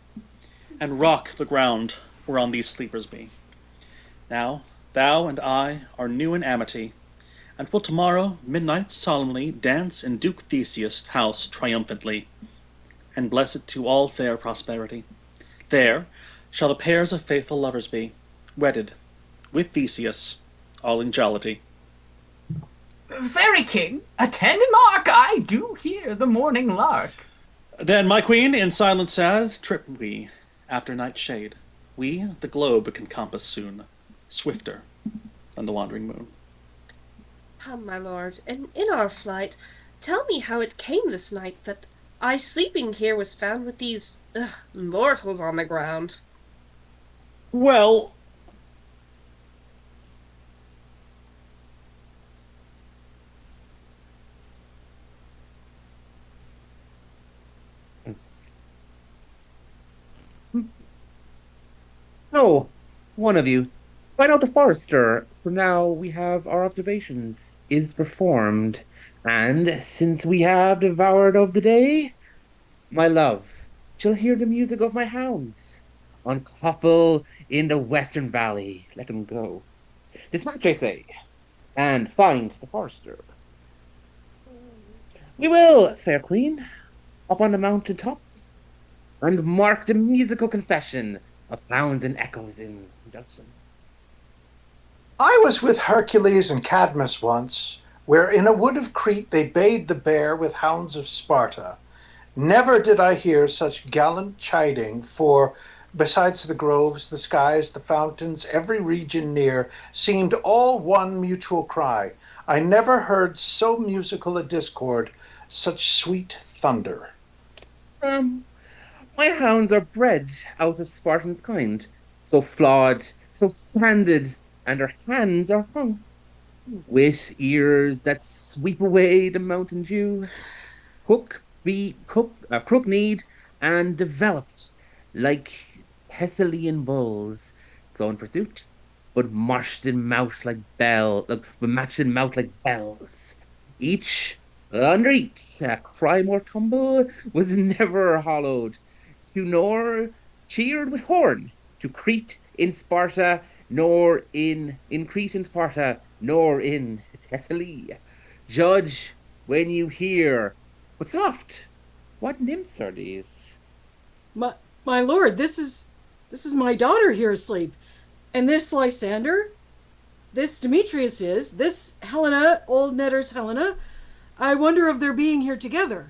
and rock the ground whereon these sleepers be. Now, thou and I are new in amity, and will tomorrow midnight solemnly dance in Duke Theseus' house triumphantly, and blessed to all fair prosperity. There shall the pairs of faithful lovers be, wedded, with Theseus, all in jollity.
Fairy king, attend and mark, I do hear the morning lark.
Then, my queen, in silent sad, trip we, after night shade. We the globe can compass soon, swifter than the wandering moon.
Come, my lord, and in our flight, tell me how it came this night that I sleeping here was found with these mortals on the ground.
Well,
No, one of you, find out the forester, for now we have our observations is performed, and since we have devoured of the day, my love shall hear the music of my hounds. Uncouple in the western valley, let them go. Dispatch, I say, and find the forester. We will, fair queen, up on the mountain top, and mark the musical confession of sounds and echoes in conjunction.
I was with Hercules and Cadmus once, where in a wood of Crete they bayed the bear with hounds of Sparta. Never did I hear such gallant chiding, for besides the groves, the skies, the fountains, every region near, seemed all one mutual cry. I never heard so musical a discord, such sweet thunder.
My hounds are bred out of Spartan's kind, so flawed, so sanded, and their hands are hung with ears that sweep away the mountain dew, crook-kneed, and developed like Thessalian bulls, slow in pursuit, but matched in mouth like bells. Each under each, cry more tumble was never hollowed, to nor cheered with horn, to Crete in Sparta, nor in Crete and Sparta, nor in Thessaly. Judge when you hear. But soft, what nymphs are these?
My lord, this is my daughter here asleep, and this Lysander, this Demetrius is, this Helena, old Netter's Helena. I wonder of their being here together.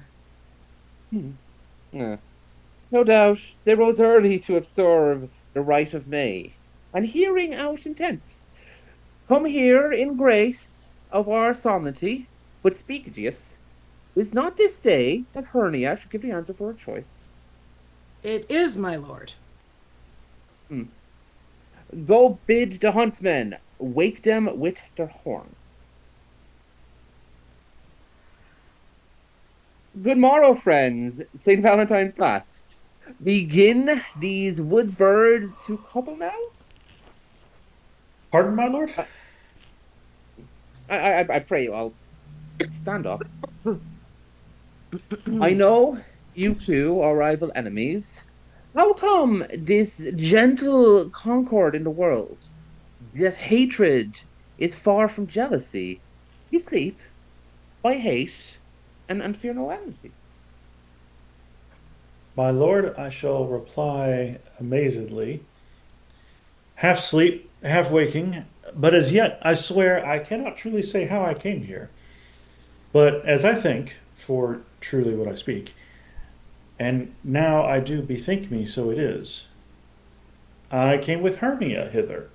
No doubt they rose early to observe the rite of May, and hearing out intent, come here in grace of our solemnity. But speak, Egeus, is not this day that Hermia should give the answer for her choice?
It is, my lord.
Go bid the huntsmen wake them with their horn. Good morrow, friends. St. Valentine's past. Begin these wood birds to couple now?
Pardon, my lord?
I pray you, I'll stand up. I know you two are rival enemies. How come this gentle concord in the world, that hatred is far from jealousy? You sleep, by hate, and fear no enmity.
My lord, I shall reply amazedly, half sleep, half waking, but as yet I swear I cannot truly say how I came here. But as I think, for truly what I speak, and now I do bethink me so it is, I came with Hermia hither.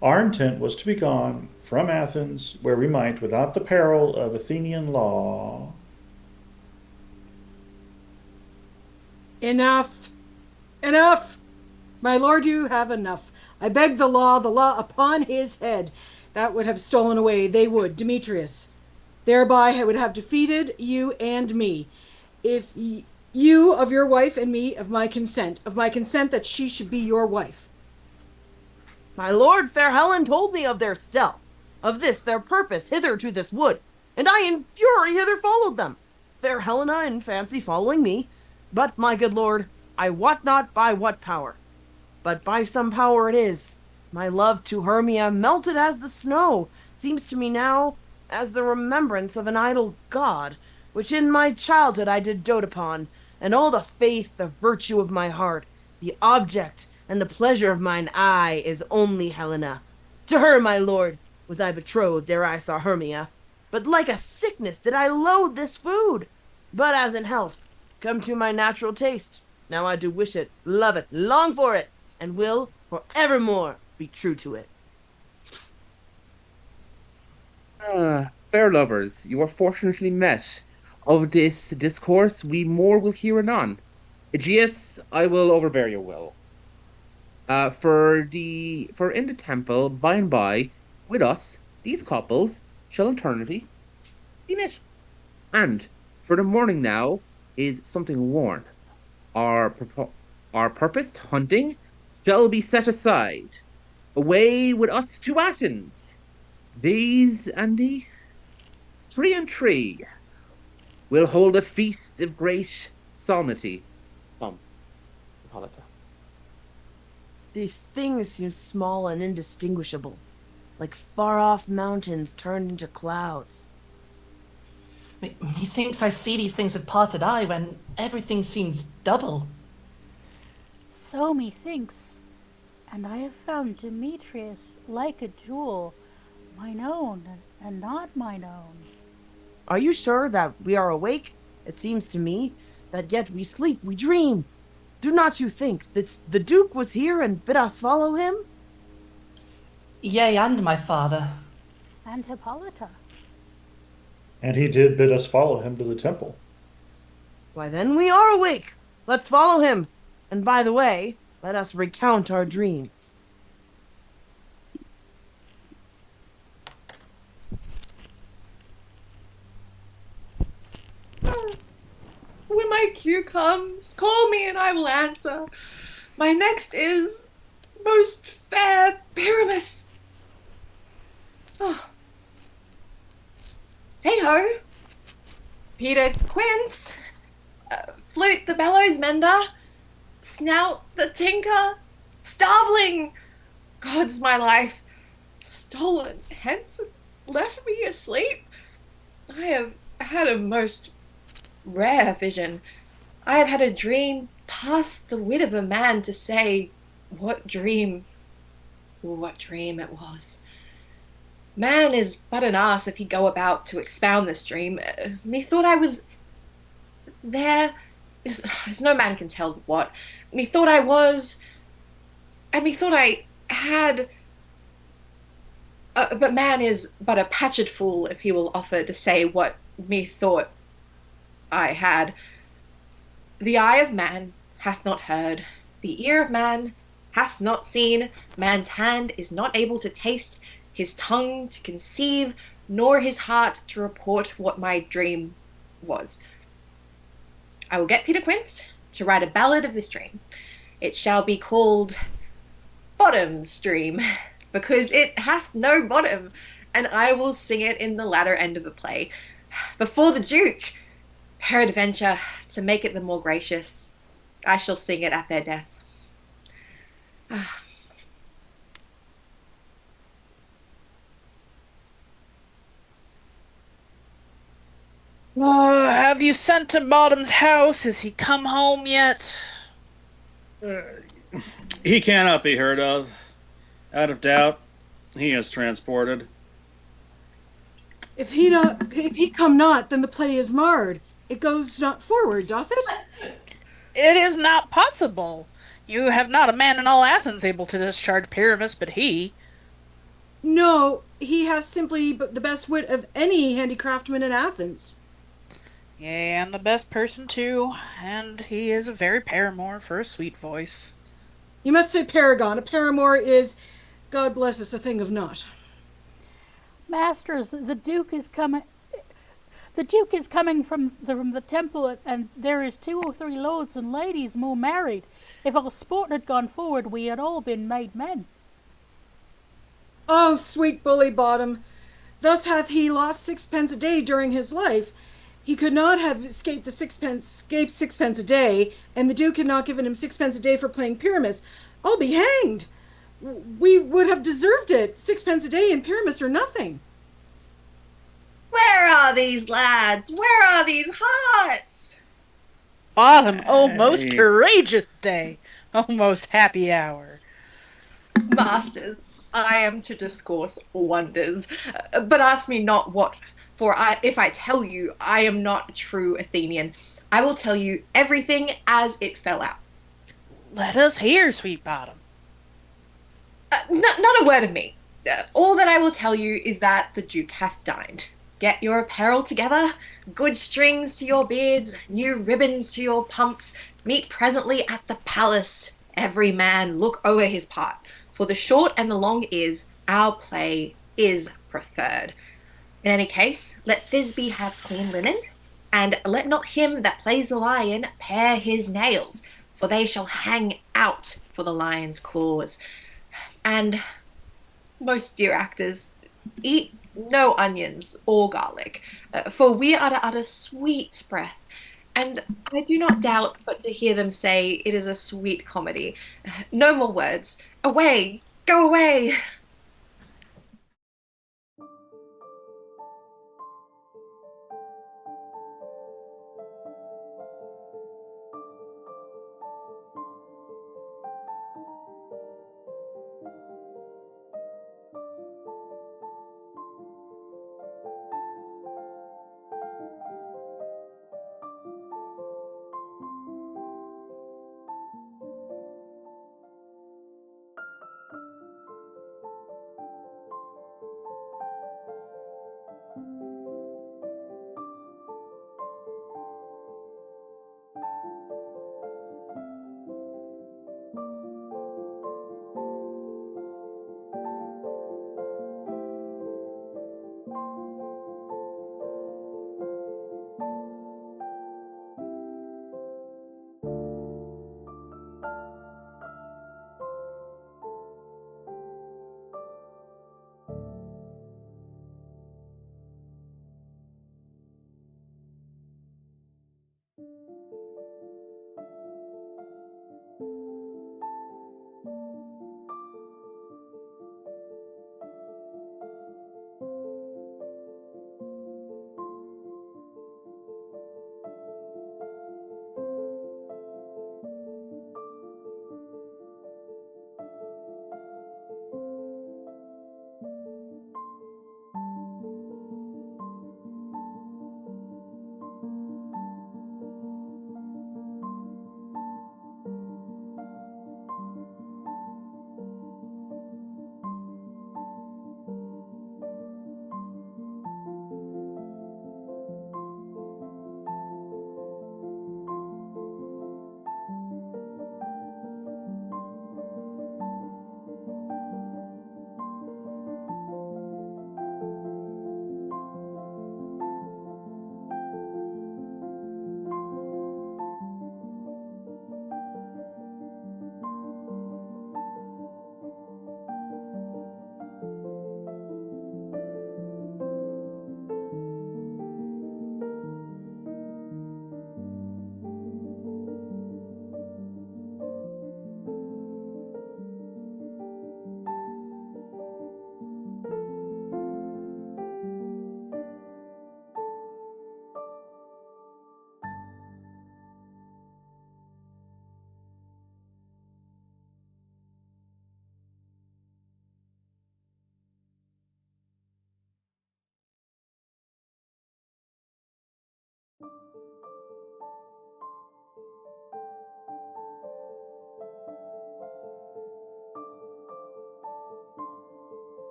Our intent was to be gone from Athens, where we might, without the peril of Athenian law.
Enough! Enough! My lord, you have enough. I beg the law upon his head. That would have stolen away, they would, Demetrius. Thereby I would have defeated you and me. If you of your wife and me of my consent that she should be your wife.
My lord, fair Helen told me of their stealth, of this their purpose hither to this wood, and I in fury hither followed them, fair Helena in fancy following me. But, my good lord, I wot not by what power, but by some power it is. My love to Hermia, melted as the snow, seems to me now as the remembrance of an idol god, which in my childhood I did dote upon, and all the faith, the virtue of my heart, the object, and the pleasure of mine eye is only Helena. To her, my lord, was I betrothed ere I saw Hermia. But like a sickness did I loathe this food. But as in health, come to my natural taste. Now I do wish it, love it, long for it, and will for evermore be true to it.
Fair lovers, you are fortunately met. Of this discourse we more will hear anon. Egeus, I will overbear your will. For in the temple, by and by, with us, these couples shall eternity be knit. And for the morning now is something worn. Our purposed hunting shall be set aside. Away with us to Athens. These and the 3 will hold a feast of great solemnity. Hypollita.
These things seem small and indistinguishable, like far-off mountains turned into clouds.
Methinks I see these things with parted eye when everything seems double.
So methinks, and I have found Demetrius like a jewel, mine own and not mine own.
Are you sure that we are awake? It seems to me that yet we sleep, we dream. Do not you think that the Duke was here and bid us follow him?
Yea, and my father.
And Hypollita.
And he did bid us follow him to the temple.
Why then we are awake. Let's follow him. And by the way, let us recount our dreams.
When my cue comes, call me and I will answer. My next is most fair Pyramus. Oh. Hey ho, Peter Quince, Flute the bellows mender, Snout the tinker, Starveling, God's my life, stolen hence and left me asleep. I have had a most rare vision. I have had a dream past the wit of a man to say what dream it was. Man is but an ass if he go about to expound this dream. Methought I was there, as no man can tell what. Methought I was, and methought I had. But man is but a patched fool if he will offer to say what methought I had. The eye of man hath not heard, the ear of man hath not seen, man's hand is not able to taste, his tongue to conceive, nor his heart to report what my dream was. I will get Peter Quince to write a ballad of this dream. It shall be called Bottom's Dream, because it hath no bottom, and I will sing it in the latter end of the play, before the Duke. Peradventure, to make it the more gracious, I shall sing it at their death.
have you sent to Bottom's house? Has he come home yet?
He cannot be heard of. Out of doubt, he is transported.
If he come not, then the play is marred. It goes not forward, doth it?
It is not possible. You have not a man in all Athens able to discharge Pyramus but he.
No, he hath simply but the best wit of any handicraftsman in Athens.
Yea, and the best person too, and he is a very paramour for a sweet voice.
You must say paragon. A paramour is, God bless us, a thing of naught.
Masters, the Duke is coming. The Duke is coming from the temple, and there is 2 or 3 lords and ladies more married. If our sport had gone forward, we had all been made men.
Oh, sweet bully Bottom, thus hath he lost 6 pence a day during his life. He could not have escaped sixpence a day, and the Duke had not given him 6 pence a day for playing Pyramus. I'll be hanged. We would have deserved it. 6 pence a day in Pyramus or nothing.
Where are these lads? Where are these hearts?
Bottom, oh most courageous day, oh most happy hour.
Masters, I am to discourse wonders, but ask me not what, for if I tell you I am not a true Athenian, I will tell you everything as it fell out.
Let us hear, sweet Bottom.
Not a word of me. All that I will tell you is that the Duke hath dined. Get your apparel together, good strings to your beards, new ribbons to your pumps. Meet presently at the palace. Every man look over his part. For the short and the long is, our play is preferred. In any case, let Thisbe have clean linen, and let not him that plays the lion pare his nails, for they shall hang out for the lion's claws. And, most dear actors, eat no onions or garlic, for we are to utter sweet breath, and I do not doubt but to hear them say it is a sweet comedy. No more words. Away! Go away!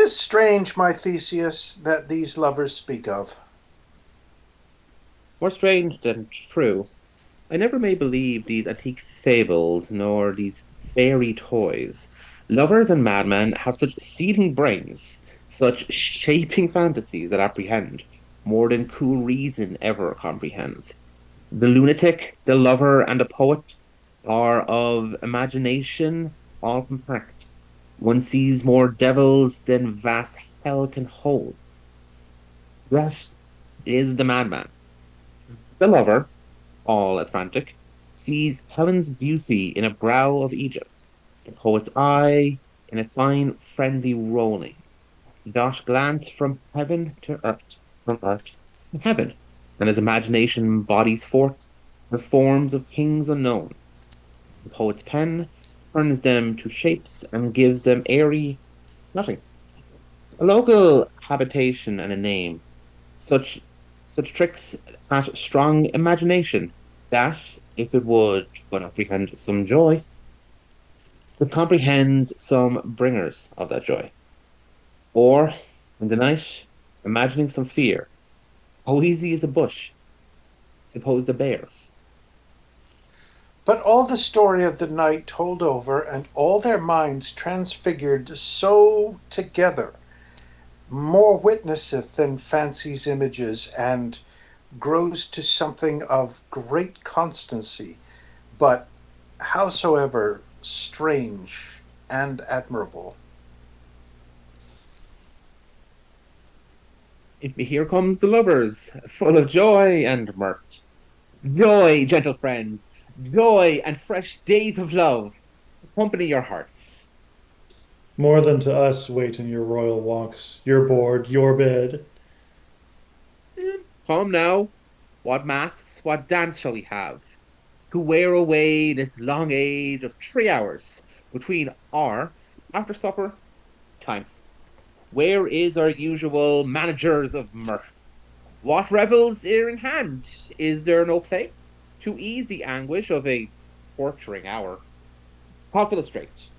is strange, my Theseus, that these lovers speak of.
More strange than true. I never may believe these antique fables, nor these fairy toys. Lovers and madmen have such seething brains, such shaping fantasies that apprehend, more than cool reason ever comprehends. The lunatic, the lover, and the poet are of imagination all compact. One sees more devils than vast hell can hold. That is the madman. The lover, all as frantic, sees Helen's beauty in a brow of Egypt, the poet's eye in a fine frenzy rolling, doth glance from heaven to earth, from earth to heaven, and his imagination bodies forth the forms of kings unknown. The poet's pen turns them to shapes and gives them airy nothing. A local habitation and a name. Such tricks attach strong imagination, that, if it would but apprehend some joy, it comprehends some bringers of that joy. Or, in the night, imagining some fear, how easy is a bush? Suppose the bear.
But all the story of the night told over, and all their minds transfigured so together, more witnesseth than fancy's images, and grows to something of great constancy, but howsoever strange and admirable.
Here comes the lovers, full of joy and mirth. Joy, gentle friends, joy and fresh days of love, accompany your hearts.
More than to us wait in your royal walks, your board, your bed.
Come now, what masks, what dance shall we have? To wear away this long age of 3 hours between our after supper time. Where is our usual managers of mirth? What revels are in hand? Is there no play? To ease the anguish of a torturing hour. Philostrate.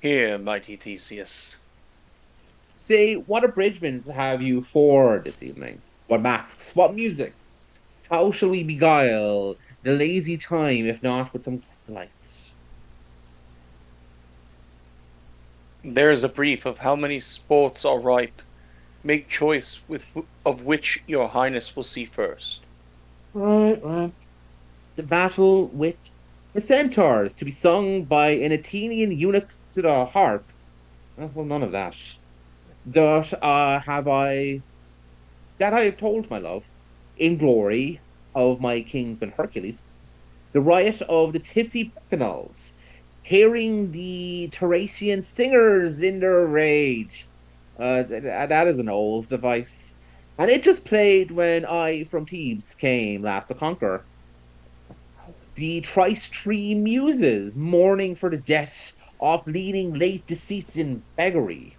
Here, mighty Theseus.
Say, what abridgments have you for this evening? What masks? What music? How shall we beguile the lazy time, if not with some light?
There is a brief of how many sports are ripe. Make choice of which your highness will see first.
Right. The battle with the centaurs, to be sung by an Athenian eunuch to the harp. Well, none of that. That I have told, my love, in glory of my kingsman Hercules, the riot of the tipsy bacchanals, hearing the Thracian singers in their rage. That is an old device, and it just played when I from Thebes came last to conquer. The Tristry muses mourning for the death of leading late deceits in beggary.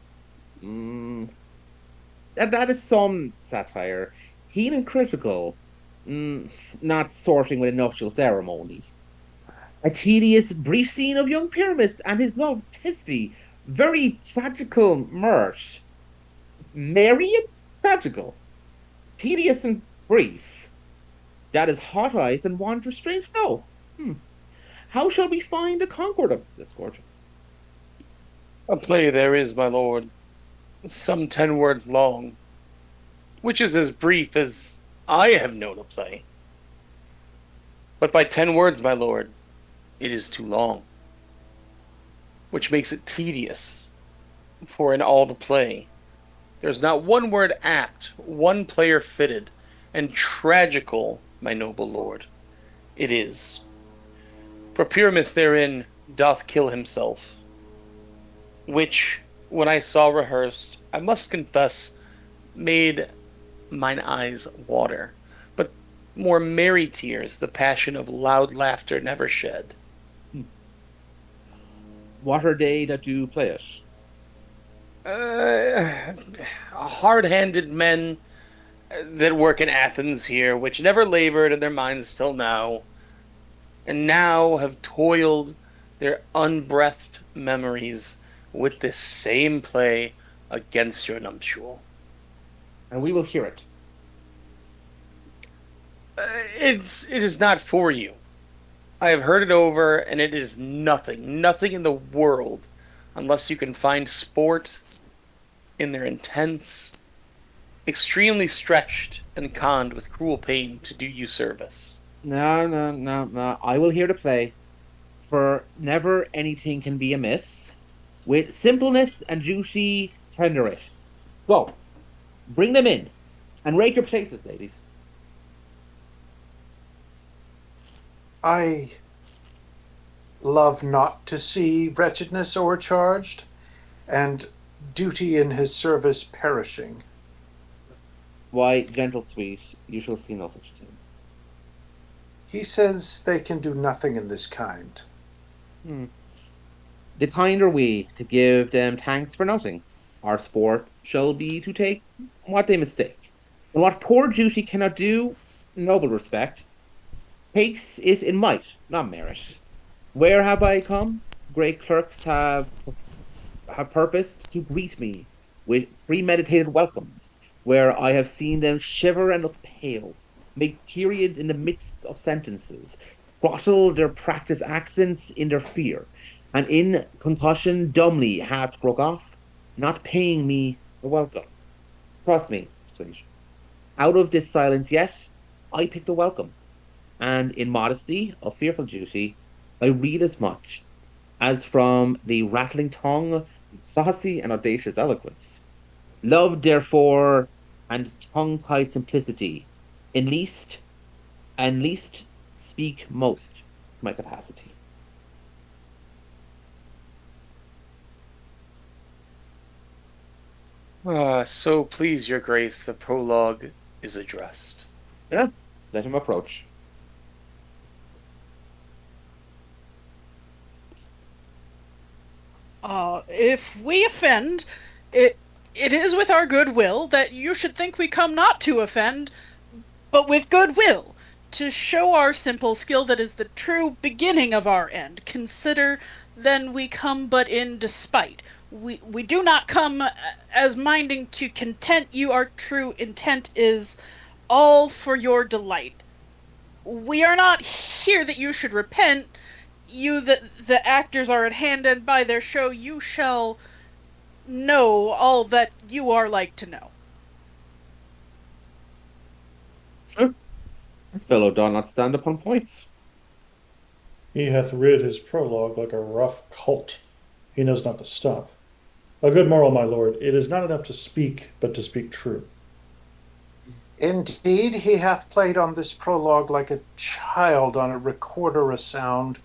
That is some satire, keen and critical, not sorting with a nuptial ceremony. A tedious brief scene of young Pyramus and his love Thisbe, very tragical mirth. Merry and tragical, tedious and brief. That is hot ice and wandrous strange snow. How shall we find a concord of this discord?
A play there is, my lord, some 10 words long, which is as brief as I have known a play. But by 10 words, my lord, it is too long, which makes it tedious, for in all the play, there's not one word apt, one player fitted, and tragical, my noble lord, it is. For Pyramus therein doth kill himself, which, when I saw rehearsed, I must confess, made mine eyes water, but more merry tears the passion of loud laughter never shed.
What are they that do play it?
Hard-handed men that work in Athens here, which never labored in their minds till now, and now have toiled their unbreathed memories with this same play against your nuptial.
And we will hear it.
It is not for you. I have heard it over, and it is nothing in the world, unless you can find sport in their intense, extremely stretched and conned with cruel pain to do you service.
No. I will hear the play. For never anything can be amiss. With simpleness and duty tender it. Go. Bring them in. And rake your places, ladies.
I love not to see wretchedness o'ercharged, and duty in his service perishing.
Why, gentle sweet, you shall see no such thing.
He says they can do nothing in this kind.
The kind are we to give them thanks for nothing. Our sport shall be to take what they mistake. And what poor duty cannot do, noble respect, takes it in might, not merit. Where have I come? Great clerks have purposed to greet me with premeditated welcomes, where I have seen them shiver and look pale, make periods in the midst of sentences, throttle their practice accents in their fear, and in concussion dumbly have broke off, not paying me a welcome. Trust me, sweet. Out of this silence yet, I picked a welcome, and in modesty of fearful duty, I read as much as from the rattling tongue, saucy and audacious eloquence. Love, therefore, and tongue-tied simplicity, in least speak most to my capacity.
So please your grace, the prologue is addressed.
Yeah, let him approach.
If we offend, it is with our good will that you should think we come not to offend, but with good will, to show our simple skill that is the true beginning of our end. Consider, then, we come but in despite. We do not come as minding to content you. Our true intent is all for your delight. We are not here that you should repent. You, that the actors are at hand, and by their show you shall know all that you are like to know.
This fellow doth not stand upon points.
He hath rid his prologue like a rough colt. He knows not to stop. A good moral, my lord. It is not enough to speak, but to speak true.
Indeed, he hath played on this prologue like a child on a recorder a sound,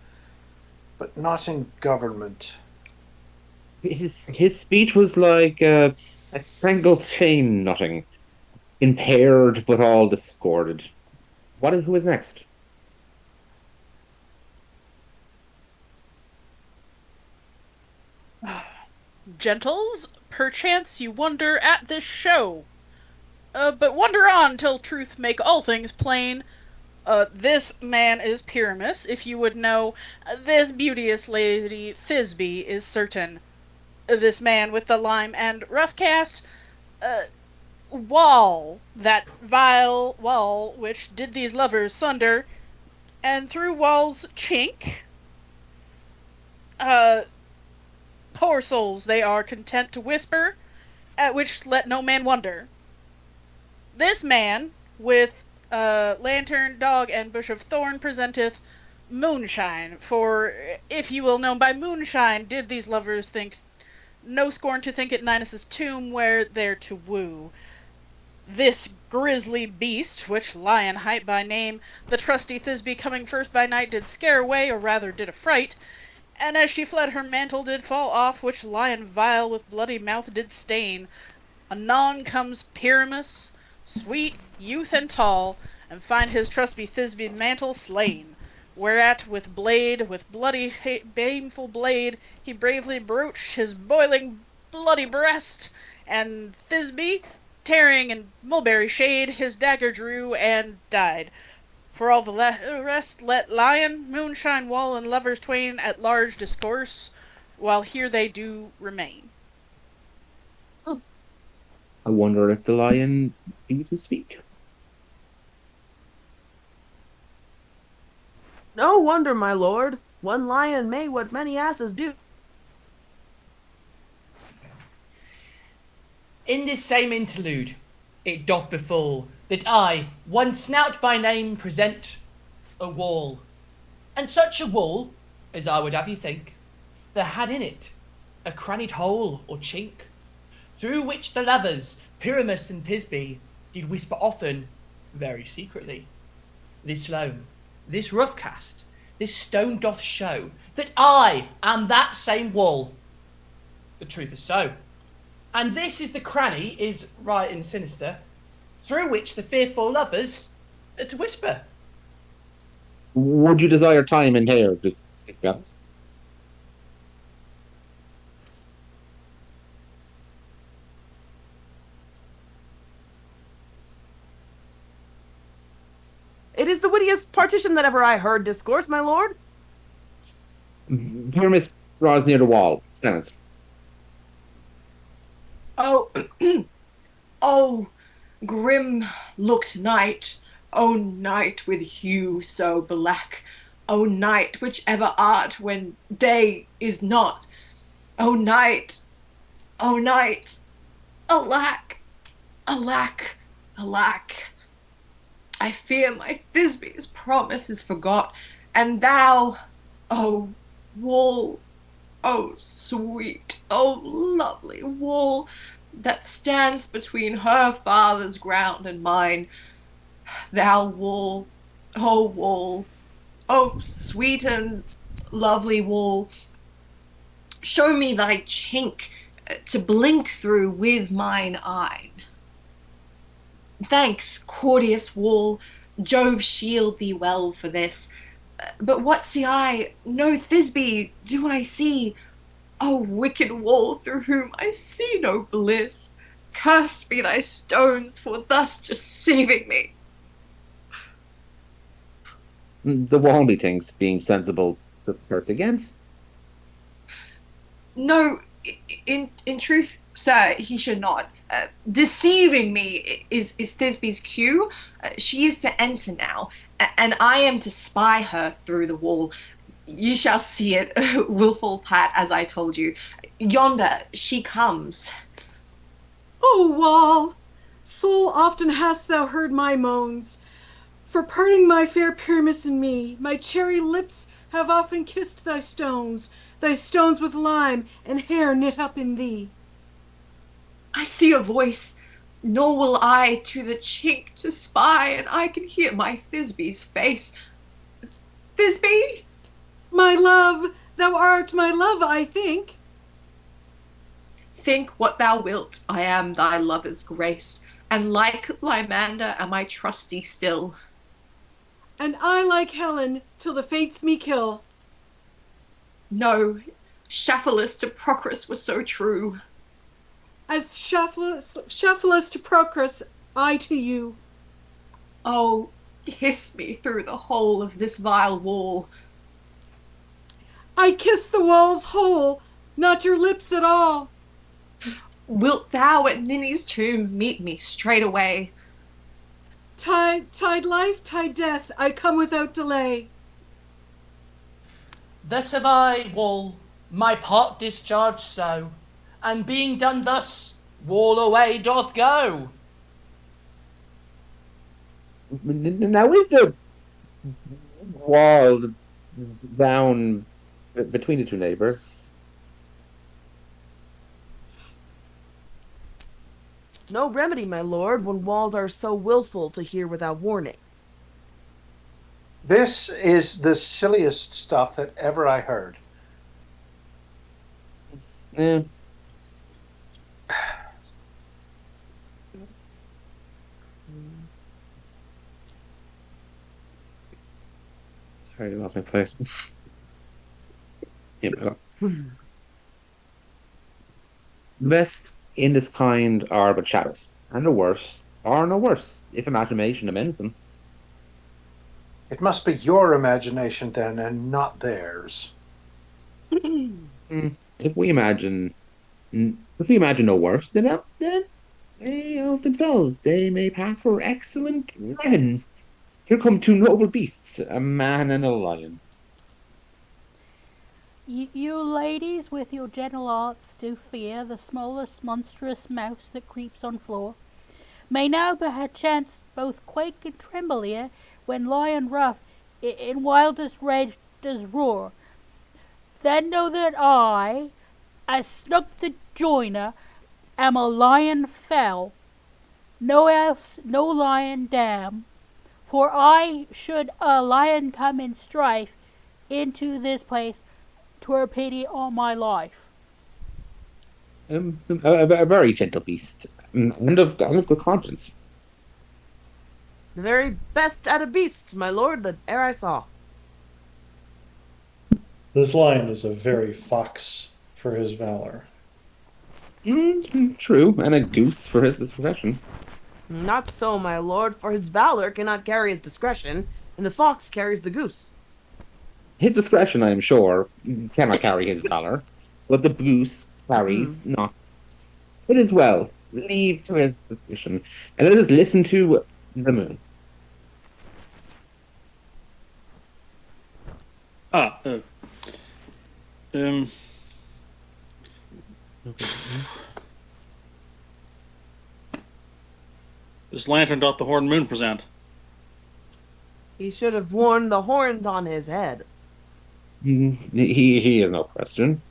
but not in government.
His speech was like a strangled chain knotting, impaired but all discorded. Who is next?
Gentles, perchance you wonder at this show. But wonder on till truth make all things plain. This man is Pyramus, if you would know. This beauteous lady Thisbe is certain. This man with the lime and rough cast, Wall, that vile wall which did these lovers sunder, and through Wall's chink, poor souls, they are content to whisper, at which let no man wonder. This man, with lantern, dog, and bush of thorn, presenteth moonshine, for if you will know by moonshine did these lovers think, no scorn to think it Ninus' tomb where they're to woo. This grisly beast, which Lion hight by name, the trusty Thisbe coming first by night did scare away, or rather did affright, and as she fled her mantle did fall off, which Lion vile with bloody mouth did stain. Anon comes Pyramus, sweet, youth, and tall, and find his trusty Thisbe mantle slain, whereat with bloody baneful blade, he bravely broached his boiling bloody breast, and Thisbe, tearing in mulberry shade, his dagger drew and died. For all the rest, let Lion, moonshine, wall, and lovers twain at large discourse, while here they do remain.
I wonder if the lion be to speak.
No wonder, my lord. One lion may what many asses do.
In this same interlude, it doth befall that I, one Snout by name, present a wall. And such a wall, as I would have you think, there had in it a crannied hole or chink, through which the lovers, Pyramus and Thisbe, did whisper often, very secretly. This loam, this rough cast, this stone doth show that I am that same wall. The truth is so. And this is the cranny, is right and sinister, through which the fearful lovers are to whisper.
Would you desire time and hair to speak out?
It is the wittiest partition that ever I heard discourse, my lord.
Pyramus draws near the wall. Silence.
Oh, oh, grim-looked night, oh night with hue so black, oh night whichever art when day is not, oh night, alack, alack, alack. I fear my Thisbe's promise is forgot, and thou, oh wall, oh sweet, oh lovely wall, that stands between her father's ground and mine, thou wall, oh sweet and lovely wall, show me thy chink to blink through with mine eye. Thanks, courteous wall, Jove shield thee well for this. But what see I? No Thisbe do I see. O wicked wall, through whom I see no bliss. Cursed be thy stones for thus deceiving me.
The wall methinks, being sensible, to curse again.
No, in truth, sir, he should not. Deceiving me is Thisbe's cue. She is to enter now, and I am to spy her through the wall. You shall see it, wilful Pat, as I told you. Yonder she comes.
O wall, full often hast thou heard my moans. For parting my fair Pyramus and me, my cherry lips have often kissed thy stones with lime and hair knit up in thee.
I see a voice, nor will I to the chink to spy, and I can hear my Thisbe's face. Thisbe?
My love, thou art my love, I think.
Think what thou wilt, I am thy lover's grace, and like Lysander am I trusty still.
And I like Helen, till the fates me kill.
No, Shaphalus to Procrus was so true.
As Shaphalus to Procrus, I to you.
Oh, kiss me through the hole of this vile wall.
I kiss the wall's hole, not your lips at all.
Wilt thou at Ninny's tomb meet me straightway?
Tide life, tide death, I come without delay.
Thus have I, wall, my part discharged so, and being done thus, wall away doth go.
Now is the wall down between the two neighbors?
No remedy, my lord, when walls are so willful to hear without warning.
This is the silliest stuff that ever I heard.
Yeah. Sorry, I lost my place. Yeah, the best in this kind are but shadows, and the worst are no worse, if imagination amends them.
It must be your imagination then, and not theirs.
if we imagine if we imagine no worse, then they of themselves they may pass for excellent men. Here come two noble beasts, a man and a lion.
You ladies with your gentle arts do fear the smallest monstrous mouse that creeps on floor. May now perchance both quake and tremble here when lion rough in wildest rage does roar. Then know that I, as Snug the joiner, am a lion fell, no else no lion damn. For I should a lion come in strife into this place, 'twere pity on my life.
A very gentle beast, and of good conscience.
The very best at a beast, my lord, that e'er I saw.
This lion is a very fox for his valor.
True, and a goose for his discretion.
Not so, my lord, for his valor cannot carry his discretion, and the fox carries the goose.
His discretion, I am sure, cannot carry his valor, but the goose carries not. It is well. Leave to his discretion, and let us listen to the moon.
This lantern doth the horned moon present.
He should have worn the horns on his head.
He is no present,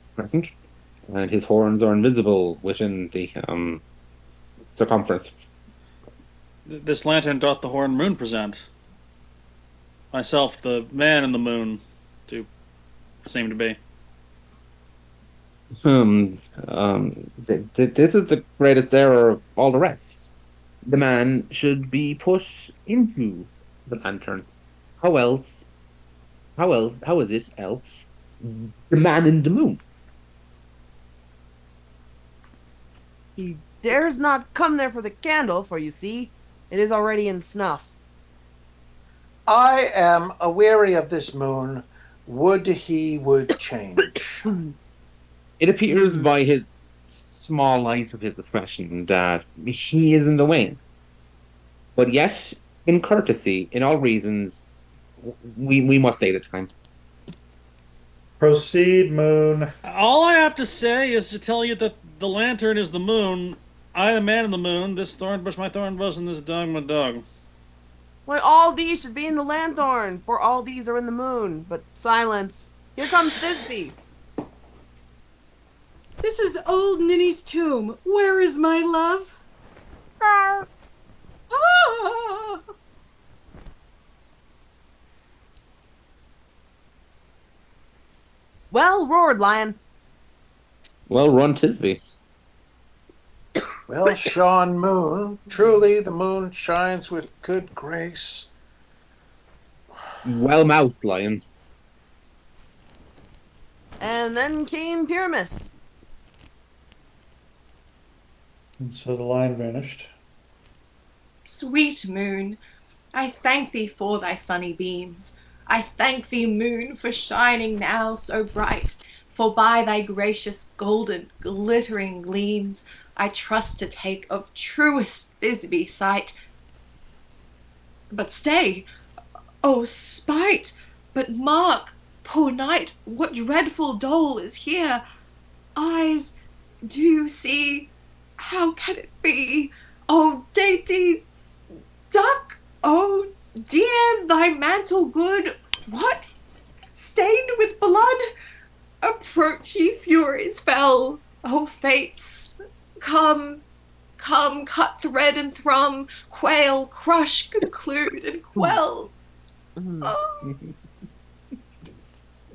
and his horns are invisible within the circumference.
This lantern doth the horned moon present. Myself, the man in the moon, to seem to be.
This is the greatest error of all the rest. The man should be put into the lantern. How else? How is it else? The man in the moon.
He dares not come there for the candle, for you see, it is already in snuff.
I am aweary of this moon. Would he would change.
It appears by his small light of his discretion that he is in the way. But yet, in courtesy, in all reasons, we must say the time.
Proceed, moon.
All I have to say is to tell you that the lantern is the moon, I the man in the moon, this thorn bush my thorn bush, and this dog my dog.
Why, all these should be in the lanthorn, for all these are in the moon. But silence. Here comes Thisbe.
This is old Ninny's tomb. Where is my love? Ah!
Well roared, lion.
Well run, Thisbe.
Well shone moon. Truly the moon shines with good grace.
Well moused, lion.
And then came Pyramus.
And so the lion vanished.
Sweet moon, I thank thee for thy sunny beams. I thank thee, moon, for shining now so bright. For by thy gracious golden glittering gleams I trust to take of truest Thisbe sight. But stay, oh spite, but mark, poor knight, what dreadful dole is here. Eyes, do you see? How can it be? Oh, dainty duck, oh dear, thy mantle good, what? Stained with blood? Approach ye furies fell, oh fates, come, come, cut thread and thrum, quail, crush, conclude, and quell. Oh.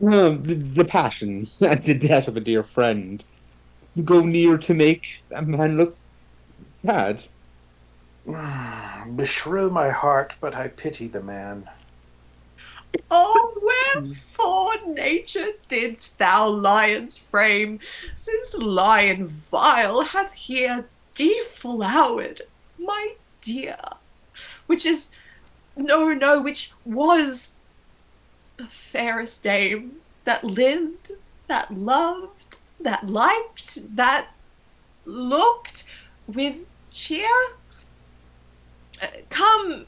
The passion and the death of a dear friend go near to make a man look bad.
Beshrew my heart, but I pity the man.
Oh, wherefore, nature, didst thou lions frame, since lion vile hath here deflowered, my dear, which is, which was the fairest dame that lived, that loved, that liked, that looked with cheer? Come,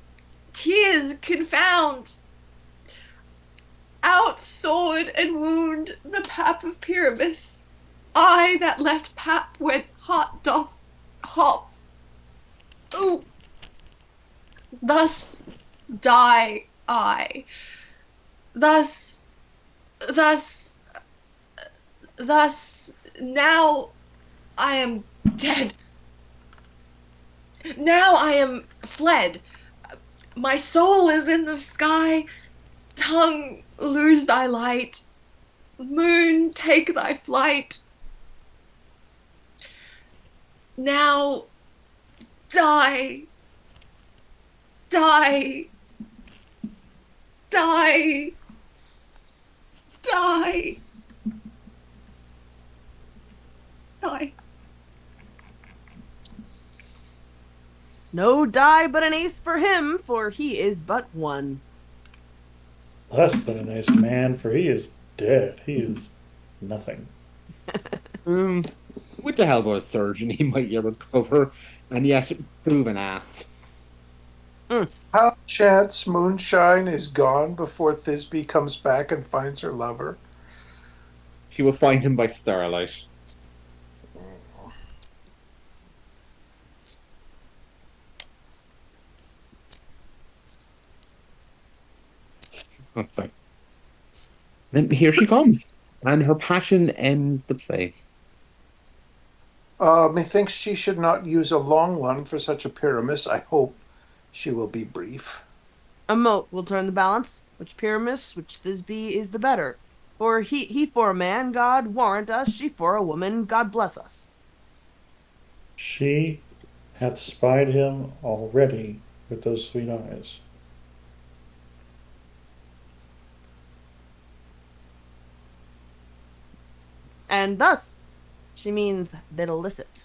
tears confound, out sword and wound the pap of Pyramus. I that left pap when heart doth hop. Ooh! Thus die I. Thus, now I am dead. Now I am fled. My soul is in the sky. Tongue, lose thy light. Moon, take thy flight. Now die. Die. Die. Die. Die.
No die but an ace for him, for he is but one.
Less than a nice man, for he is dead. He is nothing.
With the help of a surgeon, he might yet recover, and yet prove an ass.
How chance moonshine is gone before Thisbe comes back and finds her lover?
She will find him by starlight. Okay. Then here she comes, and her passion ends the play.
Methinks she should not use a long one for such a Pyramus. I hope she will be brief.
A Mote will turn the balance. Which Pyramus, which Thisbe is the better. For he for a man, God warrant us, she for a woman, God bless us.
She hath spied him already with those sweet eyes.
And thus, she means that illicit.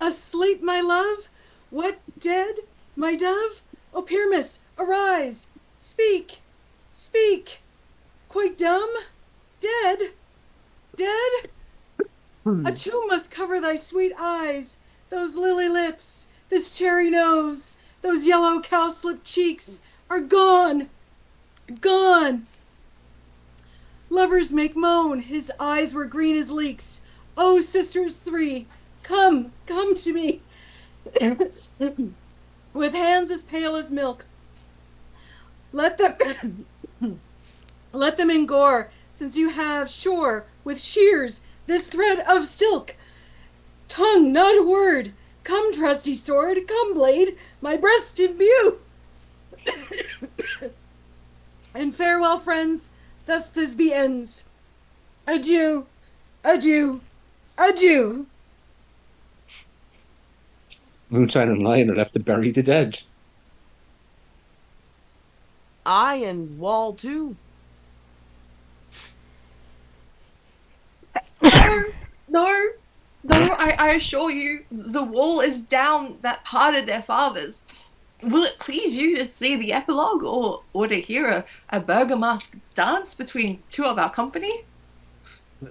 Asleep, my love? What, dead? My dove? O Pyramus, arise! Speak! Speak! Quite dumb? Dead? Dead? A tomb must cover thy sweet eyes, those lily lips, this cherry nose, those yellow cowslip cheeks are gone! Gone! Lovers make moan, his eyes were green as leeks. Oh, sisters three, come, come to me. With hands as pale as milk. Let them let them in gore, since you have, sure, with shears, this thread of silk. Tongue, not a word. Come, trusty sword, come, blade, my breast imbue. And farewell, friends, thus Thisbe ends. Adieu, adieu, adieu.
Moonshine and Lion are left to bury the dead.
I and Wall too.
No, I assure you, the wall is down that parted their fathers. Will it please you to see the epilogue, or to hear a burgomask dance between two of our company?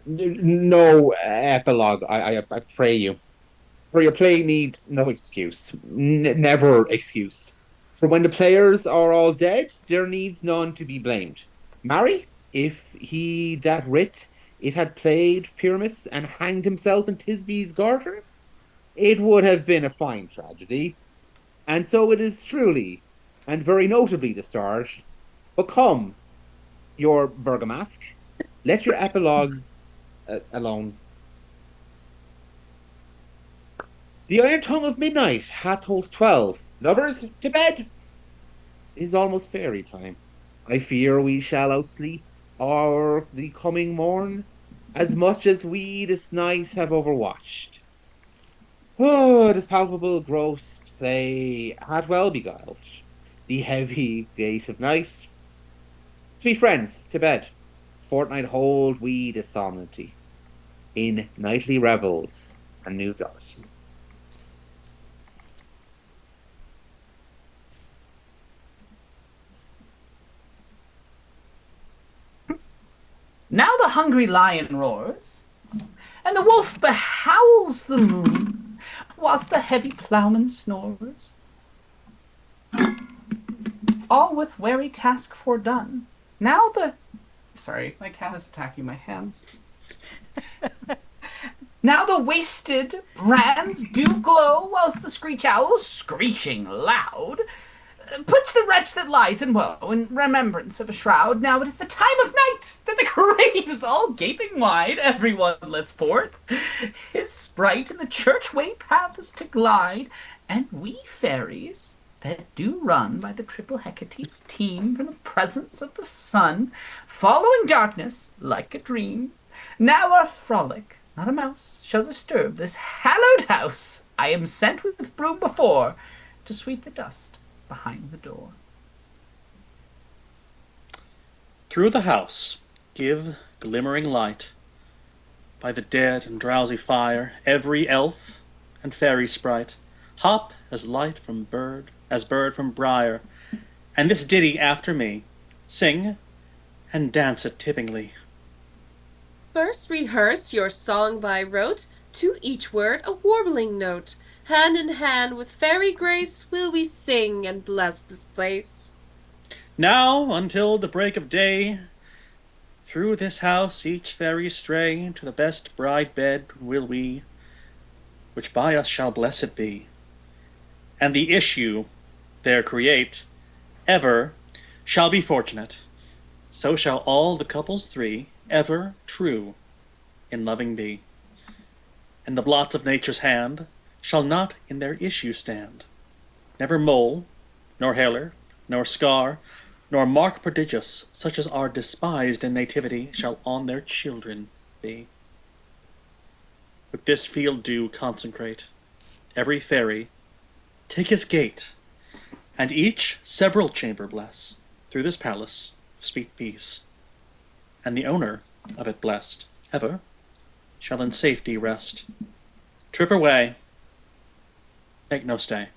No epilogue, I pray you. For your play needs no excuse. Never excuse. For when the players are all dead, there needs none to be blamed. Marry, if he that writ it had played Pyramus and hanged himself in Thisbe's garter, it would have been a fine tragedy. And so it is truly, and very notably the start. But come, your Bergamask, let your epilogue alone. The iron tongue of midnight hath told 12. Lovers, to bed! It is almost fairy time. I fear we shall outsleep or the coming morn, as much as we this night have overwatched. Oh, this palpable gross play hath well beguiled the heavy gate of night. Sweet friends, to bed. Fortnight hold we the solemnity in nightly revels and new dark.
Now the hungry lion roars, and the wolf behowls the moon, whilst the heavy ploughman snores. All with wary task fordone. Now the... Sorry, my cat is attacking my hands. Now the wasted brands do glow, whilst the screech owl, screeching loud, puts the wretch that lies in woe in remembrance of a shroud. Now it is the time of night, that the graves all gaping wide, everyone lets forth his sprite in the church-way paths to glide, and we fairies that do run by the triple Hecate's team from the presence of the sun, following darkness like a dream, now our frolic, not a mouse, shall disturb this hallowed house. I am sent with broom before to sweep the dust behind the door.
Through the house give glimmering light. By the dead and drowsy fire, every elf and fairy sprite hop as light from bird, as bird from briar, and this ditty after me, sing and dance it tippingly.
First rehearse your song by rote, to each word a warbling note. Hand in hand with fairy grace will we sing and bless this place.
Now until the break of day, through this house each fairy stray, to the best bride bed will we, which by us shall blessed be. And the issue there create, ever shall be fortunate. So shall all the couples three, ever true in loving be. And the blots of nature's hand shall not in their issue stand. Never mole, nor hailer, nor scar, nor mark prodigious, such as are despised in nativity, shall on their children be. With this field do consecrate, every fairy take his gate, and each several chamber bless, through this palace of sweet peace. And the owner of it blessed, ever, shall in safety rest. Trip away, make no stay.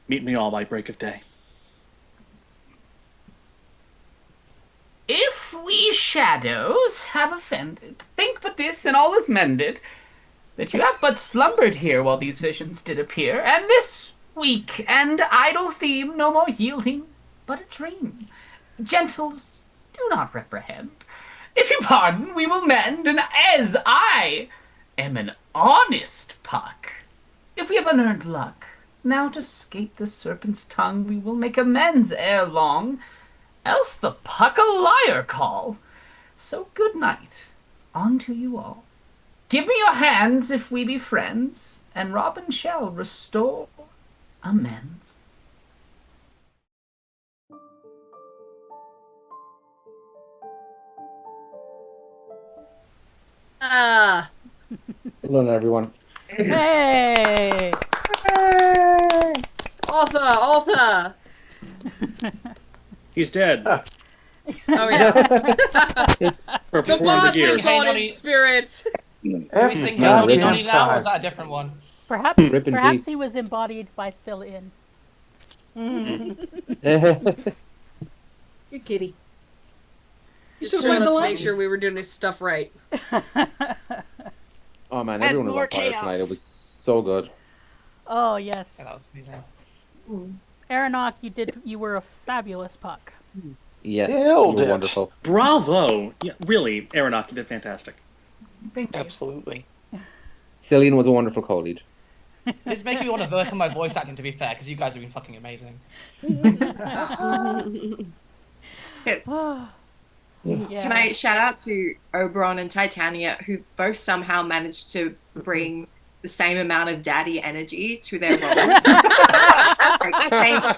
Meet me all by break of day.
If we shadows have offended, think but this and all is mended, that you have but slumbered here while these visions did appear, and this weak and idle theme no more yielding, but a dream. Gentles, do not reprehend. If you pardon, we will mend, and as I am an honest puck, if we have unearned luck, now to escape the serpent's tongue, we will make amends ere long, else the puck a liar call. So good night unto you all. Give me your hands if we be friends, and Robin shall restore amends.
Ah.
Hello, everyone.
Hey!
Arthur!
He's dead.
Oh yeah.
For
The
400
boss
years.
is on in spirit.
Do we sing Noni Noni now, or is that a different one?
Perhaps he was embodied by Cillian.
Good kitty. Just showed us to make sure we were doing his stuff right.
Oh man, everyone was on fire tonight. It was so good.
Oh yes.
Yeah, that was amazing.
Aronok, you were a fabulous puck.
Yes, you were wonderful.
Bravo! Yeah, really, Aronok, you did fantastic.
Thank you.
Absolutely.
Cillian was a wonderful co-lead.
It's making me want to work on my voice acting, to be fair, because you guys have been fucking amazing.
Can I shout out to Oberon and Titania, who both somehow managed to bring the same amount of daddy energy to their role.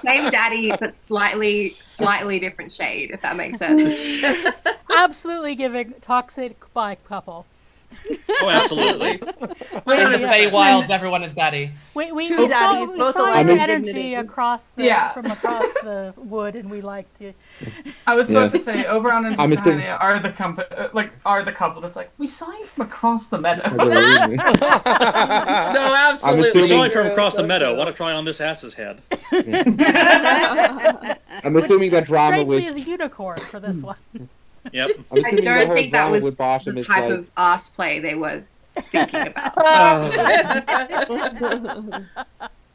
same daddy, but slightly different shade, if that makes sense.
Absolutely giving toxic bi couple.
Oh, absolutely.
In the Feywilds, everyone is daddy.
We
Two daddies,
saw
both
the
alive.
energy across the from across the wood, and we liked it.
I was about to say, Oberon and
I'm assuming-
Titania are the couple that's like, we saw you from across the meadow.
No, absolutely.
We saw it from across the meadow. Want to try on this ass's head?
I'm assuming that drama
Strangely
with
is a unicorn for this one.
Yep.
I'm
I
assuming the
don't
whole
think that
drama
was
with Bottom
the
is
type
like,
of ass play they were thinking about.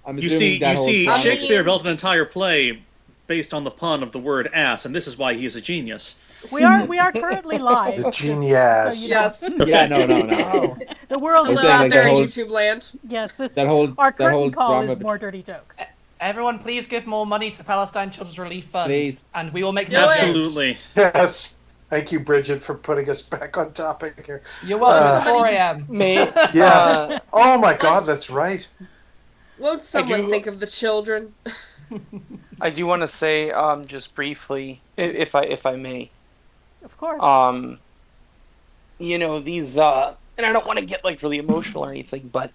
I'm
You
assuming
see,
that
you
whole
see,
drama.
Shakespeare built an entire play based on the pun of the word ass, and this is why he's a genius.
We are currently live.
The
just
genius.
So you
Yes.
know.
Yeah, no.
The world
I'm
Hello
is
saying,
out
like,
there
the
in
whole,
YouTube land.
yes. This
that whole
our
that whole
curtain call
drama.
is more dirty jokes.
Everyone, please give more money to Palestine Children's Relief Fund,
Please.
and we will make
Do it.
Absolutely.
Yes. Thank you, Bridget, for putting us back on topic here.
You're welcome. It's
Somebody-
4 a.m.
May
Yes. Oh my God,
Let's-
that's right.
Won't someone
do-
think of the children?
I do want to say just briefly, if I may.
Of course.
You know, these and I don't want to get like really emotional or anything, but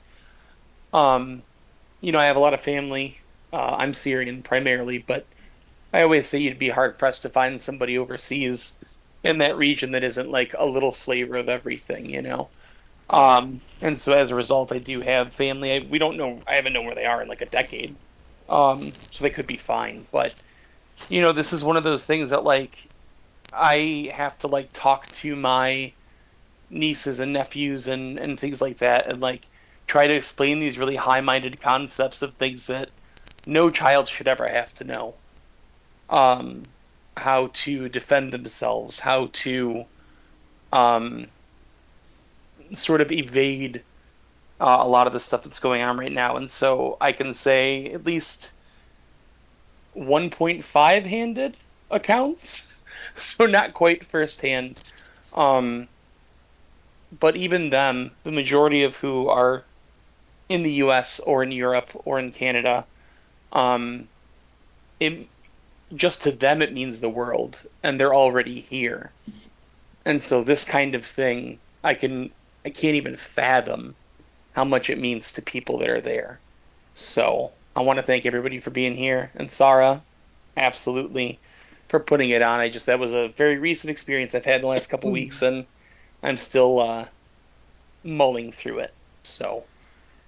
you know, I have a lot of family. I'm Syrian primarily, but I always say you'd be hard pressed to find somebody overseas in that region that isn't like a little flavor of everything, you know. And so as a result, I do have family. We don't know. I haven't known where they are in like a decade. So they could be fine, but you know, this is one of those things that like I have to like talk to my nieces and nephews and things like that, and like try to explain these really high-minded concepts of things that no child should ever have to know. How to defend themselves, how to sort of evade a lot of the stuff that's going on right now. And so I can say at least 1.5 handed accounts, so not quite firsthand. But even them, the majority of who are in the US or in Europe or in Canada, it, just to them it means the world, and they're already here. And so this kind of thing, I can't even fathom how much it means to people that are there. So I want to thank everybody for being here, and Sara, absolutely, for putting it on. That was a very recent experience I've had in the last couple weeks, and I'm still mulling through it. So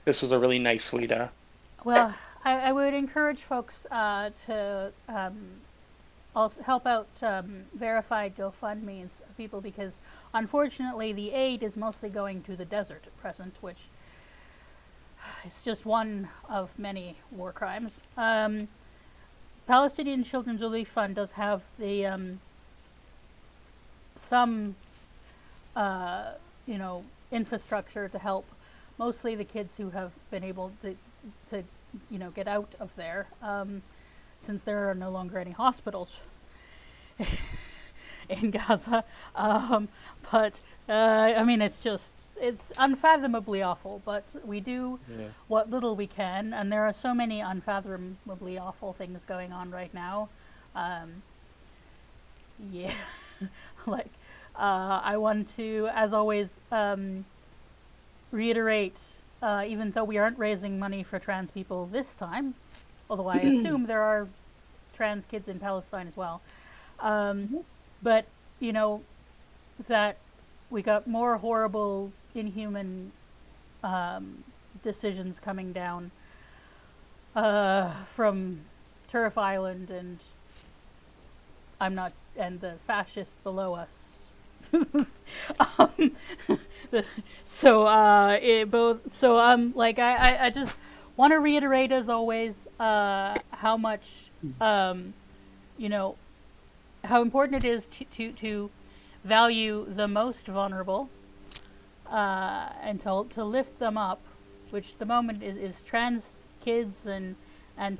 this was a really nice way to...
Well, I would encourage folks to also help out verified GoFundMe and people, because unfortunately the aid is mostly going to the desert at present, which is just one of many war crimes. Palestinian Children's Relief Fund does have the some infrastructure to help mostly the kids who have been able to get out of there, since there are no longer any hospitals in Gaza. But I mean, it's unfathomably awful, but we do what little we can, and there are so many unfathomably awful things going on right now. Like, I want to, as always, reiterate, even though we aren't raising money for trans people this time, although I assume there are trans kids in Palestine as well, but, you know, that we got more horrible, inhuman decisions coming down from Turf Island and the fascists below us. I just want to reiterate, as always, how much how important it is to value the most vulnerable, and to lift them up, which the moment is trans kids and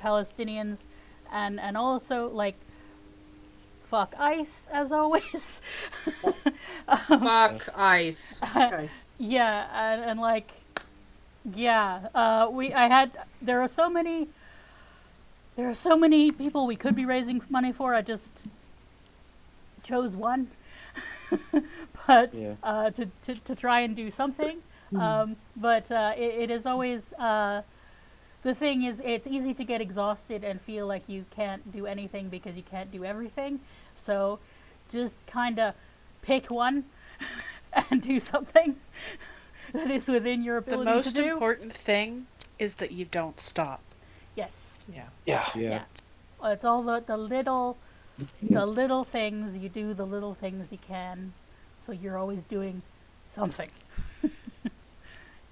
Palestinians, and also, like, fuck ICE, as always.
Fuck ICE.
Yeah, there are so many people we could be raising money for. I just chose one, but to try and do something. But it is always the thing is, it's easy to get exhausted and feel like you can't do anything because you can't do everything. So just kind of pick one and do something that is within your ability
The most
to do.
important thing is that you don't stop.
Yes.
Yeah.
Well, it's all the little The little things, you do the little things you can, so you're always doing something.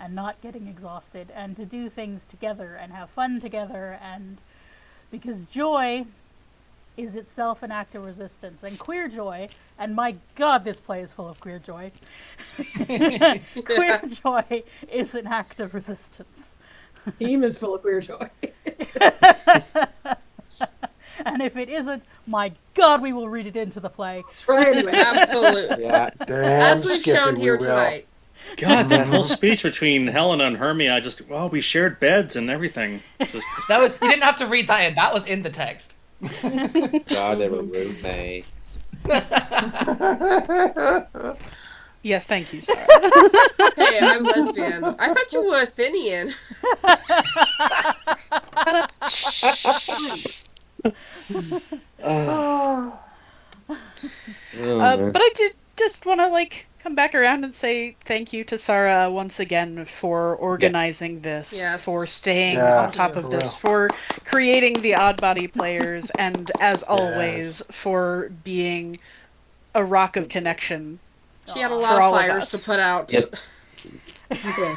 And not getting exhausted, and to do things together and have fun together, and because joy is itself an act of resistance, and queer joy, and my god, this play is full of queer joy. Queer joy is an act of resistance.
Team is full of queer joy.
And if it isn't, my god, we will read it into the play.
Try anyway.
Absolutely.
Yeah.
As we've shown here
will.
tonight.
God, that whole speech between Helena and Hermia, we shared beds and everything. Just...
That was, you didn't have to read that in. That was in the text.
God, they were roommates.
Yes, thank you, Sara.
Hey, I'm lesbian. I thought you were Athenian.
But I did just want to come back around and say thank you to Sara once again for organizing this,
Yes.
for staying on top of this, for creating the Oddbody players, and as always, for being a rock of connection.
She had a lot of fires to put out.
Yes.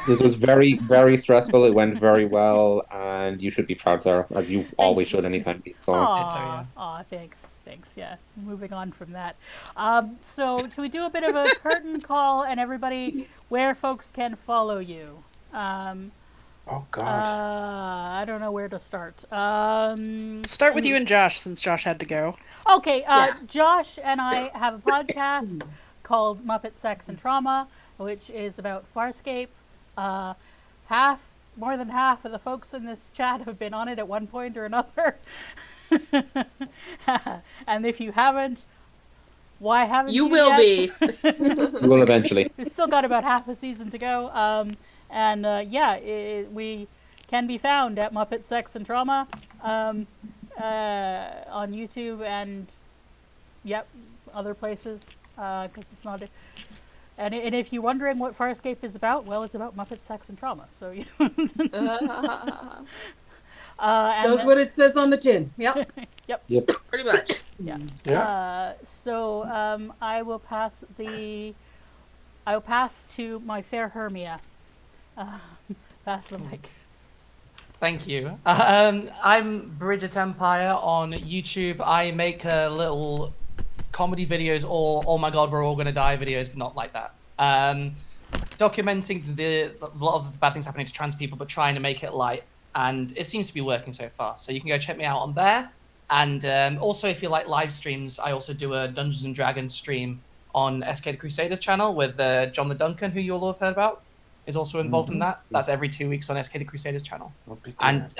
This was very, very stressful. It went very well, and you should be proud, Sara, as you always should anytime these go.
Aw, thanks. Yeah, moving on from that. So, should we do a bit of a curtain call and everybody where folks can follow you?
Oh, God.
I don't know where to start.
Start with you and Josh, since Josh had to go.
Okay, Josh and I have a podcast called Muppet Sex and Trauma, which is about Farscape. More than half of the folks in this chat have been on it at one point or another. And if you haven't, why haven't you?
You will be.
You will eventually.
We've still got about half a season to go. We can be found at Muppet Sex and Trauma on YouTube and other places, because it's not. And if you're wondering what Farscape is about, well, it's about Muppet Sex and Trauma. So you.
That's what it says on the tin. Yep.
Yep.
Pretty much.
Yeah.
Yeah.
I will pass to my fair Hermia. Pass the mic.
Thank you. I'm Bridget Empire on YouTube. I make little comedy videos or oh my god, we're all gonna die videos, but not like that. Documenting a lot of bad things happening to trans people, but trying to make it light. And it seems to be working so far. So you can go check me out on there. And also, if you like live streams, I also do a Dungeons and Dragons stream on SK the Crusaders channel with John the Duncan, who you all have heard about, is also involved in that. That's every 2 weeks on SK the Crusaders channel. And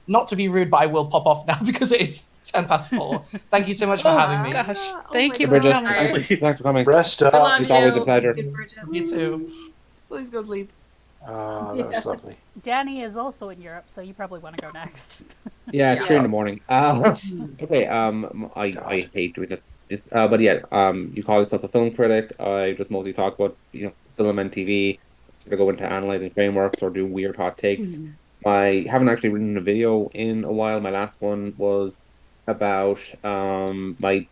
not to be rude, but I will pop off now because it is 4:10. Thank you so much for having me.
Gosh, thank you for
Bridget,
coming.
thanks for coming.
Rest up.
love
It's always a
you.
pleasure.
You too.
Please go sleep.
Oh, that was lovely.
Danny is also in Europe, so you probably want to go next.
Yeah, it's 3 in the morning. Okay, I hate doing this. But you call yourself a film critic. I just mostly talk about, film and TV. To go into analyzing frameworks or do weird hot takes. I haven't actually written a video in a while. My last one was about how I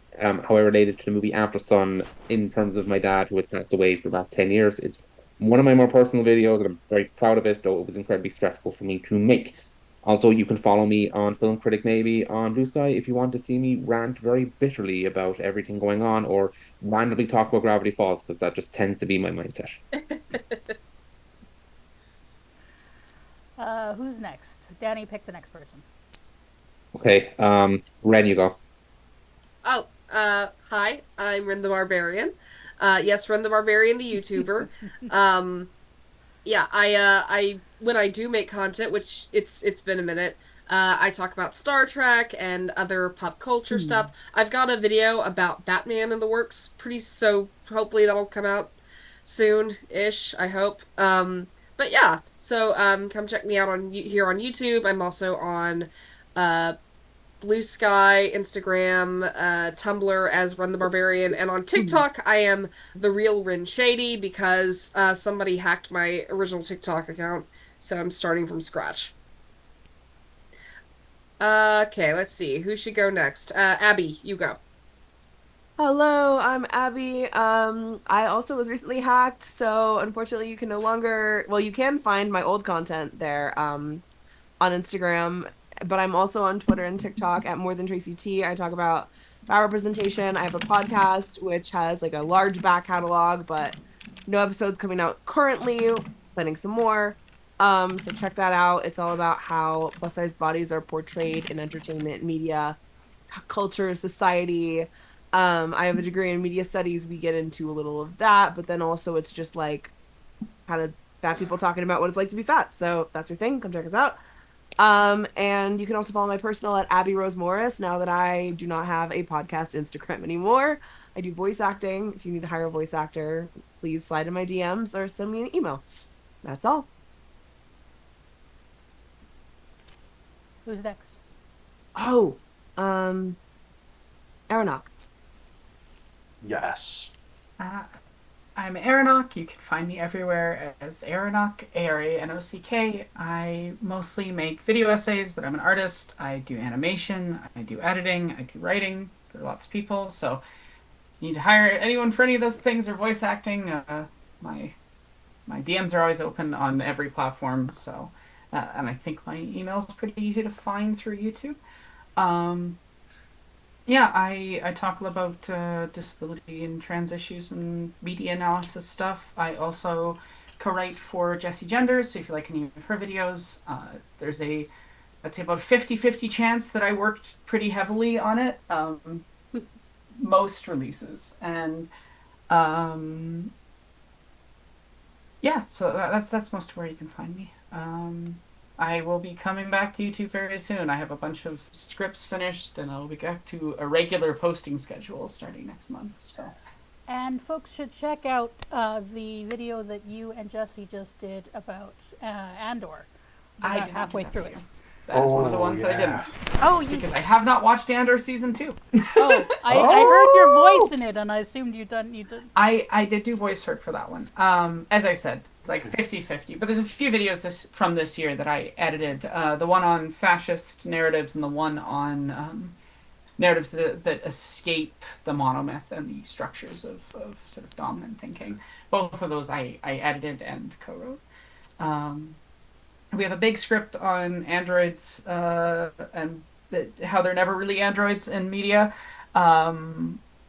related to the movie After Sun in terms of my dad who has passed away for the last 10 years. It's one of my more personal videos, and I'm very proud of it, though it was incredibly stressful for me to make. Also, you can follow me on Film Critic maybe on Blue Sky if you want to see me rant very bitterly about everything going on or randomly talk about Gravity Falls, because that just tends to be my mindset.
Who's next? Danny, pick the next person.
Okay, Ren, you go.
Oh, hi, I'm Ren the Barbarian. Yes, Ren the Barbarian, the YouTuber. I when I do make content, which it's been a minute, I talk about Star Trek and other pop culture stuff. I've got a video about Batman in the works, so hopefully that'll come out soon-ish, I hope. But yeah, so come check me out here on YouTube. I'm also on Blue Sky, Instagram, Tumblr as Run the Barbarian, and on TikTok I am the real Ren Shady because somebody hacked my original TikTok account, so I'm starting from scratch. Okay, let's see. Who should go next? Abby, you go.
Hello, I'm Abby. I also was recently hacked, so unfortunately you can no longer, well, you can find my old content there, on Instagram, but I'm also on Twitter and TikTok at More Than Tracy T. I talk about fat representation. I have a podcast which has like a large back catalog, but no episodes coming out currently. Planning some more. So check that out. It's all about how plus size bodies are portrayed in entertainment, media, culture, society. I have a degree in media studies. We get into a little of that, but then also it's just like kind of fat people talking about what it's like to be fat. So if that's your thing, come check us out. And you can also follow my personal at Abby Rose Morris. Now that I do not have a podcast Instagram anymore, I do voice acting. If you need to hire a voice actor, please slide in my DMs or send me an email. That's all.
Who's next?
Oh, Aronok.
Yes.
I'm Aronok. You can find me everywhere as Aronok, Aranock. I mostly make video essays, but I'm an artist. I do animation, I do editing, I do writing for lots of people. So if you need to hire anyone for any of those things or voice acting, my DMs are always open on every platform. So, and I think my email is pretty easy to find through YouTube. Yeah, I talk about disability and trans issues and media analysis stuff. I also co-write for Jessie Genders, so if you like any of her videos, there's a, I'd say about 50-50 chance that I worked pretty heavily on it, most releases. And yeah, so that's most of where you can find me. I will be coming back to YouTube very soon. I have a bunch of scripts finished, and I'll be back to a regular posting schedule starting next month. So,
and folks should check out the video that you and Jesse just did about Andor.
I did
halfway through it.
That's one of the ones that I didn't.
Oh,
because I have not watched Andor season 2.
Oh, I heard your voice in it, and I assumed you did.
I did do voice work for that one. As I said, it's like 50-50. But there's a few videos from this year that I edited. The one on fascist narratives and the one on narratives that escape the monomyth and the structures of sort of dominant thinking. Both of those I edited and co-wrote. We have a big script on androids and how they're never really androids in media,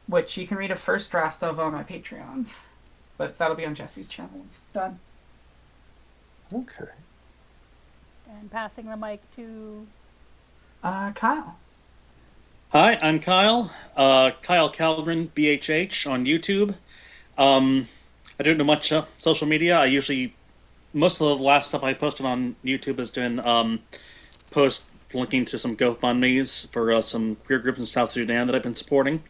which you can read a first draft of on my Patreon. But that'll be on Jesse's channel once it's done.
Okay.
And passing the mic to
Kyle.
Hi, I'm Kyle. Kyle Calgren, BHH on YouTube. I don't do much social media. I usually... Most of the last stuff I posted on YouTube has been post linking to some GoFundMes for some queer groups in South Sudan that I've been supporting.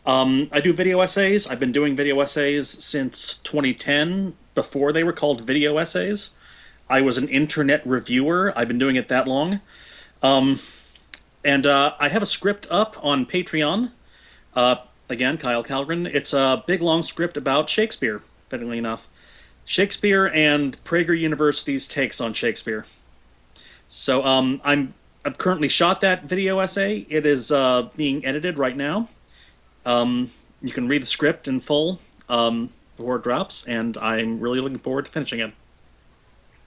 I do video essays. I've been doing video essays since 2010, before they were called video essays. I was an internet reviewer. I've been doing it that long. And I have a script up on Patreon. Again, Kyle Calgren. It's a big, long script about Shakespeare, fittingly enough. Shakespeare and Prager University's takes on Shakespeare. So I've currently shot that video essay. It is being edited right now. You can read the script in full before it drops, and I'm really looking forward to finishing it.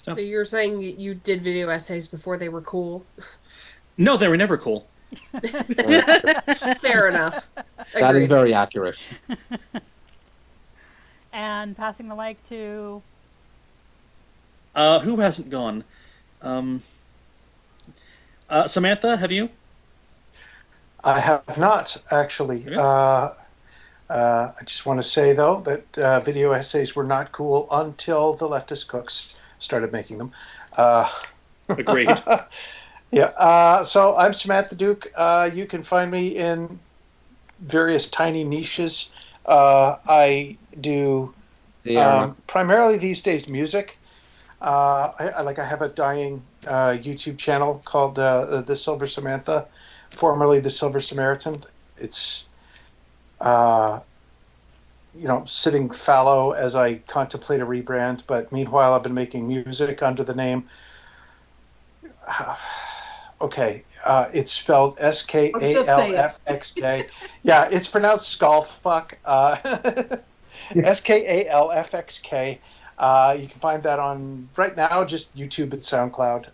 So you're saying you did video essays before they were cool?
No, they were never cool.
Fair enough.
That is very accurate.
And passing the mic to...
Who hasn't gone? Samantha, have you?
I have not, actually. I just want to say, though, that video essays were not cool until the leftist cooks started making them.
Agreed.
Yeah. So I'm Samantha Duke. You can find me in various tiny niches. I do primarily these days music. I have a dying YouTube channel called The Silver Samantha, formerly The Silver Samaritan. It's sitting fallow as I contemplate a rebrand, but meanwhile I've been making music under the name Okay. It's spelled
just say it.
Skalfxk. Yeah, it's pronounced Skalfuck. Skalfxk. You can find that on right now just YouTube and SoundCloud.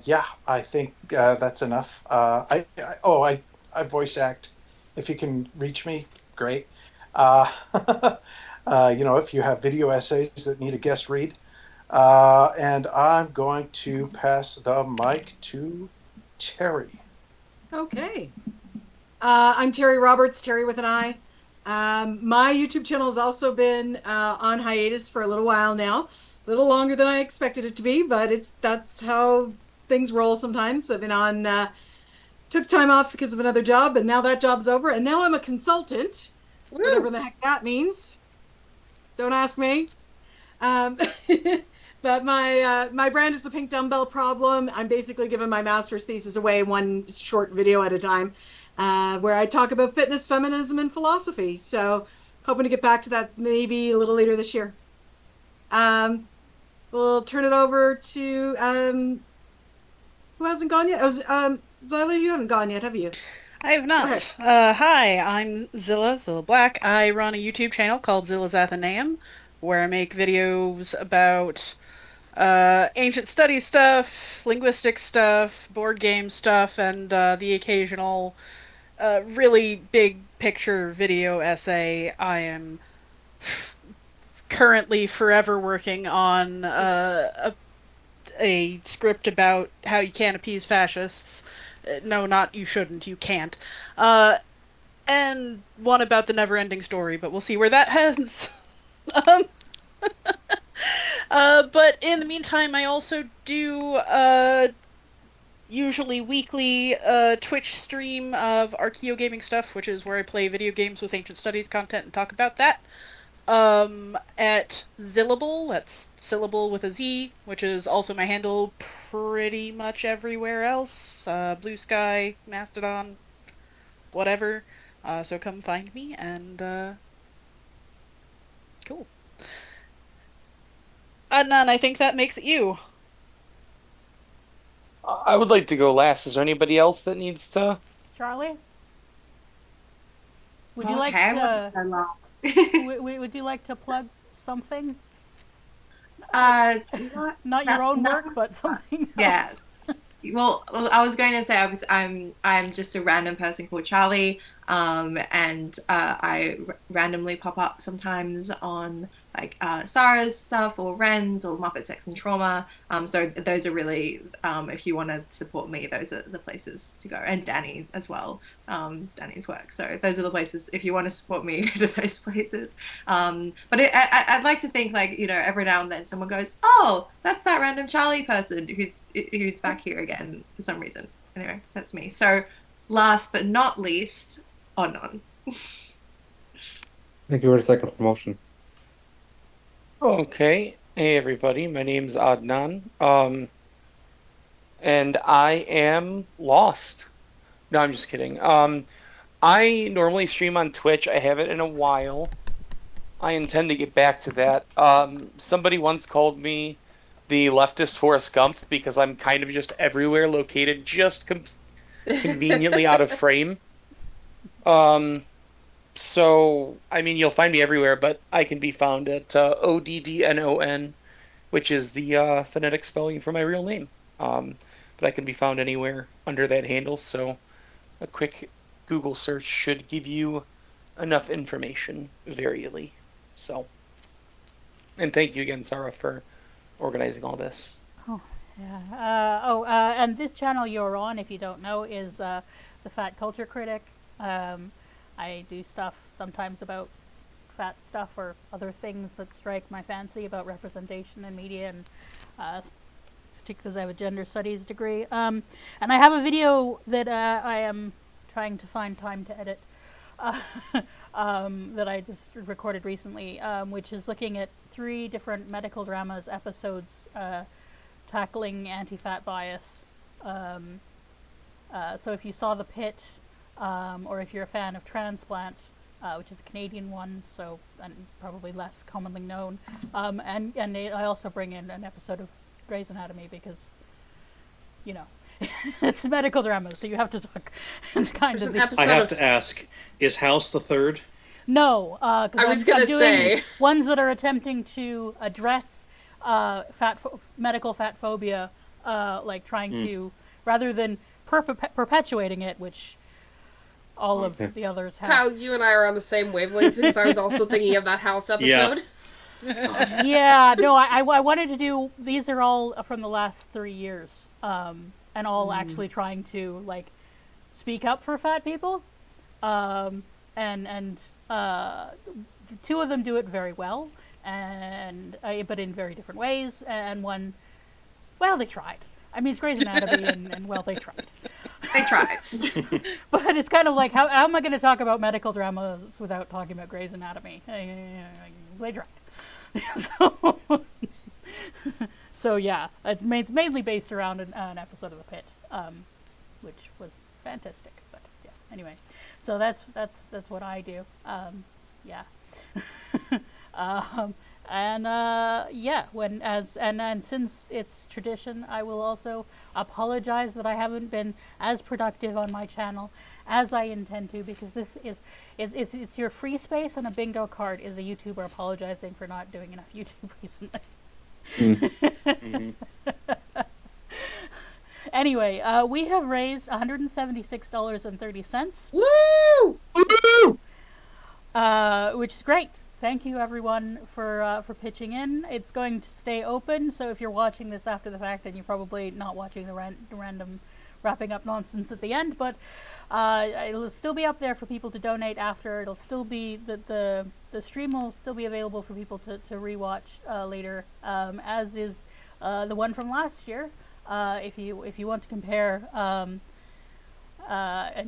Yeah, I think that's enough. I voice act. If you can reach me, great. If you have video essays that need a guest read. And I'm going to pass the mic to Terry.
Okay. I'm Terry Roberts, Terry with an I. My YouTube channel has also been on hiatus for a little while now. A little longer than I expected it to be, but that's how things roll sometimes. I've been on, took time off because of another job, and now that job's over, and now I'm a consultant, whatever the heck that means. Don't ask me. But my brand is the Pink Dumbbell Problem. I'm basically giving my master's thesis away one short video at a time, where I talk about fitness, feminism, and philosophy. So hoping to get back to that maybe a little later this year. We'll turn it over to who hasn't gone yet? Zyla, you haven't gone yet, have you?
I have not. Hi, I'm Zilla Black. I run a YouTube channel called Zilla's Athenaeum, where I make videos about ancient studies stuff, linguistic stuff, board game stuff, and the occasional really big picture video essay. I am currently forever working on a script about how you can't appease fascists. No, not you shouldn't, you can't. And one about the never-ending story, but we'll see where that heads. But in the meantime, I also do usually weekly Twitch stream of Archeo gaming stuff, which is where I play video games with ancient studies content and talk about that. At Zillable, that's syllable with a Z, which is also my handle pretty much everywhere else. Blue Sky, Mastodon, whatever. So come find me, and cool. Adnan, I think that makes it you.
I would like to go last. Is there anybody else that needs to?
Charley? Would you
Okay,
like
what's
to
my last?
would you like to plug something?
Not
your own work, but something else.
Yes. Well, I was going to say I'm just a random person called Charley, and I randomly pop up sometimes on like Sara's stuff or Ren's or Muppet Sex and Trauma. So those are really, if you want to support me, those are the places to go, and Danny as well, Danny's work. So those are the places if you want to support me, go to those places. But I'd like to think like every now and then someone goes, oh, that's that random Charley person who's back here again for some reason. Anyway, that's me. So last but not least, Onon.
I think you were the second promotion.
Okay. Hey everybody, my name's Adnan. And I am lost. No, I'm just kidding. I normally stream on Twitch. I haven't in a while. I intend to get back to that. Somebody once called me the leftist Forrest Gump because I'm kind of just everywhere, located just conveniently out of frame. So, I mean, you'll find me everywhere, but I can be found at ODDNON, which is the phonetic spelling for my real name. But I can be found anywhere under that handle, so a quick Google search should give you enough information, variably. So, and thank you again, Sara, for organizing all this.
Oh, yeah. And this channel you're on, if you don't know, is the Fat Culture Critic. I do stuff sometimes about fat stuff or other things that strike my fancy about representation in media, and particularly because I have a gender studies degree. And I have a video that I am trying to find time to edit that I just recorded recently, which is looking at 3 different medical dramas episodes tackling anti-fat bias. So if you saw The Pit, or if you're a fan of Transplant, which is a Canadian one, so and probably less commonly known, and I also bring in an episode of Grey's Anatomy because, you know, it's a medical drama, so you have to talk. It's kind
There's
of.
an episode
I have
of-
to ask: is House the third?
No,
I
because
was
I'm
gonna
doing
say.
ones that are attempting to address medical fat phobia, like trying to, rather than perpetuating it, which all of the others have.
Kyle, you and I are on the same wavelength because I was also thinking of that House episode.
Yeah, no, I wanted to do, these are all from the last 3 years, and all actually trying to, like, speak up for fat people, and two of them do it very well, and but in very different ways, and one, well, they tried. I mean, it's Grey's Anatomy, and well, they tried.
They tried.
But it's kind of like, how am I going to talk about medical dramas without talking about Grey's Anatomy? They tried. So yeah, it's mainly based around an episode of The Pit, which was fantastic. But yeah, anyway, so that's what I do. Yeah. Yeah, and since it's tradition, I will also apologize that I haven't been as productive on my channel as I intend to, because this is it's your free space, and a bingo card is a YouTuber apologizing for not doing enough YouTube recently. Anyway, we have raised $176.30.
Woo!
Which is great. Thank you, everyone, for pitching in. It's going to stay open, so if you're watching this after the fact, then you're probably not watching the random wrapping up nonsense at the end, but it'll still be up there for people to donate after. It'll still be, the stream will still be available for people to rewatch later, as is the one from last year. If you want to compare and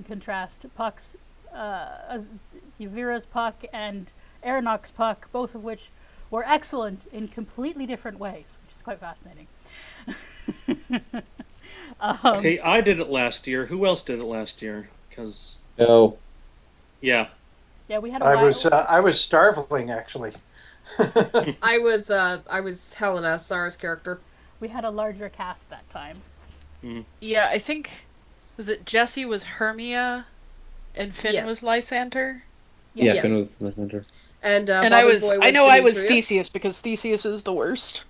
contrast Puck's, Vera's Puck and Aronok's Puck, both of which were excellent in completely different ways, which is quite fascinating.
Okay, I did it last year. Who else did it last year? Because
No.
yeah,
yeah, we had.
I was starveling actually.
I was Helena, Sara's character.
We had a larger cast that time.
Yeah, I think, was it Jesse was Hermia, and Finn was Lysander?
Yeah, Finn was Lysander.
And
I was
Demetrius.
Theseus, because Theseus is the worst.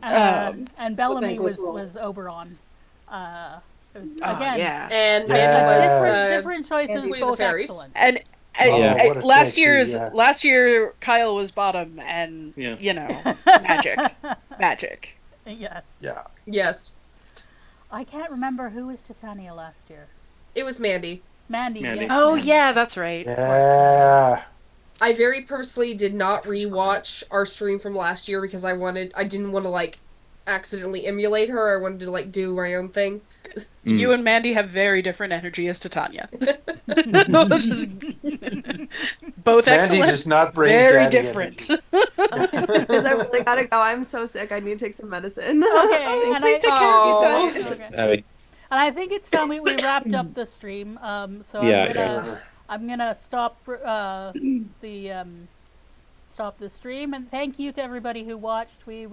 And Bellamy was Oberon. Again,
yeah.
And Mandy was
different choices, both excellent.
And last year Kyle was bottom, and you know, magic.
Yes.
Yeah.
Yes.
I can't remember who was Titania last year.
It was Mandy.
Mandy. Yes,
oh
Mandy.
yeah, that's right.
Yeah.
I very purposely did not rewatch our stream from last year because I didn't want to like accidentally emulate her. I wanted to like do my own thing.
You and Mandy have very different energy as Titania. Both
Mandy
excellent.
does not bring
very
daddy
different.
Because I really gotta go. I'm so sick. I need to take some medicine.
Okay, and
Please take care of yourself.
Okay. And I think it's time we wrapped up the stream. So I'm gonna stop the stream, and thank you to everybody who watched. We